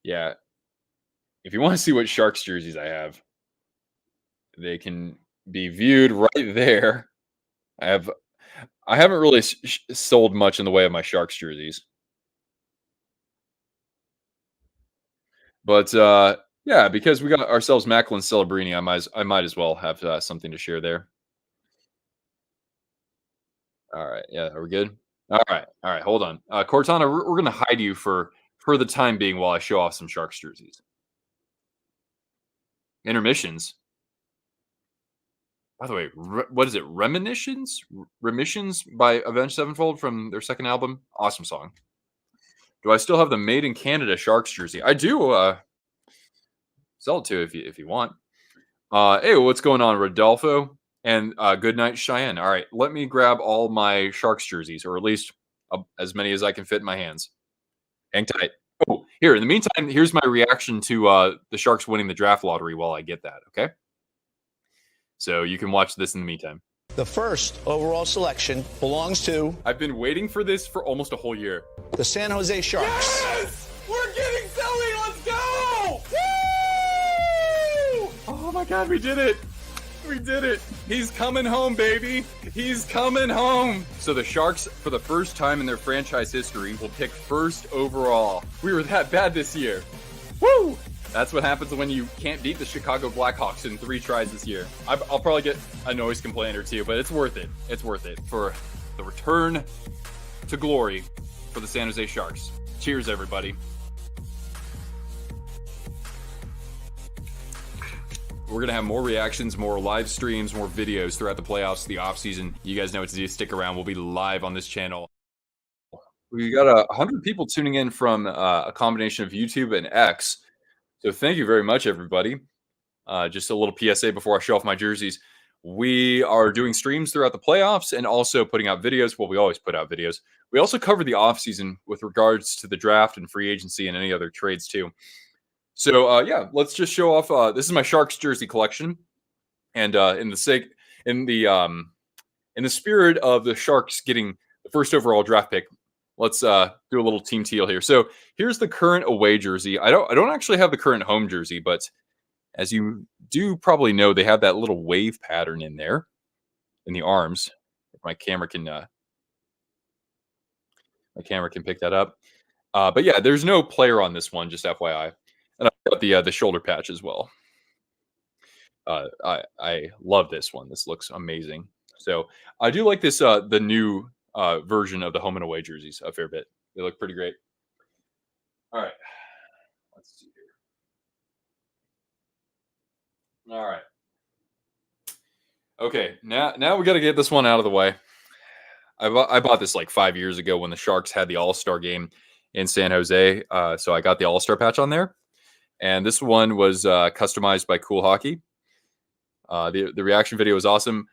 yeah. If you want to see what Sharks jerseys I have, they can be viewed right there. I haven't really sold much in the way of my Sharks jerseys. But yeah, because we got ourselves Mackinnon Celebrini, I might as well have something to share there. All right, yeah, are we good? All right, hold on, Cortana, we're going to hide you for the time being while I show off some Sharks jerseys. Intermissions. By the way, what is it? Reminiscence? Remissions by Avenged Sevenfold from their second album. Awesome song. Do I still have the Made in Canada Sharks jersey? I do. Sell it to if you want. Hey, what's going on, Rodolfo? And good night, Cheyenne. All right, let me grab all my Sharks jerseys, or at least as many as I can fit in my hands. Hang tight. Oh, here. In the meantime, here's my reaction to the Sharks winning the draft lottery while I get that. Okay. So you can watch this in the meantime. The first overall selection belongs to... I've been waiting for this for almost a whole year. The San Jose Sharks. Yes! We're getting Zoe! Let's go! Woo! Oh my God, we did it! We did it! He's coming home, baby! He's coming home! So the Sharks, for the first time in their franchise history, will pick first overall. We were that bad this year. Woo! That's what happens when you can't beat the Chicago Blackhawks in 3 tries this year. I'll probably get a noise complaint or 2, but it's worth it. It's worth it for the return to glory for the San Jose Sharks. Cheers, everybody. We're going to have more reactions, more live streams, more videos throughout the playoffs, the offseason. You guys know what to do. Stick around. We'll be live on this channel. We got 100 people tuning in from a combination of YouTube and X. So thank you very much, everybody. Just a little PSA before I show off my jerseys. We are doing streams throughout the playoffs and also putting out videos. Well, we always put out videos. We also cover the offseason with regards to the draft and free agency and any other trades too. So yeah, let's just show off. This is my Sharks jersey collection, and in the spirit of the Sharks getting the first overall draft pick, let's do a little team teal here. So here's the current away jersey. I don't actually have the current home jersey, but as you do probably know, they have that little wave pattern in there in the arms. If my camera can pick that up. But yeah, there's no player on this one, just FYI. And I've got the shoulder patch as well. I love this one. This looks amazing. So I do like this the new version of the home and away jerseys a fair bit. They look pretty great. All right. Let's see here. All right. Okay, now we got to get this one out of the way. I bought this like 5 years ago when the Sharks had the All-Star game in San Jose. So I got the All-Star patch on there. And this one was customized by Cool Hockey. The reaction video was awesome.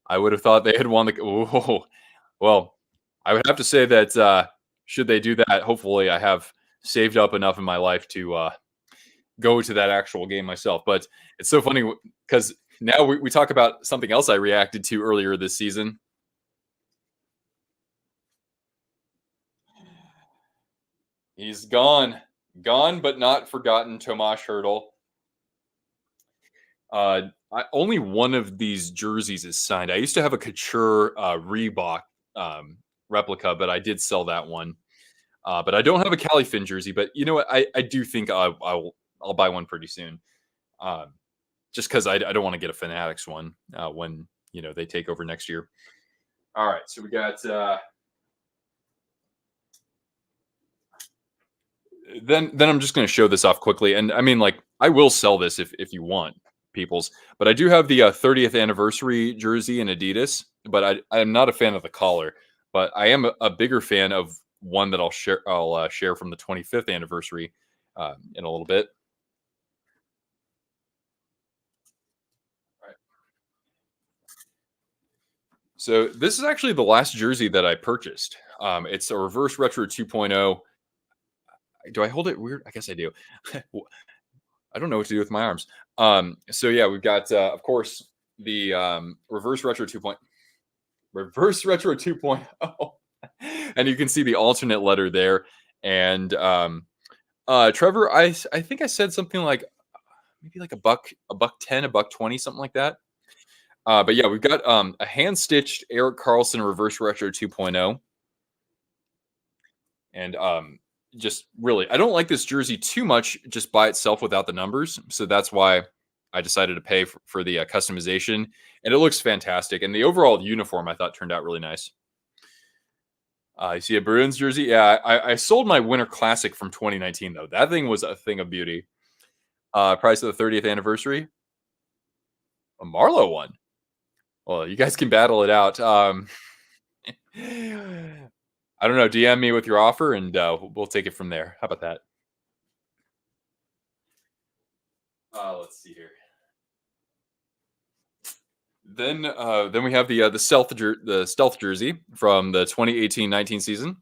I would have thought they had won the. Oh, well, I would have to say that should they do that, hopefully I have saved up enough in my life to go to that actual game myself. But it's so funny because now we talk about something else I reacted to earlier this season. He's gone. Gone but not forgotten, Tomas Hertl. Only one of these jerseys is signed. I used to have a Couture Reebok replica, but I did sell that one. But I don't have a Cali Finn jersey. But you know what? I do think I'll buy one pretty soon. Just because I don't want to get a Fanatics one when they take over next year. All right, so we got. Then I'm just going to show this off quickly. And I mean, like, I will sell this if you want, peoples. But I do have the 30th anniversary jersey in Adidas, but I'm not a fan of the collar. But I am a bigger fan of one that I'll share from the 25th anniversary in a little bit. All right. So this is actually the last jersey that I purchased. It's a reverse retro 2.0. Do I hold it weird? I guess I do. I don't know what to do with my arms. So yeah, we've got, of course, the reverse retro 2.0, and you can see the alternate letter there. And Trevor, I think I said something like maybe like $110, $120, something like that. But yeah, we've got a hand stitched Erik Karlsson reverse retro 2.0, and just really, I don't like this jersey too much just by itself without the numbers. So that's why I decided to pay for the customization. And it looks fantastic. And the overall uniform, I thought, turned out really nice. You see a Bruins jersey? Yeah, I sold my Winter Classic from 2019, though. That thing was a thing of beauty. Price of the 30th anniversary. A Marlowe one. Well, you guys can battle it out. I don't know. DM me with your offer, and we'll take it from there. How about that? Let's see here. Then we have the stealth jersey from the 2018-19 season.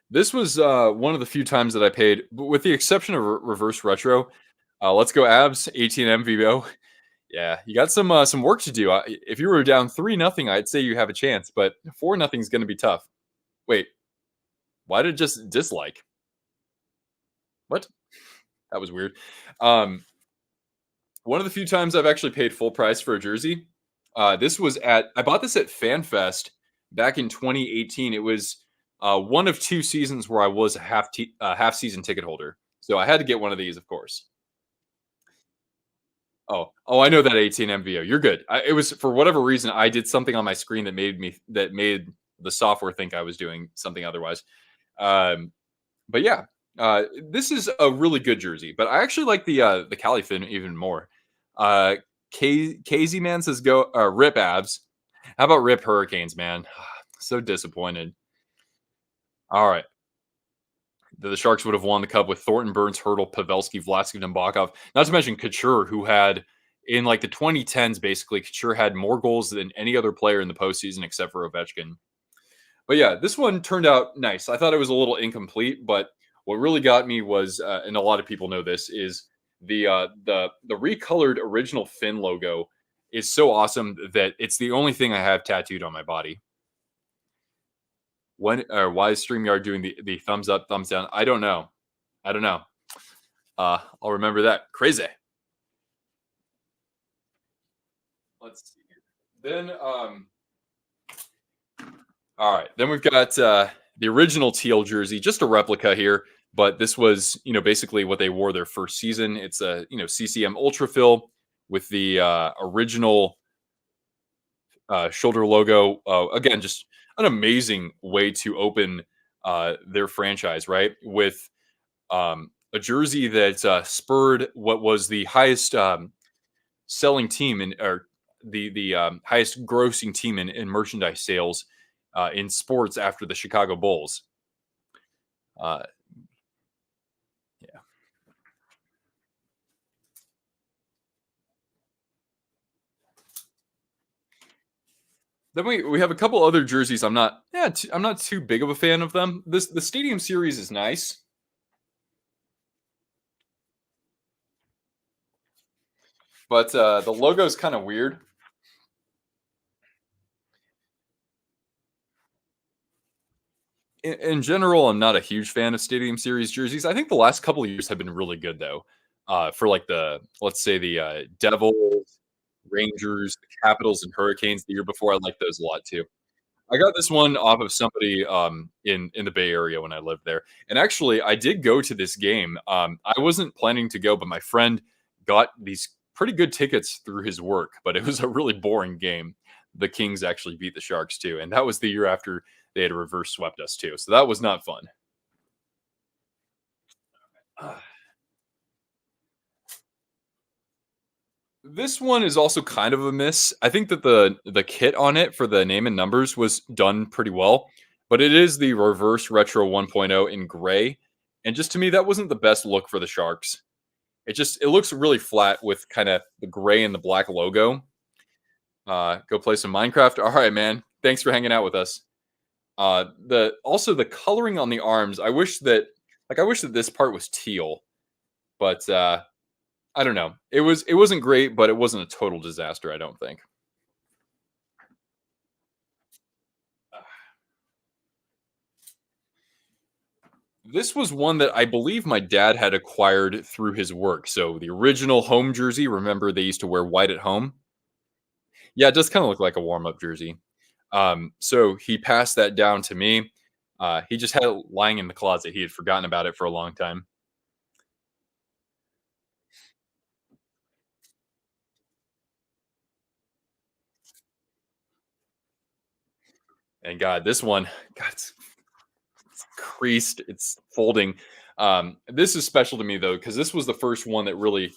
This was one of the few times that I paid, with the exception of reverse retro. Let's go Abs 18 MVO. Yeah, you got some work to do. If you were down 3-0, I'd say you have a chance, but 4-0 is going to be tough. Wait, why did it just dislike? What? That was weird. One of the few times I've actually paid full price for a jersey. This was I bought this at FanFest back in 2018. It was one of 2 seasons where I was a half season ticket holder, so I had to get one of these, of course. Oh, I know that 18 MVO. You're good. It was, for whatever reason, I did something on my screen that made the software think I was doing something otherwise. But yeah, This is a really good jersey, but I actually like the Cali fin even more. Uh, KZ man says go rip abs. How about rip Hurricanes, man? So disappointed. All right. The Sharks would have won the cup with Thornton, Burns, Hurdle, Pavelski, Vlasic, and Bakov. Not to mention Couture, who had in like the 2010s, basically, Couture had more goals than any other player in the postseason except for Ovechkin. But yeah, this one turned out nice. I thought it was a little incomplete, but what really got me was, and a lot of people know this, is the recolored original Finn logo is so awesome that it's the only thing I have tattooed on my body. When or why is StreamYard doing the thumbs up, thumbs down? I don't know. I don't know. I'll remember that. Crazy. Let's see here. Then all right. Then we've got the original teal jersey, just a replica here, but this was, basically what they wore their first season. It's a, CCM Ultra Fill with the original shoulder logo. Again, just an amazing way to open their franchise, right? With a jersey that spurred what was the highest selling team or the highest grossing team in merchandise sales in sports after the Chicago Bulls. Uh, yeah. Then we have a couple other jerseys. I'm not too big of a fan of them. The Stadium Series is nice. But the logo is kind of weird. In general, I'm not a huge fan of Stadium Series jerseys. I think the last couple of years have been really good, though. For like let's say the Devils, Rangers, the Capitals, and Hurricanes the year before, I liked those a lot too. I got this one off of somebody in the Bay Area when I lived there, and actually, I did go to this game. I wasn't planning to go, but my friend got these pretty good tickets through his work. But it was a really boring game. The Kings actually beat the Sharks too, and that was the year after they had reverse swept us too. So that was not fun. This one is also kind of a miss. I think that the kit on it for the name and numbers was done pretty well, but it is the reverse retro 1.0 in gray, and just to me that wasn't the best look for the Sharks. It looks really flat with kind of the gray and the black logo. Go play some Minecraft. All right, man. Thanks for hanging out with us. The coloring on the arms. I wish that this part was teal, but I don't know. It wasn't great, but it wasn't a total disaster, I don't think. This was one that I believe my dad had acquired through his work. So the original home jersey, remember they used to wear white at home? Yeah, it does kind of look like a warm-up jersey. So he passed that down to me. He just had it lying in the closet. He had forgotten about it for a long time. And God, this one, God, it's creased, it's folding. This is special to me though, because this was the first one that really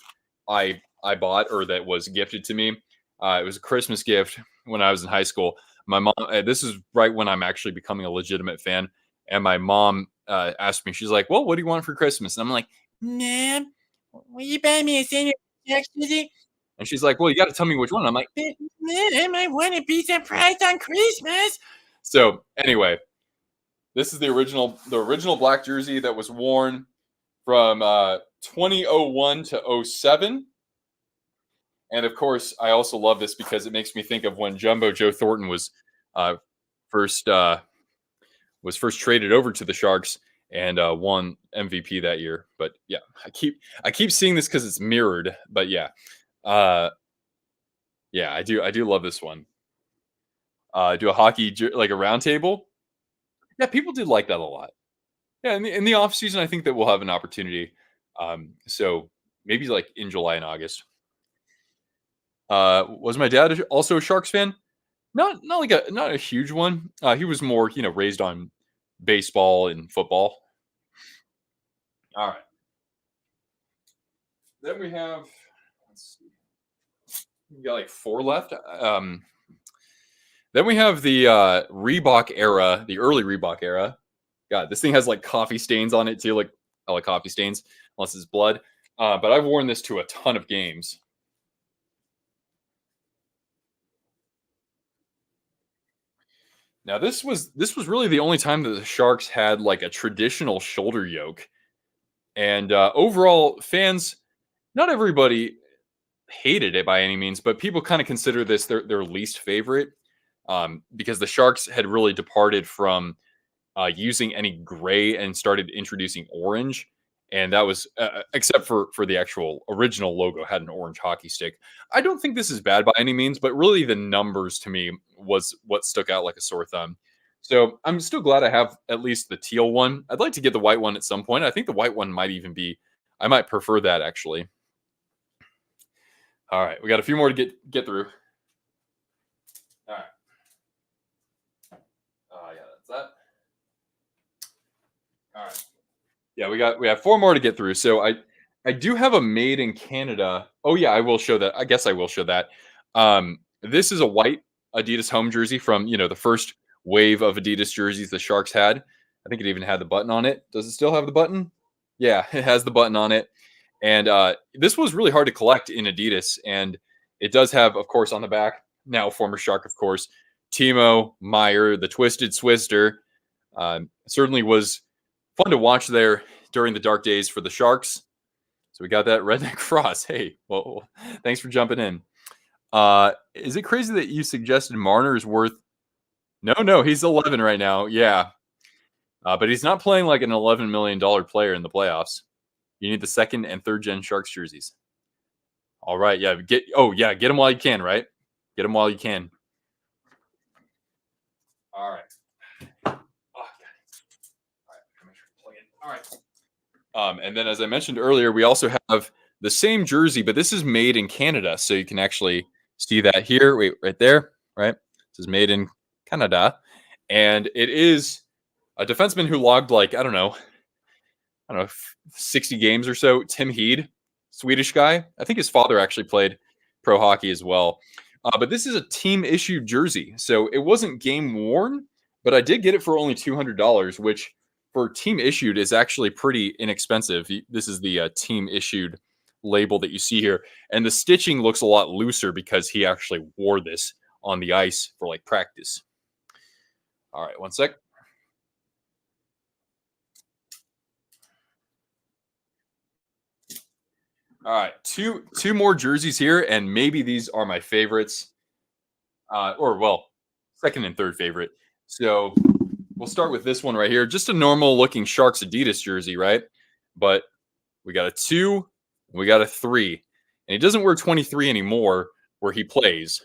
I bought or that was gifted to me. It was a Christmas gift when I was in high school. My mom, this is right when I'm actually becoming a legitimate fan. And my mom asked me, she's like, "Well, what do you want for Christmas?" And I'm like, "Mom, will you buy me a Samuel jersey?" And she's like, "Well, you got to tell me which one." And I'm like, "Mom, I want to be surprised on Christmas." So anyway, this is the original black jersey that was worn from 2001 to 07. And of course, I also love this because it makes me think of when Jumbo Joe Thornton uh, first was first traded over to the Sharks and won MVP that year. But yeah, I keep seeing this because it's mirrored. But yeah, yeah, I do love this one. Do a hockey like a round table. Yeah, people did like that a lot. Yeah, in the off season, I think that we'll have an opportunity. So maybe like in July and August. Was my dad also a Sharks fan? Not a huge one. He was more raised on baseball and football. All right. Then we have, let's see, we got like four left. Then we have the Reebok era, the early Reebok era. God, this thing has like coffee stains on it too. Like I like coffee stains, unless it's blood. But I've worn this to a ton of games. Now this was really the only time that the Sharks had like a traditional shoulder yoke, and overall fans, not everybody hated it by any means, but people kind of consider this their least favorite, because the Sharks had really departed from using any gray and started introducing orange. And that was except for the actual original logo had an orange hockey stick. I don't think this is bad by any means, but really the numbers to me was what stuck out like a sore thumb. So I'm still glad I have at least the teal one. I'd like to get the white one at some point. I think the white one might even be. I might prefer that actually. All right, we got a few more to get through. All right. Yeah, that's that. All right. Yeah, we have four more to get through. So I do have a made in Canada. Oh yeah, I will show that. I guess I will show that. This is a white Adidas home jersey from the first wave of Adidas jerseys the Sharks had. I think it even had the button on it. Does it still have the button? Yeah, it has the button on it. And this was really hard to collect in Adidas, and it does have, of course, on the back now former Shark, of course, Timo Meyer, the Twisted Swister. Certainly was fun to watch there during the dark days for the Sharks. So we got that redneck Frost. Hey, well, thanks for jumping in. Is it crazy that you suggested Marner is worth? No, he's 11 right now. Yeah, but he's not playing like an $11 million player in the playoffs. You need the second and third gen Sharks jerseys. All right, yeah, get them while you can, right? Get them while you can. All right. All right. And then, as I mentioned earlier, we also have the same jersey, but this is made in Canada, so you can actually see that here. Wait, right there, right? This is made in Canada, and it is a defenseman who logged like I don't know, 60 games or so. Tim Heed, Swedish guy. I think his father actually played pro hockey as well. But this is a team issued jersey, so it wasn't game worn, but I did get it for only $200, which for team issued is actually pretty inexpensive. This is the team issued label that you see here, and the stitching looks a lot looser because he actually wore this on the ice for like practice. All right, one sec. All right, two more jerseys here, and maybe these are my favorites, or well, second and third favorite. So we'll start with this one right here. Just a normal looking Sharks Adidas jersey, right? But we got a 2, we got a 3, and he doesn't wear 23 anymore where he plays.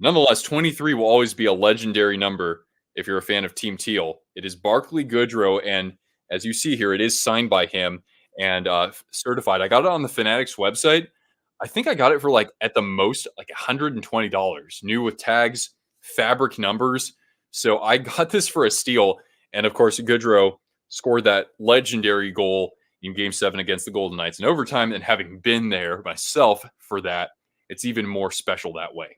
Nonetheless, 23 will always be a legendary number if you're a fan of Team Teal. It is Barclay Goodrow, and as you see here, it is signed by him and certified. I got it on the Fanatics website. I think I got it for like at the most like $120, new with tags, fabric numbers. So I got this for a steal. And of course, Goodrow scored that legendary goal in Game 7 against the Golden Knights in overtime. And having been there myself for that, it's even more special that way.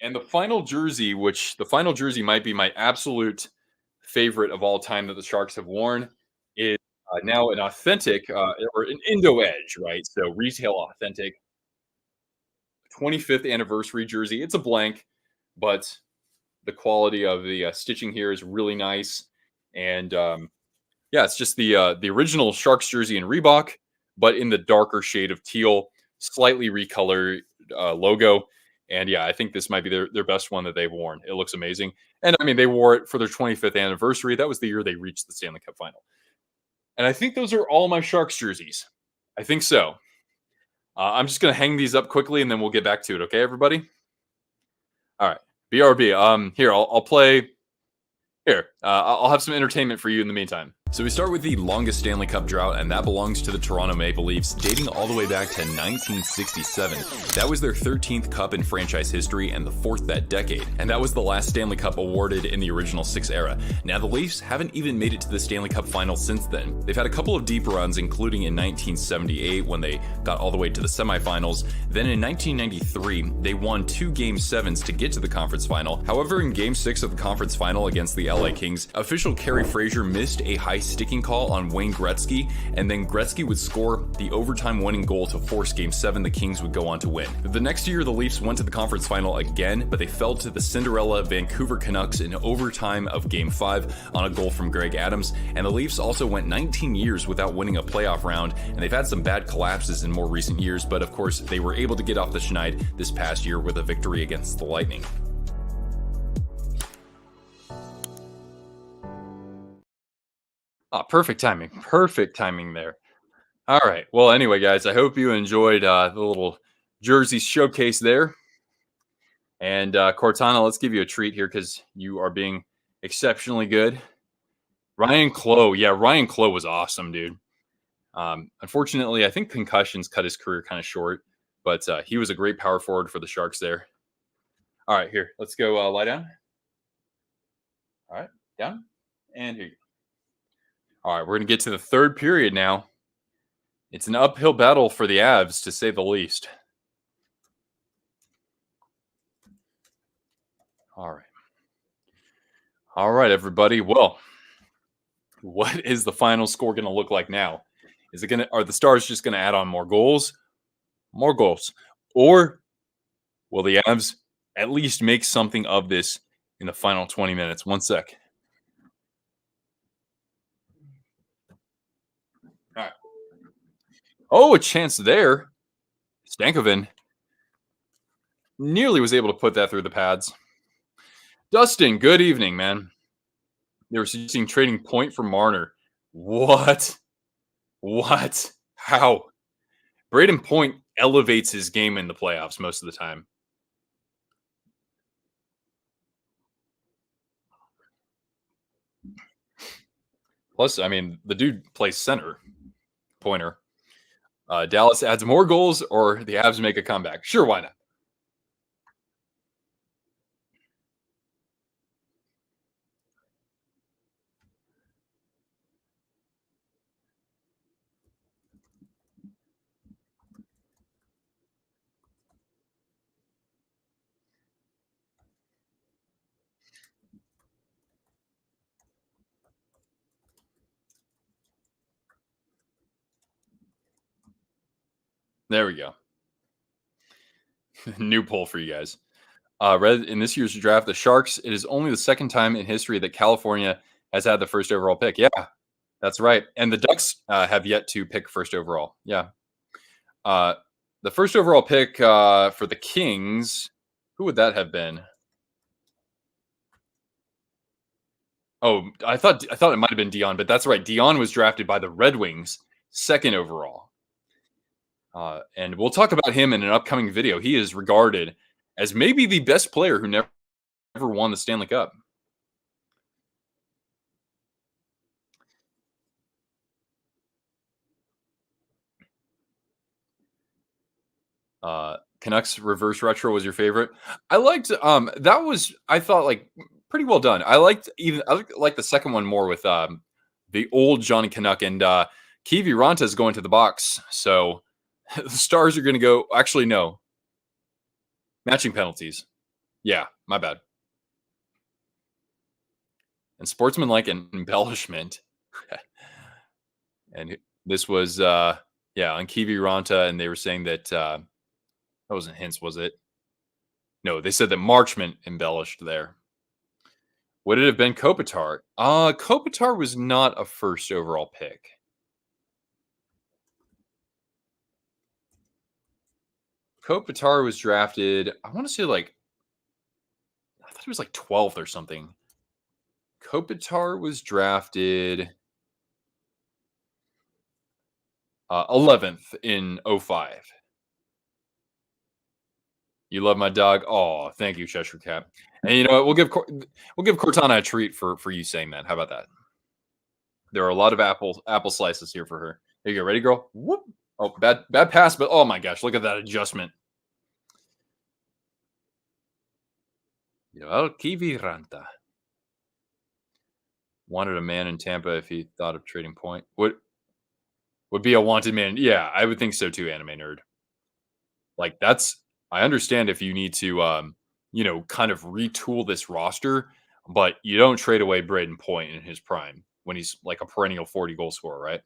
And the final jersey might be my absolute favorite of all time that the Sharks have worn, is now an authentic or an Indo Edge, right? So retail authentic 25th anniversary jersey. It's a blank, but the quality of the stitching here is really nice. And yeah, it's just the original Sharks jersey in Reebok, but in the darker shade of teal, slightly recolored logo. And yeah, I think this might be their best one that they've worn. It looks amazing. And I mean, they wore it for their 25th anniversary. That was the year they reached the Stanley Cup final. And I think those are all my Sharks jerseys. I think so. I'm just going to hang these up quickly and then we'll get back to it. Okay, everybody? All right. BRB. Here, I'll play. Here, I'll have some entertainment for you in the meantime. So we start with the longest Stanley Cup drought, and that belongs to the Toronto Maple Leafs, dating all the way back to 1967. That was their 13th cup in franchise history and the 4th that decade, and that was the last Stanley Cup awarded in the original 6 era. Now the Leafs haven't even made it to the Stanley Cup final since then. They've had a couple of deep runs, including in 1978 when they got all the way to the semifinals. Then in 1993, they won 2 Game 7s to get to the conference final. However, in Game 6 of the conference final against the LA Kings, official Kerry Fraser missed a high sticking call on Wayne Gretzky, and then Gretzky would score the overtime winning goal to force Game 7. The Kings would go on to win. The next year, the Leafs went to the conference final again, but they fell to the Cinderella Vancouver Canucks in overtime of Game 5 on a goal from Greg Adams, and the Leafs also went 19 years without winning a playoff round, and they've had some bad collapses in more recent years, but of course, they were able to get off the schneid this past year with a victory against the Lightning. Perfect timing. Perfect timing there. All right. Well, anyway, guys, I hope you enjoyed the little jersey showcase there. And Cortana, let's give you a treat here because you are being exceptionally good. Ryan Clough. Yeah, Ryan Clough was awesome, dude. Unfortunately, I think concussions cut his career kind of short, but he was a great power forward for the Sharks there. All right, here. Let's go lie down. All right, down. And here you go. All right, we're going to get to the third period now. It's an uphill battle for the Avs, to say the least. All right. All right, everybody. Well, what is the final score going to look like now? Are the Stars just going to add on more goals? More goals. Or will the Avs at least make something of this in the final 20 minutes? One sec. All right. Oh, a chance there. Stankoven nearly was able to put that through the pads. Dustin, good evening, man. They were suggesting trading Point for Marner. What? What? How? Braden Point elevates his game in the playoffs most of the time. Plus, I mean, the dude plays center. Pointer. Dallas adds more goals or the Avs make a comeback. Sure, why not? There we go. New poll for you guys. Read in this year's draft, the Sharks, it is only the second time in history that California has had the first overall pick. Yeah, that's right. And the Ducks have yet to pick first overall. Yeah. The first overall pick for the Kings, who would that have been? Oh, I thought it might have been Dion, but that's right. Dion was drafted by the Red Wings, second overall. And we'll talk about him in an upcoming video. He is regarded as maybe the best player who never won the Stanley Cup. Canucks reverse retro was your favorite. I liked that was, I thought, like, pretty well done. I liked the second one more with the old Johnny Canuck, and Kivi Ranta is going to the box. So the Stars are going to go, actually no. Matching penalties. Yeah, my bad. And sportsmanlike and embellishment. And this was on Kivi Ranta, and they were saying that that wasn't Hintz, was it? No, they said that Marchment embellished there. Would it have been Kopitar? Kopitar was not a first overall pick. Kopitar was drafted, I want to say, I thought it was 12th or something. Kopitar was drafted 11th in 05. You love my dog? Oh, thank you, Cheshire Cat. And you know what? We'll give Cortana a treat for you saying that. How about that? There are a lot of apple slices here for her. Here you go. Ready, girl? Whoop. Oh, bad pass, but oh my gosh, look at that adjustment. Kiwi Ranta wanted a man in Tampa if he thought of trading Point. Would be a wanted man. Yeah, I would think so too, anime nerd. Like that's I understand if you need to kind of retool this roster, but you don't trade away Braden Point in his prime when he's like a perennial 40 goal scorer, right?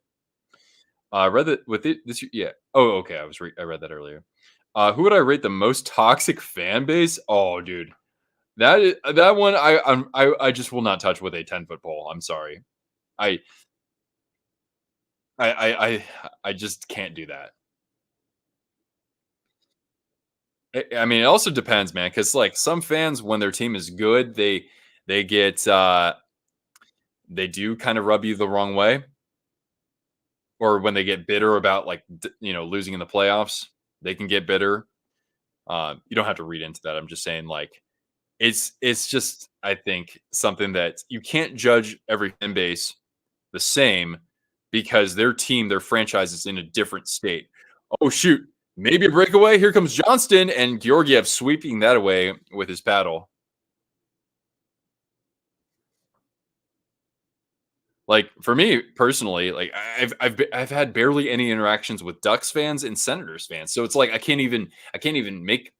I read that with it this yeah. Oh, okay. I read that earlier. Who would I rate the most toxic fan base? Oh, dude. That one I just will not touch with a 10-foot pole. I'm sorry. I I I I just can't do that. I mean, it also depends, man, because like some fans, when their team is good, they get they do kind of rub you the wrong way, or when they get bitter about like losing in the playoffs, they can get bitter. You don't have to read into that. I'm just saying, like it's just I think something that you can't judge every fan base the same because their team, their franchise is in a different state. Oh shoot, maybe a breakaway. Here comes Johnston and Georgiev sweeping that away with his paddle. Like for me personally, like I've had barely any interactions with Ducks fans and Senators fans, so it's like I can't even make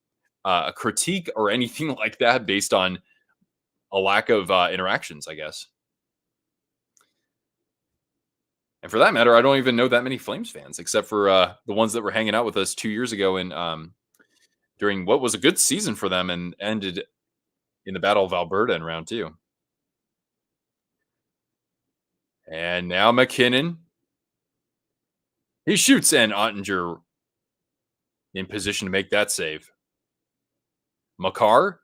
a critique or anything like that based on a lack of interactions, I guess. And for that matter, I don't even know that many Flames fans, except for the ones that were hanging out with us 2 years ago and during what was a good season for them and ended in the Battle of Alberta in round two. And now Mackinnon. He shoots and Ottinger in position to make that save. Makar.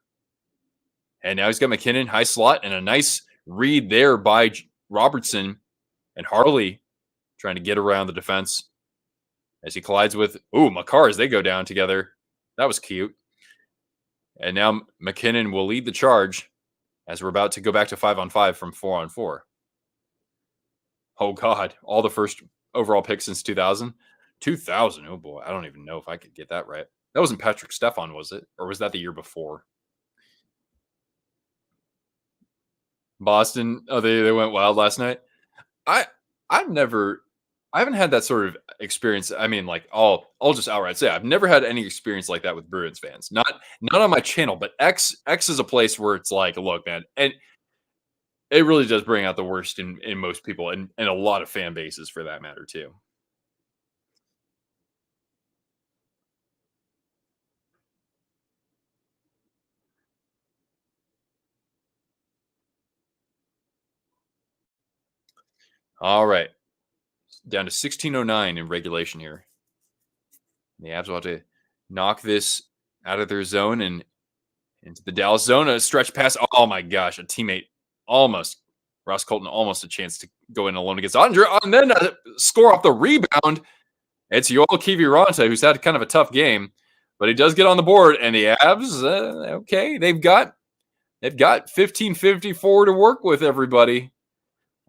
And now he's got Mackinnon, high slot, and a nice read there by Robertson and Harley trying to get around the defense as he collides with, Makar as they go down together. That was cute. And now Mackinnon will lead the charge as we're about to go back to 5-on-5 from 4-on-4. Oh, God. All the first overall picks since 2000. 2000. Oh, boy. I don't even know if I could get that right. That wasn't Patrick Stefan, was it? Or was that the year before? Boston. Oh, they went wild last night. I haven't had that sort of experience. I mean, like I'll just outright say I've never had any experience like that with Bruins fans. Not on my channel, but X is a place where it's like, look, man, and it really does bring out the worst in most people and a lot of fan bases for that matter too. All right. Down to 1609 in regulation here. The Avs will have to knock this out of their zone and into the Dallas zone. A stretch pass. Oh my gosh, a teammate almost. Ross Colton almost a chance to go in alone against Andre, and then score off the rebound. It's Yoel Kiviranta, who's had kind of a tough game, but he does get on the board. And the Avs, okay, they've got 15:54 to work with. Everybody,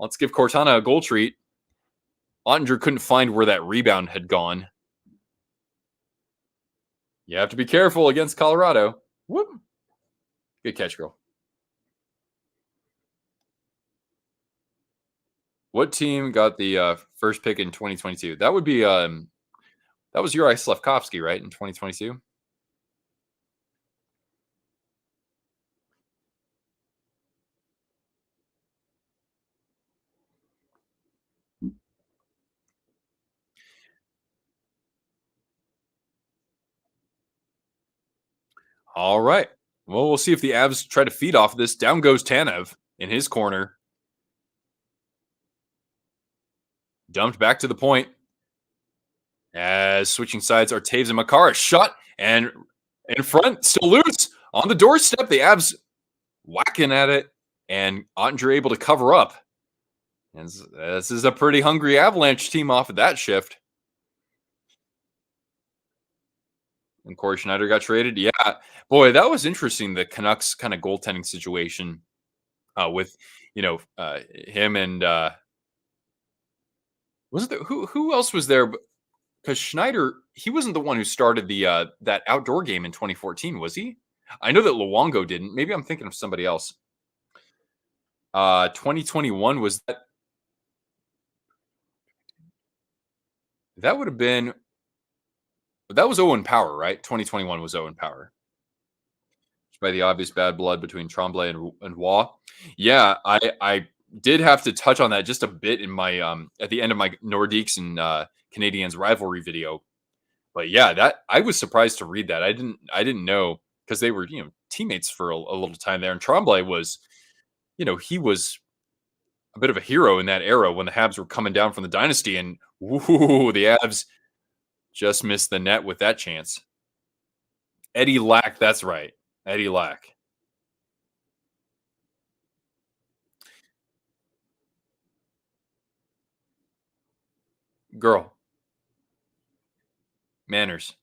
let's give Cortana a goal treat. Ottinger couldn't find where that rebound had gone. You have to be careful against Colorado. Whoop. Good catch, girl. What team got the first pick in 2022? That would be that was Juraj Slafkovsky, right, in 2022? All right. Well, we'll see if the Avs try to feed off this. Down goes Tanev in his corner. Dumped back to the point. As switching sides are Taves and Makar. Shot and in front, still loose. On the doorstep, the Avs whacking at it. And Ottinger able to cover up. And this is a pretty hungry Avalanche team off of that shift. And Corey Schneider got traded. Yeah, boy, that was interesting. The Canucks kind of goaltending situation with him and was it who else was there? Because Schneider, he wasn't the one who started the that outdoor game in 2014, was he? I know that Luongo didn't. Maybe I'm thinking of somebody else. 2021 was that? That would have been that was Owen Power, right? 2021 was Owen Power. By the obvious bad blood between Tremblay and Waugh. Yeah, I did have to touch on that just a bit in my at the end of my Nordiques and Canadians rivalry video. But yeah, that I was surprised to read that. I didn't know because they were teammates for a little time there, and Tremblay was he was a bit of a hero in that era when the Habs were coming down from the dynasty, and woo, the Habs just missed the net with that chance. Eddie Lack, that's right. Eddie Lack. Girl. Manners.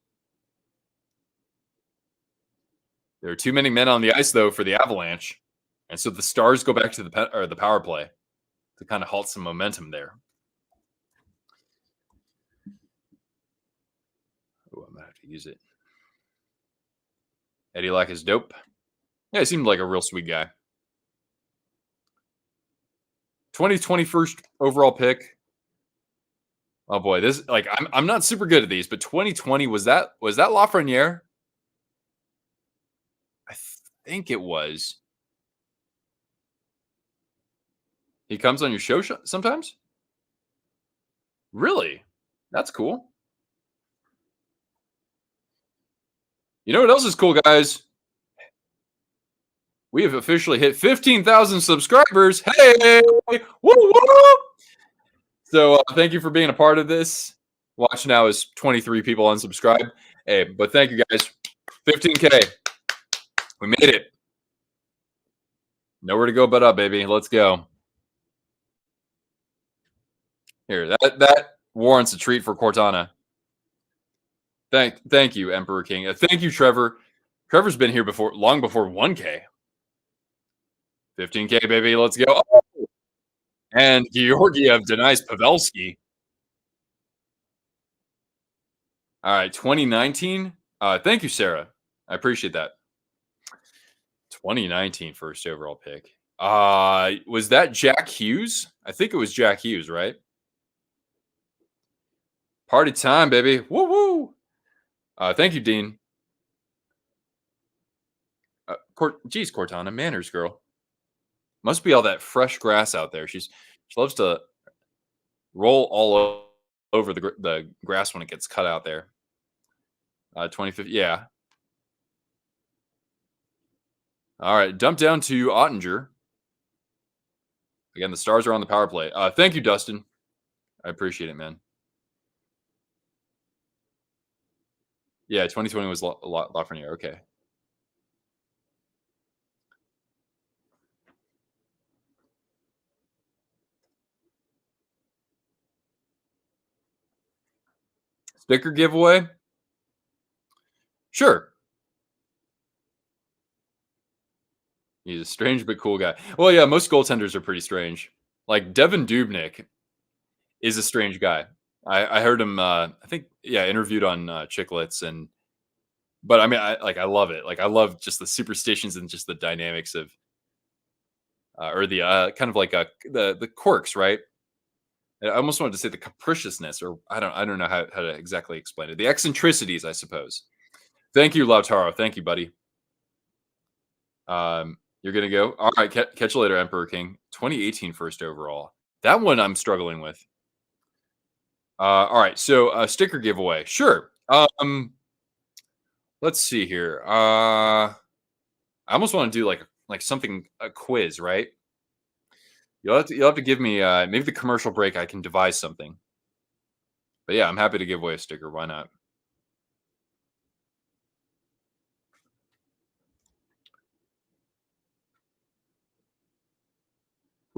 There are too many men on the ice, though, for the Avalanche. And so the Stars go back to the power play to kind of halt some momentum there. Oh, I'm going to have to use it. Eddie Lack is dope. Yeah, he seemed like a real sweet guy. 2021st overall pick. Oh boy, this I'm not super good at these, but 2020 was that Lafreniere? I think it was. He comes on your show sometimes? Really? That's cool. You know what else is cool, guys? We have officially hit 15,000 subscribers. Hey! Woo woo! So thank you for being a part of this. Watch now is 23 people unsubscribed. Hey, but thank you guys. 15K. We made it. Nowhere to go but up, baby. Let's go. Here, that warrants a treat for Cortana. Thank you, Emperor King. Thank you, Trevor. Trevor's been here before, long before 1K. 15K, baby. Let's go. Oh! And Georgiev denies Pavelski. All right, 2019. Thank you, Sarah. I appreciate that. 2019 first overall pick. Was that Jack Hughes? I think it was Jack Hughes, right? Party time, baby. Woo woo. Thank you, Dean. Geez, Cortana, manners, girl. Must be all that fresh grass out there. She loves to roll all over the grass when it gets cut out there. 2050, yeah. All right, dump down to Ottinger. Again, the Stars are on the power play. Thank you, Dustin. I appreciate it, man. Yeah, 2020 was Lafreniere. Okay. Sticker giveaway? Sure. He's a strange but cool guy. Well, yeah, most goaltenders are pretty strange. Like Devin Dubnyk is a strange guy. I heard him. I think interviewed on Chicklets, but I mean, I love it. Like I love just the superstitions and just the dynamics of, or the kind of like the quirks, right? I almost wanted to say the capriciousness, or I don't know how to exactly explain it. The eccentricities, I suppose. Thank you, Lautaro. Thank you, buddy. You're gonna go. All right, catch you later, Emperor King. 2018 first overall. That one I'm struggling with. All right, so sticker giveaway. Sure. Let's see here. I almost want to do like something a quiz, right? You'll have to give me maybe the commercial break. I can devise something. But yeah, I'm happy to give away a sticker. Why not?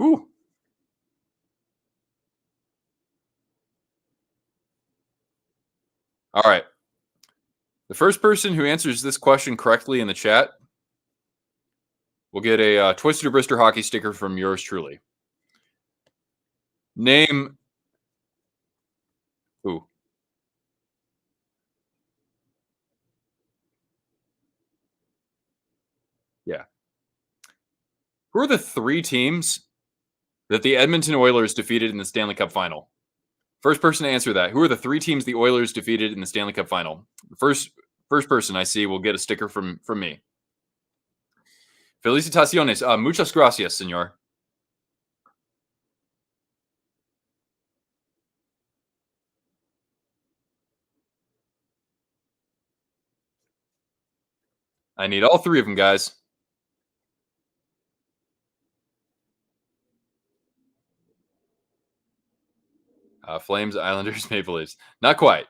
Ooh. All right. The first person who answers this question correctly in the chat will get a Twisted Brister hockey sticker from yours truly. Name who? Yeah. Who are the 3 teams that the Edmonton Oilers defeated in the Stanley Cup final? First person to answer that. Who are the 3 teams the Oilers defeated in the Stanley Cup final? First person I see will get a sticker from me. Felicitaciones. Muchas gracias, señor. I need all 3 of them, guys. Flames, Islanders, Maple Leafs. Not quite.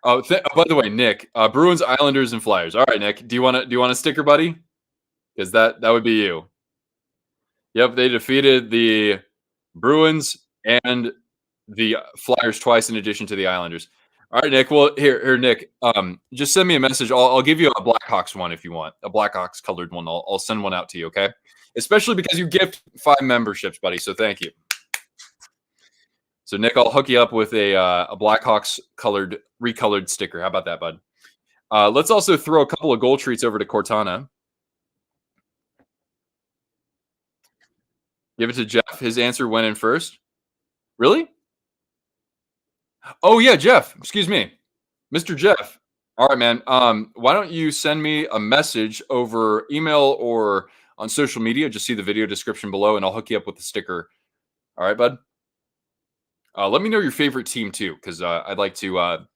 Oh, by the way, Nick, Bruins, Islanders, and Flyers. All right, Nick, do you want a sticker, buddy? Because that would be you. Yep, they defeated the Bruins and the Flyers twice, in addition to the Islanders. All right, Nick. Well, here, Nick. Just send me a message. I'll give you a Blackhawks one if you want, a Blackhawks colored one. I'll send one out to you. Okay. Especially because you gift 5 memberships, buddy. So thank you. So Nick, I'll hook you up with a Blackhawks recolored sticker. How about that, bud? Let's also throw a couple of goal treats over to Cortana. Give it to Jeff. His answer went in first. Really? Oh yeah, Jeff. Excuse me, Mr. Jeff. All right, man. Why don't you send me a message over email or on social media? Just see the video description below, and I'll hook you up with the sticker. All right, bud. Let me know your favorite team too, because I'd like to.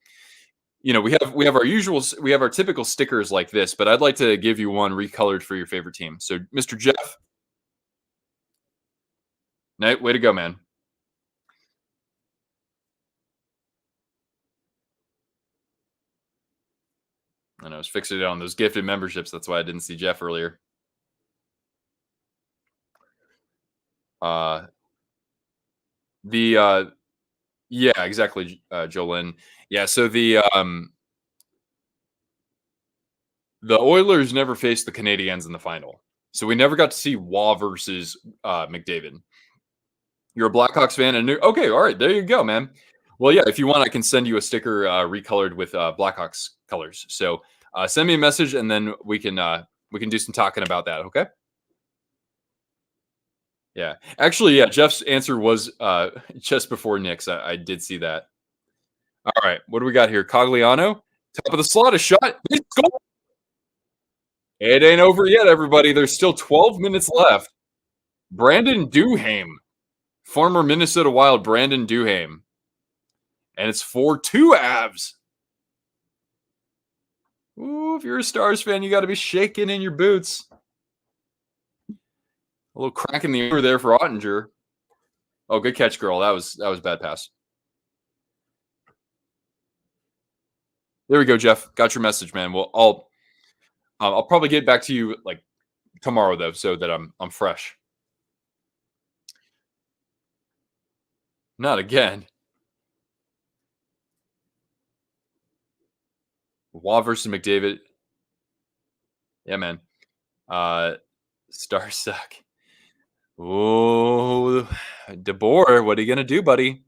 We have our typical stickers like this, but I'd like to give you one recolored for your favorite team. So, Mr. Jeff, Knight, way to go, man. And I was fixated on those gifted memberships. That's why I didn't see Jeff earlier. Yeah, exactly, Jolyn. Yeah, so the Oilers never faced the Canadiens in the final, so we never got to see Waugh versus McDavid. You're a Blackhawks fan, and okay, all right, there you go, man. Well, yeah, if you want, I can send you a sticker recolored with Blackhawks colors. So send me a message, and then we can do some talking about that. Okay. Yeah, actually, yeah. Jeff's answer was just before Nick's. I did see that. All right, what do we got here? Cogliano, top of the slot, a shot. It ain't over yet, everybody. There's still 12 minutes left. Brandon Duhaime, former Minnesota Wild Brandon Duhaime. And it's 4-2 Avs. Ooh, if you're a Stars fan, you got to be shaking in your boots. A little crack in the ear there for Ottinger. Oh, good catch, girl. That was bad pass. There we go, Jeff. Got your message, man. Well, I'll probably get back to you like tomorrow though, so that I'm fresh. Not again. Waugh versus McDavid. Yeah, man. Stars suck. Oh, DeBoer, what are you gonna do, buddy?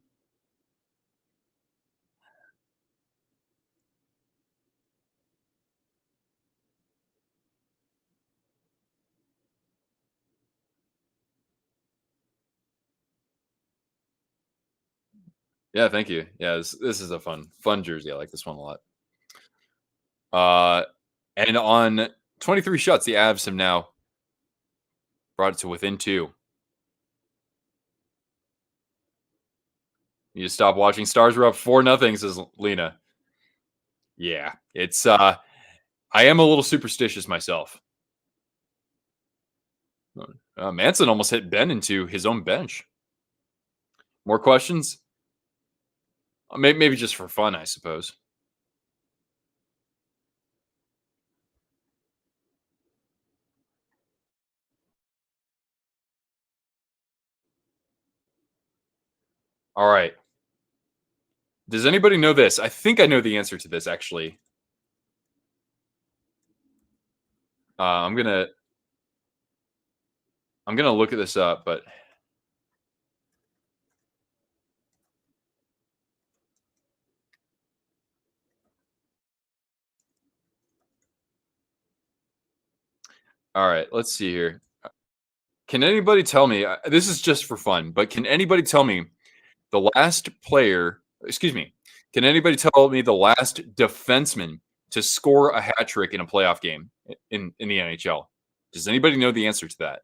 Yeah, thank you. Yeah, this is a fun jersey. I like this one a lot. And on 23 shots, the Avs have now brought it to within 2. You stop watching. Stars were up 4-0, says Lena. Yeah, it's I am a little superstitious myself. Manson almost hit Ben into his own bench. More questions? Maybe just for fun, I suppose. All right. Does anybody know this? I think I know the answer to this actually. I'm gonna look at this up, but all right, let's see here. Can anybody tell me? This is just for fun, but can anybody tell me the last player? Excuse me. Can anybody tell me the last defenseman to score a hat trick in a playoff game in the NHL? Does anybody know the answer to that?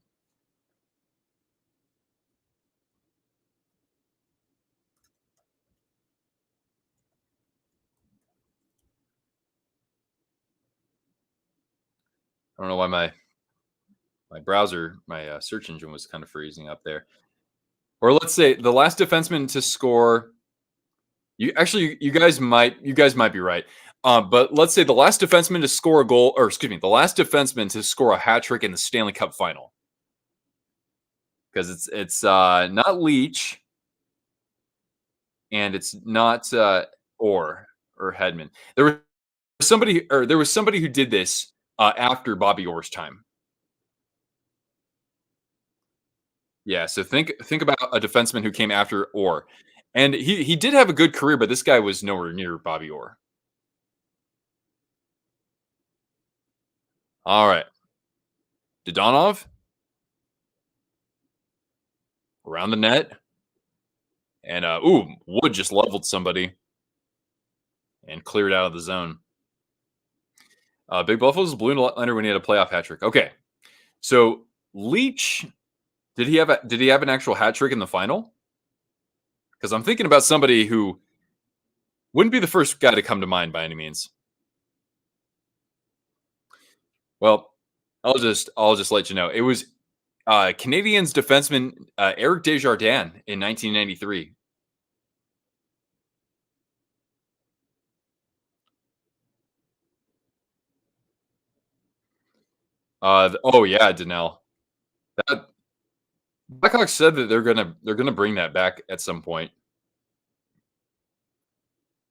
I don't know why my browser, my search engine was kind of freezing up there. Or let's say the last defenseman to score. You guys might be right. But let's say the last defenseman to score a goal, or excuse me, the last defenseman to score a hat trick in the Stanley Cup final, because it's not Leach and it's not or Hedman. There was somebody who did this after Bobby Orr's time. Yeah, so think about a defenseman who came after Orr, and he did have a good career, but this guy was nowhere near Bobby Orr. All right, Dodonov around the net, and Wood just leveled somebody and cleared out of the zone. Big Buffalo's blue liner when he had a playoff hat trick. Okay, so Leach, did he have an actual hat trick in the final? Because I'm thinking about somebody who wouldn't be the first guy to come to mind by any means. Well, I'll just let you know. It was Canadiens defenseman Eric Desjardins in 1993. Oh yeah, Danelle. That Blackhawks said that they're gonna bring that back at some point.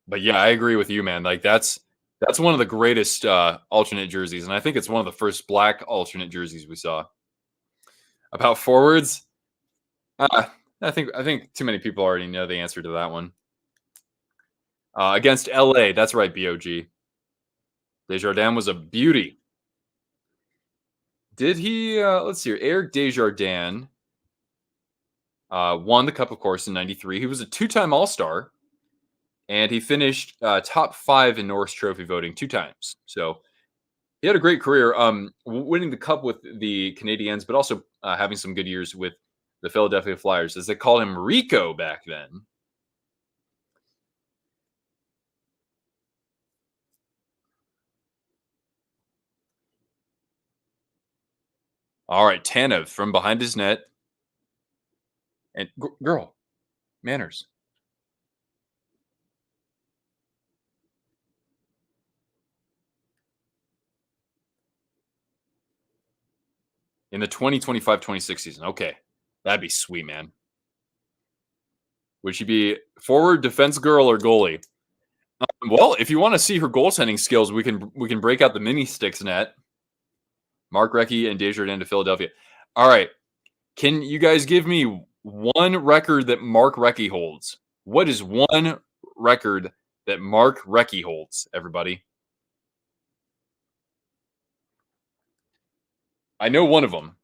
But yeah, I agree with you, man. Like that's one of the greatest alternate jerseys, and I think it's one of the first black alternate jerseys we saw. About forwards, I think too many people already know the answer to that one. Against LA, that's right, BOG. Desjardins was a beauty. Did he? Let's see here. Eric Desjardins won the Cup, of course, in '93. He was a two-time All-Star, and he finished top 5 in Norris Trophy voting 2 times. So he had a great career, winning the Cup with the Canadiens, but also having some good years with the Philadelphia Flyers, as they called him Rico back then. All right, Tanev from behind his net. And girl, manners. In the 2025-26 season. Okay. That'd be sweet, man. Would she be forward, defense girl, or goalie? Well, if you want to see her goaltending skills, we can break out the mini sticks net. Mark Recchi and Desjardins to Philadelphia. All right. Can you guys give me one record that Mark Recchi holds? What is one record that Mark Recchi holds, everybody? I know one of them.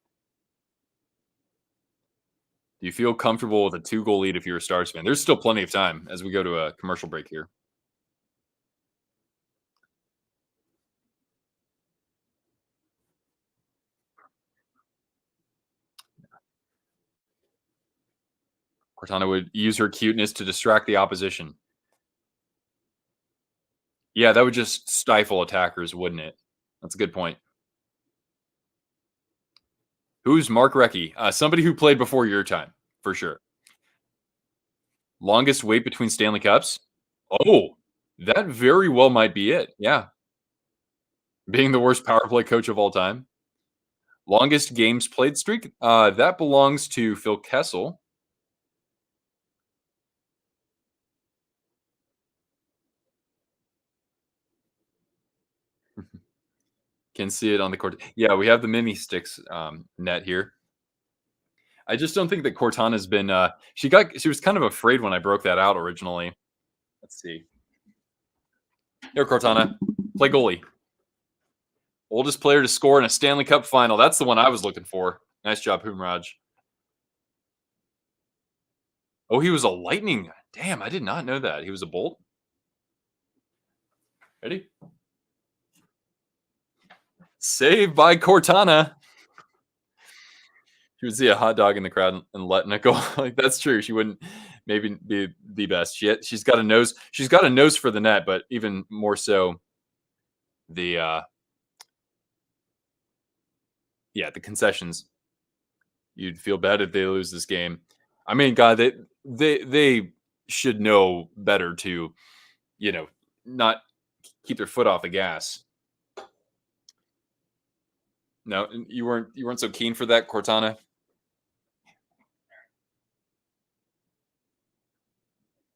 Do you feel comfortable with a 2-goal lead if you're a Stars fan? There's still plenty of time as we go to a commercial break here. Cortana would use her cuteness to distract the opposition. Yeah, that would just stifle attackers, wouldn't it? That's a good point. Who's Mark Recchi? Somebody who played before your time, for sure. Longest wait between Stanley Cups? Oh, that very well might be it. Yeah. Being the worst power play coach of all time. Longest games played streak? That belongs to Phil Kessel. Can see it on the court. Yeah, we have the mini sticks net here. I just don't think that Cortana's been. She was kind of afraid when I broke that out originally. Let's see. Here, Cortana, play goalie. Oldest player to score in a Stanley Cup final. That's the one I was looking for. Nice job, Humraj. Oh, he was a lightning. Damn, I did not know that. He was a bolt. Ready? Saved by Cortana. She would see a hot dog in the crowd and letting it go. Like, that's true. She wouldn't maybe be the best. She's got a nose. She's got a nose for the net, but even more so, the the concessions. You'd feel bad if they lose this game. I mean, God, they should know better to, not keep their foot off the gas. No, you weren't so keen for that, Cortana.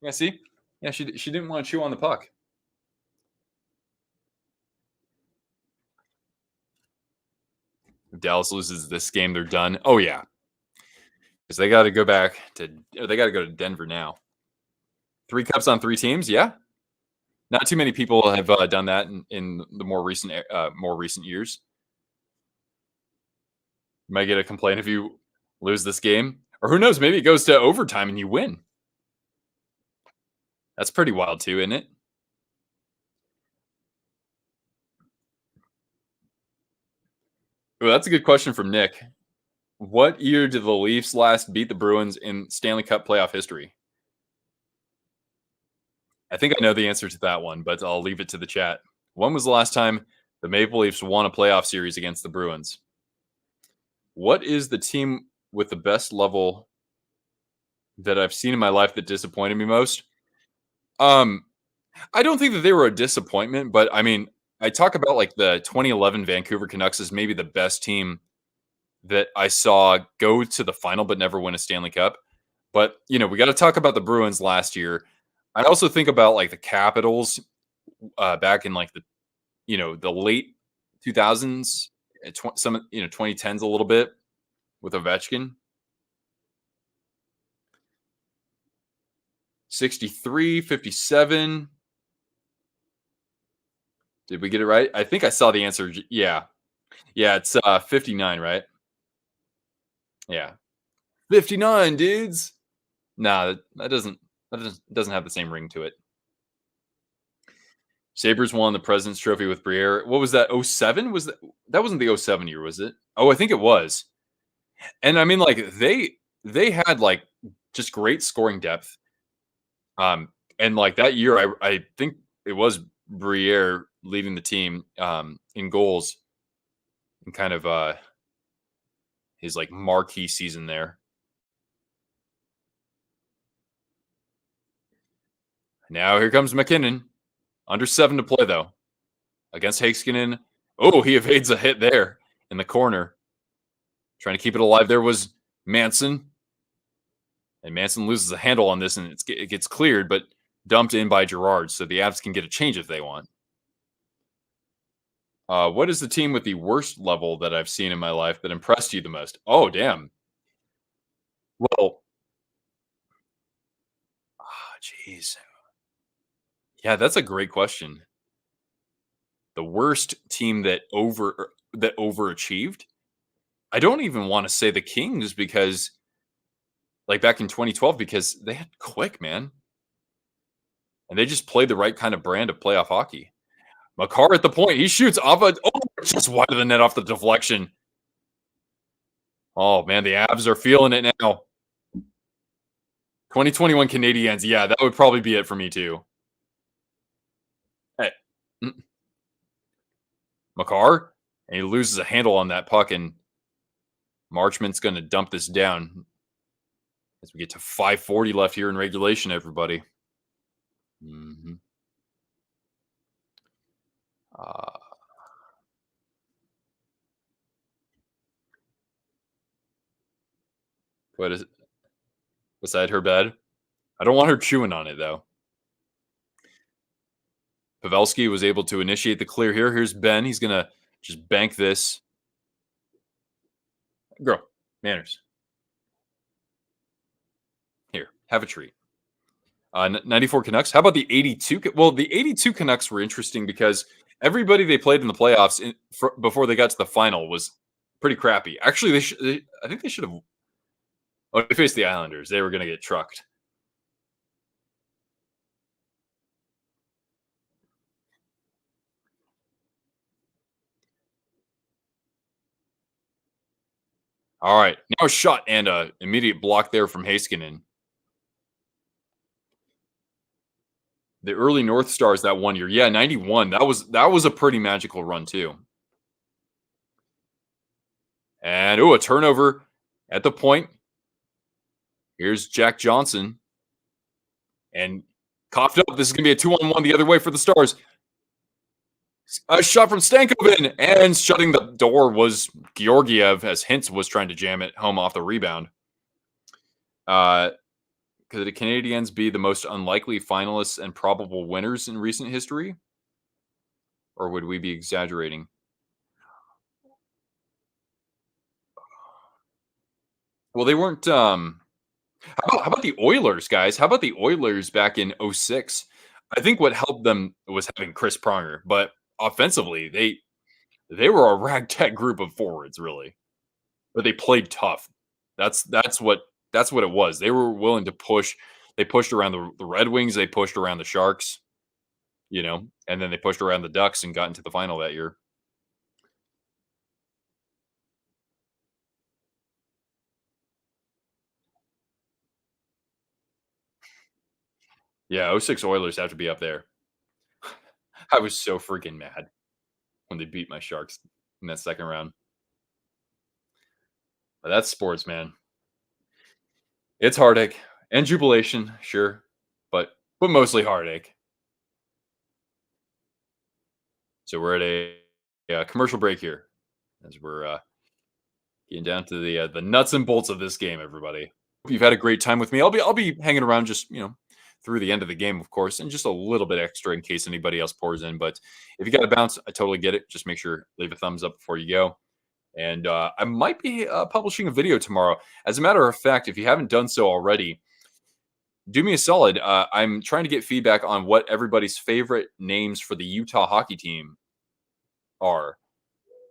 Yeah, see, yeah, she didn't want to chew on the puck. If Dallas loses this game, they're done. Oh yeah, because they got to go back to. They got to go to Denver now. 3 cups on 3 teams. Yeah, not too many people have done that in the more recent years. You might get a complaint if you lose this game, or who knows? Maybe it goes to overtime and you win. That's pretty wild too, isn't it? Well, that's a good question from Nick. What year did the Leafs last beat the Bruins in Stanley Cup playoff history? I think I know the answer to that one, but I'll leave it to the chat. When was the last time the Maple Leafs won a playoff series against the Bruins? What is the team with the best level that I've seen in my life that disappointed me most? I don't think that they were a disappointment, but I mean, I talk about like the 2011 Vancouver Canucks as maybe the best team that I saw go to the final but never win a Stanley Cup. But, we got to talk about the Bruins last year. I also think about like the Capitals back in like the late 2000s, some 2010s a little bit with Ovechkin. 63, 57. Did we get it right? I think I saw the answer. Yeah. Yeah, it's 59, right? Yeah. 59, dudes. Nah, that doesn't have the same ring to it. Sabres won the President's Trophy with Briere. What was that? 07? That wasn't the 07 year, was it? Oh, I think it was. And I mean, like they had like just great scoring depth. And like that year, I think it was Briere leading the team in goals and kind of his like marquee season there. Now here comes Mackinnon. Under 7 to play though. Against Heiskanen. Oh, he evades a hit there in the corner. Trying to keep it alive there was Manson. And Manson loses a handle on this and it gets cleared, but dumped in by Girard. So the Avs can get a change if they want. What is the team with the worst level that I've seen in my life that impressed you the most? Oh, damn. Well, jeez. Yeah, that's a great question. The worst team that overachieved? I don't even want to say the Kings because, like back in 2012, because they had Quick, man. And they just played the right kind of brand of playoff hockey. Makar at the point. He shoots off just wide of the net off the deflection. Oh, man, the Avs are feeling it now. 2021 Canadiens. Yeah, that would probably be it for me, too. Hey. Makar, and he loses a handle on that puck, and Marchment's going to dump this down as we get to 5:40 left here in regulation, everybody. Mm-hmm. What is it? Beside her bed? I don't want her chewing on it, though. Pavelski was able to initiate the clear here. Here's Ben. He's going to Just bank this. Girl, manners. Here, have a treat. 94 Canucks. How about the 82? Well, the 82 Canucks were interesting because everybody they played in the playoffs before they got to the final was pretty crappy. Actually, I think they should have. Oh, they faced the Islanders. They were going to get trucked. All right, now a shot and a immediate block there from Heiskanen. The early North Stars that one year, yeah, 91. That was a pretty magical run too. And a turnover at the point. Here's Jack Johnson. And coughed up. This is going to be a 2-on-1 the other way for the Stars. A shot from Stankoven. And shutting the door was Georgiev as Hintz was trying to jam it home off the rebound. Could the Canadiens be the most unlikely finalists and probable winners in recent history? Or would we be exaggerating? Well, they weren't. How about the Oilers, guys? How about the Oilers back in 06? I think what helped them was having Chris Pronger, but offensively, they were a ragtag group of forwards, really. But they played tough. That's what it was. They were willing to push. They pushed around the Red Wings. They pushed around the Sharks, and then they pushed around the Ducks and got into the final that year. Yeah, 06 Oilers have to be up there. I was so freaking mad when they beat my Sharks in that second round. But that's sports, man. It's heartache and jubilation, sure, but mostly heartache. So we're at a commercial break here as we're getting down to the nuts and bolts of this game. Everybody, hope you've had a great time with me. I'll be hanging around just through the end of the game, of course, and just a little bit extra in case anybody else pours in. But if you got to bounce, I totally get it. Just make sure leave a thumbs up before you go. And I might be publishing a video tomorrow. As a matter of fact, if you haven't done so already, do me a solid. I'm trying to get feedback on what everybody's favorite names for the Utah hockey team are.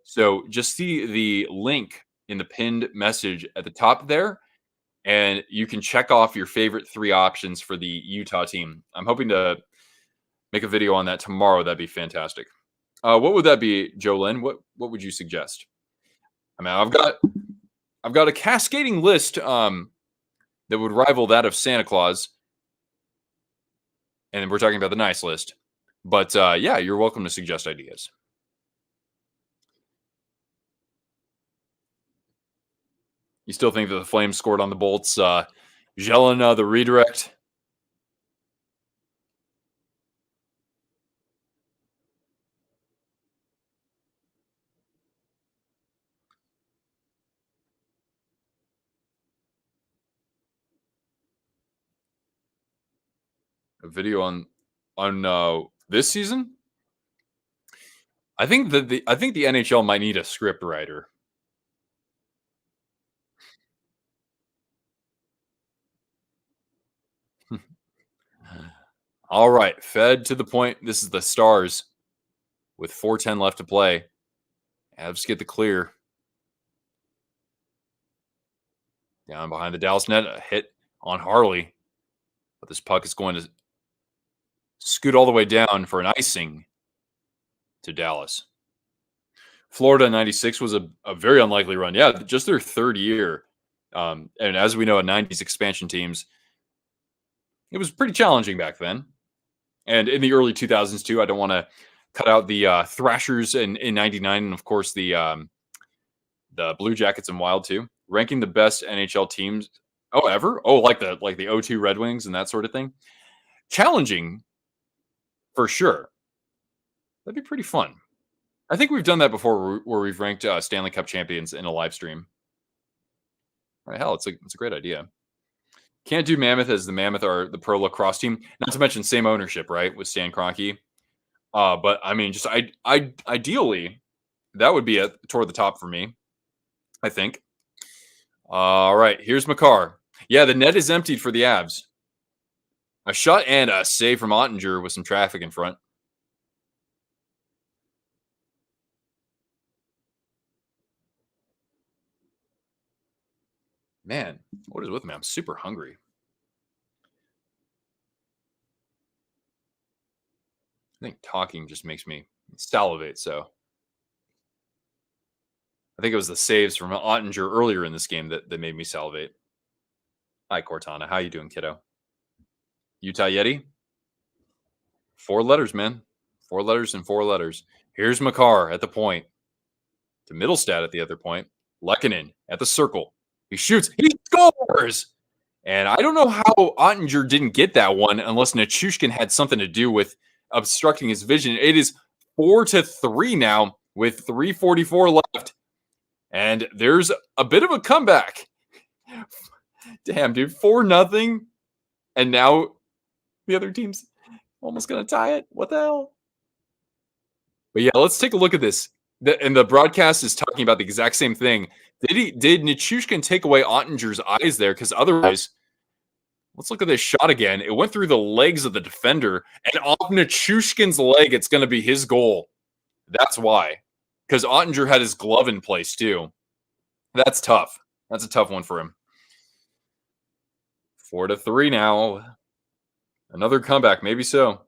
So just see the link in the pinned message at the top there, and you can check off your favorite 3 options for the Utah team. I'm hoping to make a video on that tomorrow. That'd be fantastic. What would that be, Jolyn? What would you suggest? I mean, I've got a cascading list that would rival that of Santa Claus, and we're talking about the nice list. But yeah, you're welcome to suggest ideas. You still think that the Flames scored on the Bolts? Jelena, the redirect. A video on this season? I think that the NHL might need a script writer. All right, fed to the point. This is the Stars with 4:10 left to play. Avs get the clear. Down behind the Dallas net, a hit on Harley. But this puck is going to scoot all the way down for an icing to Dallas. Florida 96 was a very unlikely run. Yeah, just their 3rd year. And as we know, in 90s expansion teams, it was pretty challenging back then. And in the early 2000s, too. I don't want to cut out the Thrashers in 99, and of course the Blue Jackets and Wild, too. Ranking the best NHL teams ever. Like the O2 Red Wings and that sort of thing. Challenging, for sure. That'd be pretty fun. I think we've done that before, where we've ranked Stanley Cup champions in a live stream. Right, hell, it's a great idea. Can't do Mammoth, as the Mammoth are the pro lacrosse team. Not to mention same ownership, right, with Stan Kroenke. But I mean, just ideally, that would be it toward the top for me, I think. All right, here's Makar. Yeah, the net is emptied for the Avs. A shot and a save from Ottinger with some traffic in front. Man, what is with me? I'm super hungry. I think talking just makes me salivate, so. I think it was the saves from Ottinger earlier in this game that made me salivate. Hi, Cortana. How you doing, kiddo? Utah Yeti? 4 letters, man. 4 letters and 4 letters. Here's Makar at the point. To Middlestat at the other point. Mackinnon at the circle. He shoots. He scores! And I don't know how Ottinger didn't get that one unless Nichushkin had something to do with obstructing his vision. It is 4-3 now with 3:44 left. And there's a bit of a comeback. Damn, dude. 4-0. And now the other team's almost going to tie it. What the hell? But yeah, let's take a look at this. And the broadcast is talking about the exact same thing. Did Nichushkin take away Ottinger's eyes there? Because otherwise, let's look at this shot again. It went through the legs of the defender. And off Nichushkin's leg, it's going to be his goal. That's why. Because Ottinger had his glove in place, too. That's tough. That's a tough one for him. 4-3 now. Another comeback. Maybe so.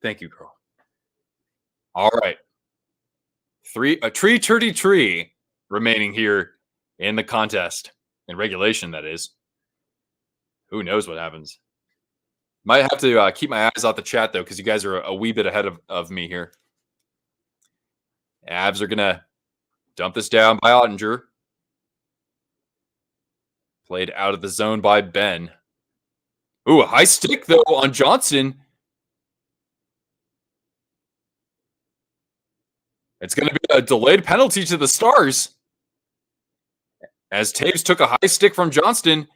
Thank you, girl. All right. 3:33 remaining here in the contest. In regulation, that is. Who knows what happens. Might have to keep my eyes off the chat, though, because you guys are a wee bit ahead of me here. Avs are going to dump this down by Ottinger. Played out of the zone by Ben. Ooh, a high stick, though, on Johnston. It's going to be a delayed penalty to the Stars. As Taves took a high stick from Johnston,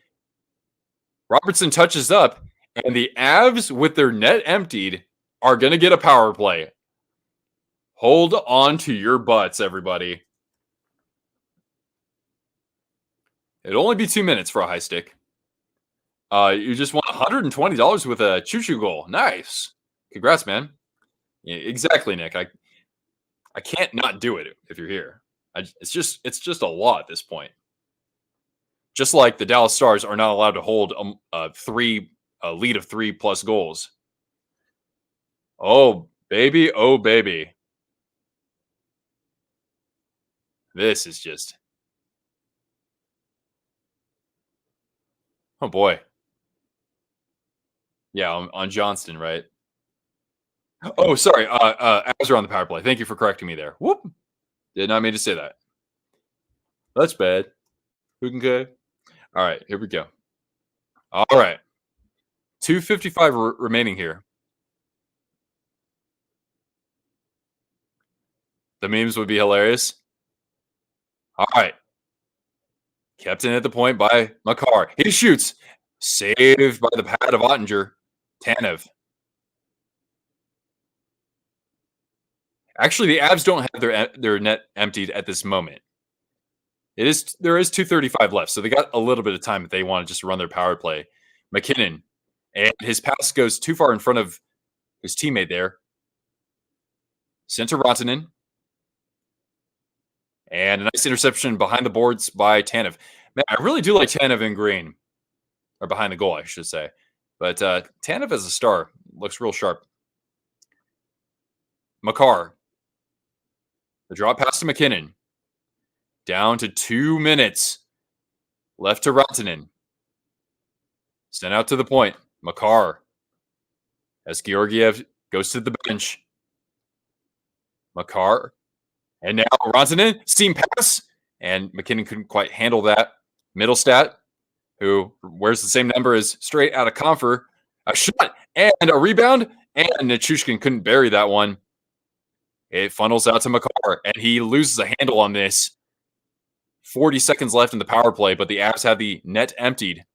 Robertson touches up. And the Avs, with their net emptied, are going to get a power play. Hold on to your butts, everybody. It'll only be 2 minutes for a high stick. You just won $120 with a choo-choo goal. Nice. Congrats, man. Yeah, exactly, Nick. I can't not do it if you're here. It's just a lot at this point. Just like the Dallas Stars are not allowed to hold a lead of 3+ goals. Oh, baby. Oh, baby. This is just... Oh, boy. Yeah, on Johnston, right? Oh, sorry. Avs are on the power play. Thank you for correcting me there. Whoop. Did not mean to say that. That's bad. Who can go? All right, here we go. All right. 2:55 remaining here. The memes would be hilarious. All right. Kept in at the point by Makar. He shoots. Saved by the pad of Ottinger. Tanev. Actually, the Avs don't have their net emptied at this moment. There is 2:35 left, so they got a little bit of time if they want to just run their power play. Mackinnon. And his pass goes too far in front of his teammate there. Sent to Rantanen. And a nice interception behind the boards by Tanev. Man, I really do like Tanev in green. Or behind the goal, I should say. But Tanev as a star looks real sharp. Makar. The drop pass to Mackinnon. Down to 2 minutes. Left to Rantanen. Sent out to the point. Makar. As Georgiev goes to the bench. Makar. And now Rantanen. Seam pass. And Mackinnon couldn't quite handle that. Middlestat, who wears the same number as straight out of Confer. A shot and a rebound. And Nichushkin couldn't bury that one. It funnels out to Makar. And he loses a handle on this. 40 seconds left in the power play, but the Avs have the net emptied.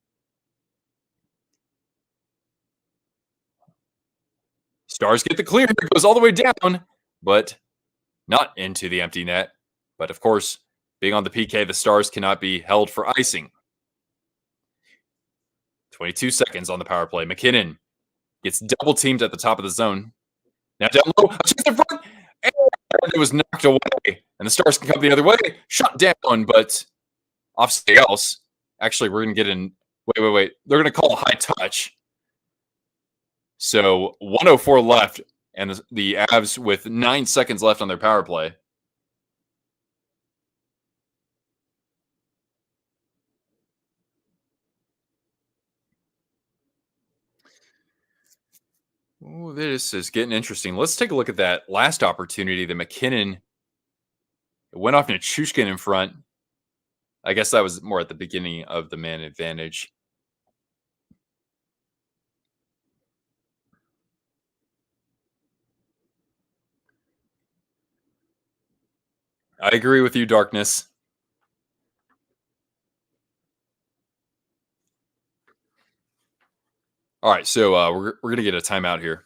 Stars get the clear. It goes all the way down. but not into the empty net. But of course, being on the PK, the Stars cannot be held for icing. 22 seconds on the power play. Mackinnon gets double teamed at the top of the zone. Now down low, a chance in front, and it was knocked away. And the Stars can come the other way. Shot down, but off something else. Actually, we're going to get in. Wait. They're going to call a high touch. So 1:04 left, and the Avs with 9 seconds left on their power play. Ooh, this is getting interesting. Let's take a look at that last opportunity that Mackinnon went off Nichushkin in front. I guess that was more at the beginning of the man advantage. I agree with you, Darkness. All right, so we're going to get a timeout here.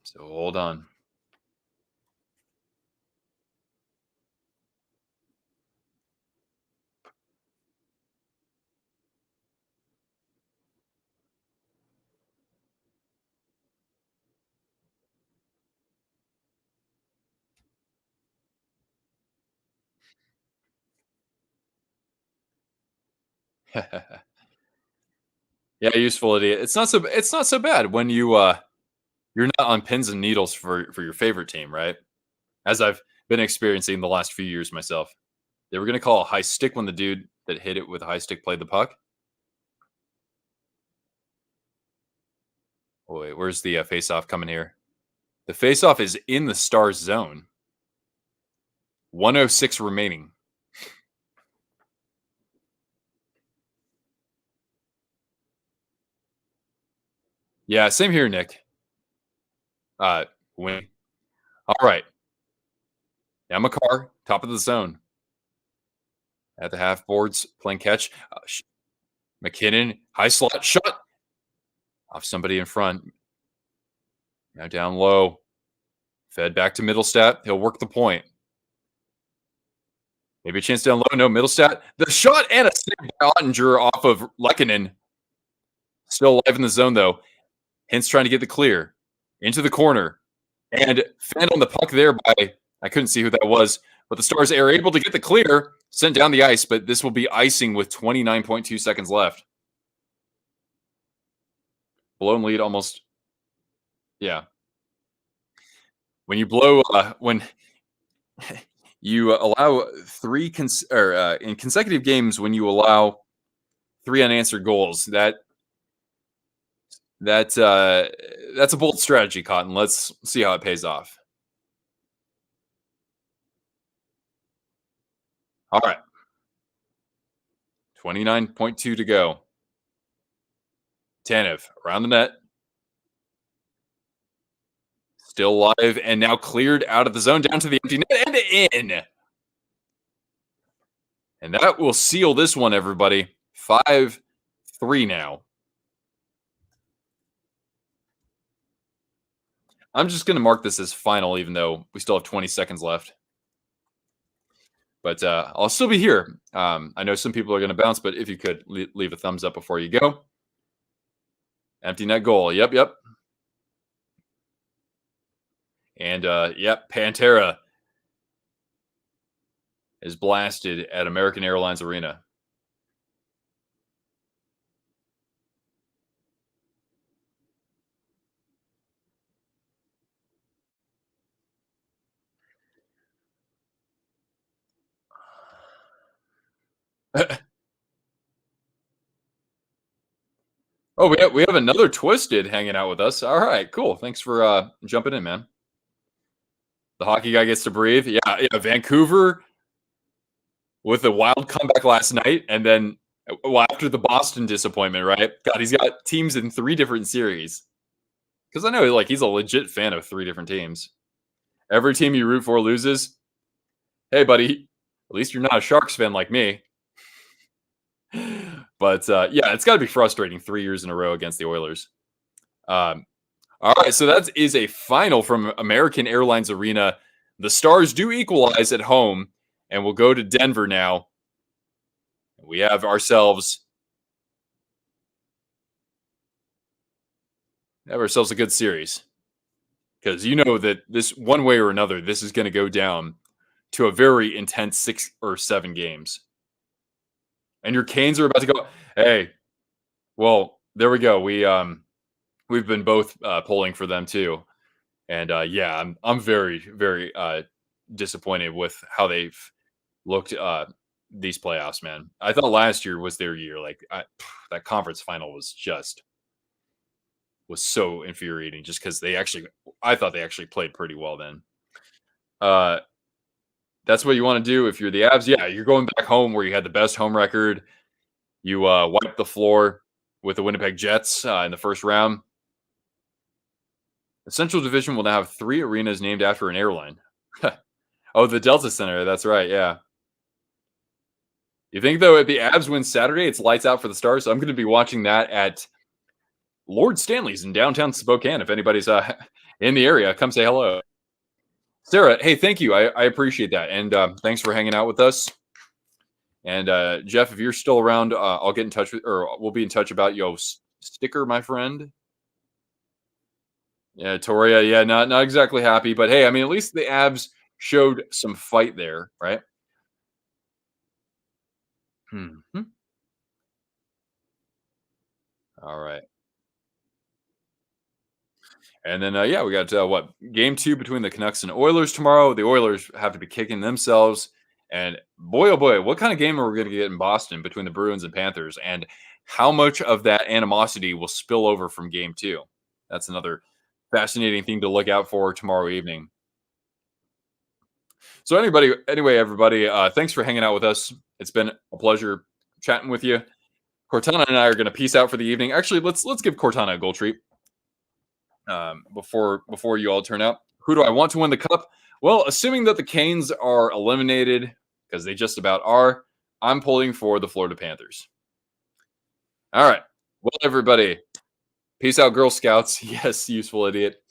So hold on. Yeah, useful idiot. It's not so bad when you're not on pins and needles for your favorite team, right? As I've been experiencing the last few years myself. They were going to call a high stick when the dude that hit it with a high stick played the puck. Oh, wait, where's the face-off coming here? The face-off is in the Stars zone. 1:06 remaining. Yeah, same here, Nick. Win. All right. Now Makar, top of the zone. At the half boards, playing catch. Mackinnon, high slot shot. Off somebody in front. Now down low. Fed back to Middlestat. He'll work the point. Maybe a chance down low. No, Middlestat. The shot and a save by Ottinger off of Mackinnon. Still alive in the zone, though. Hintz trying to get the clear. Into the corner. And fanned on the puck there by, I couldn't see who that was, but the Stars are able to get the clear, sent down the ice, but this will be icing with 29.2 seconds left. Blown lead almost, yeah. When you blow, when you allow in consecutive games, when you allow 3 unanswered goals, that's a bold strategy, Cotton. Let's see how it pays off. All right. 29.2 to go. Tanev around the net. Still alive and now cleared out of the zone down to the empty net and in. And that will seal this one, everybody. 5-3 now. I'm just going to mark this as final, even though we still have 20 seconds left. But I'll still be here. I know some people are going to bounce, but if you could leave a thumbs up before you go. Empty net goal. Yep. And, Pantera is blasted at American Airlines Arena. Oh, we have another Twisted hanging out with us. All right, cool. Thanks for jumping in, man. The hockey guy gets to breathe. Yeah, Vancouver with a wild comeback last night, and then after the Boston disappointment, right? God, he's got teams in 3 different series. Because I know, he's a legit fan of 3 different teams. Every team you root for loses. Hey, buddy, at least you're not a Sharks fan like me. But yeah, it's got to be frustrating 3 years in a row against the Oilers. All right, so that is a final from American Airlines Arena. The Stars do equalize at home, and we'll go to Denver now. We have ourselves a good series, because you know that this one way or another, this is going to go down to a very intense 6 or 7 games. And your Canes are about to go. Hey, well, there we go. We've been both polling for them too, and yeah, I'm very very disappointed with how they've looked these playoffs. Man, I thought last year was their year. Like that conference final was so infuriating, just because I thought they actually played pretty well then. That's what you want to do if you're the Avs. Yeah, you're going back home where you had the best home record. You wiped the floor with the Winnipeg Jets in the first round. The Central Division will now have 3 arenas named after an airline. Oh, the Delta Center. That's right. Yeah. You think, though, if the Avs win Saturday, it's lights out for the Stars? So I'm going to be watching that at Lord Stanley's in downtown Spokane. If anybody's in the area, come say hello. Sarah, hey, thank you. I appreciate that. And thanks for hanging out with us. And Jeff, if you're still around, I'll get in touch with, or we'll be in touch about your sticker, my friend. Yeah, Toria. Yeah, not exactly happy, but hey, I mean, at least the Avs showed some fight there, right? Mm-hmm. All right. And then, yeah, we got what, game 2 between the Canucks and Oilers tomorrow. The Oilers have to be kicking themselves. And boy, oh boy, what kind of game are we going to get in Boston between the Bruins and Panthers? And how much of that animosity will spill over from game 2? That's another fascinating thing to look out for tomorrow evening. So anyway, everybody, thanks for hanging out with us. It's been a pleasure chatting with you. Cortana and I are going to peace out for the evening. Actually, let's give Cortana a goal treat before you all turn out. Who do I want to win the cup? Well, assuming that the Canes are eliminated, because they just about are, I'm pulling for the Florida Panthers. All right. Well, everybody, peace out, Girl Scouts. Yes, useful idiot.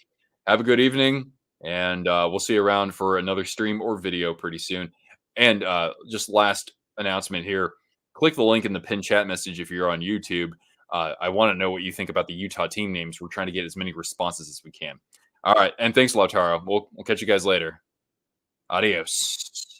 Have a good evening, and we'll see you around for another stream or video pretty soon. And just last announcement here, click the link in the pinned chat message if you're on YouTube. I want to know what you think about the Utah team names. We're trying to get as many responses as we can. All right, and thanks a lot, Tara. We'll catch you guys later. Adios.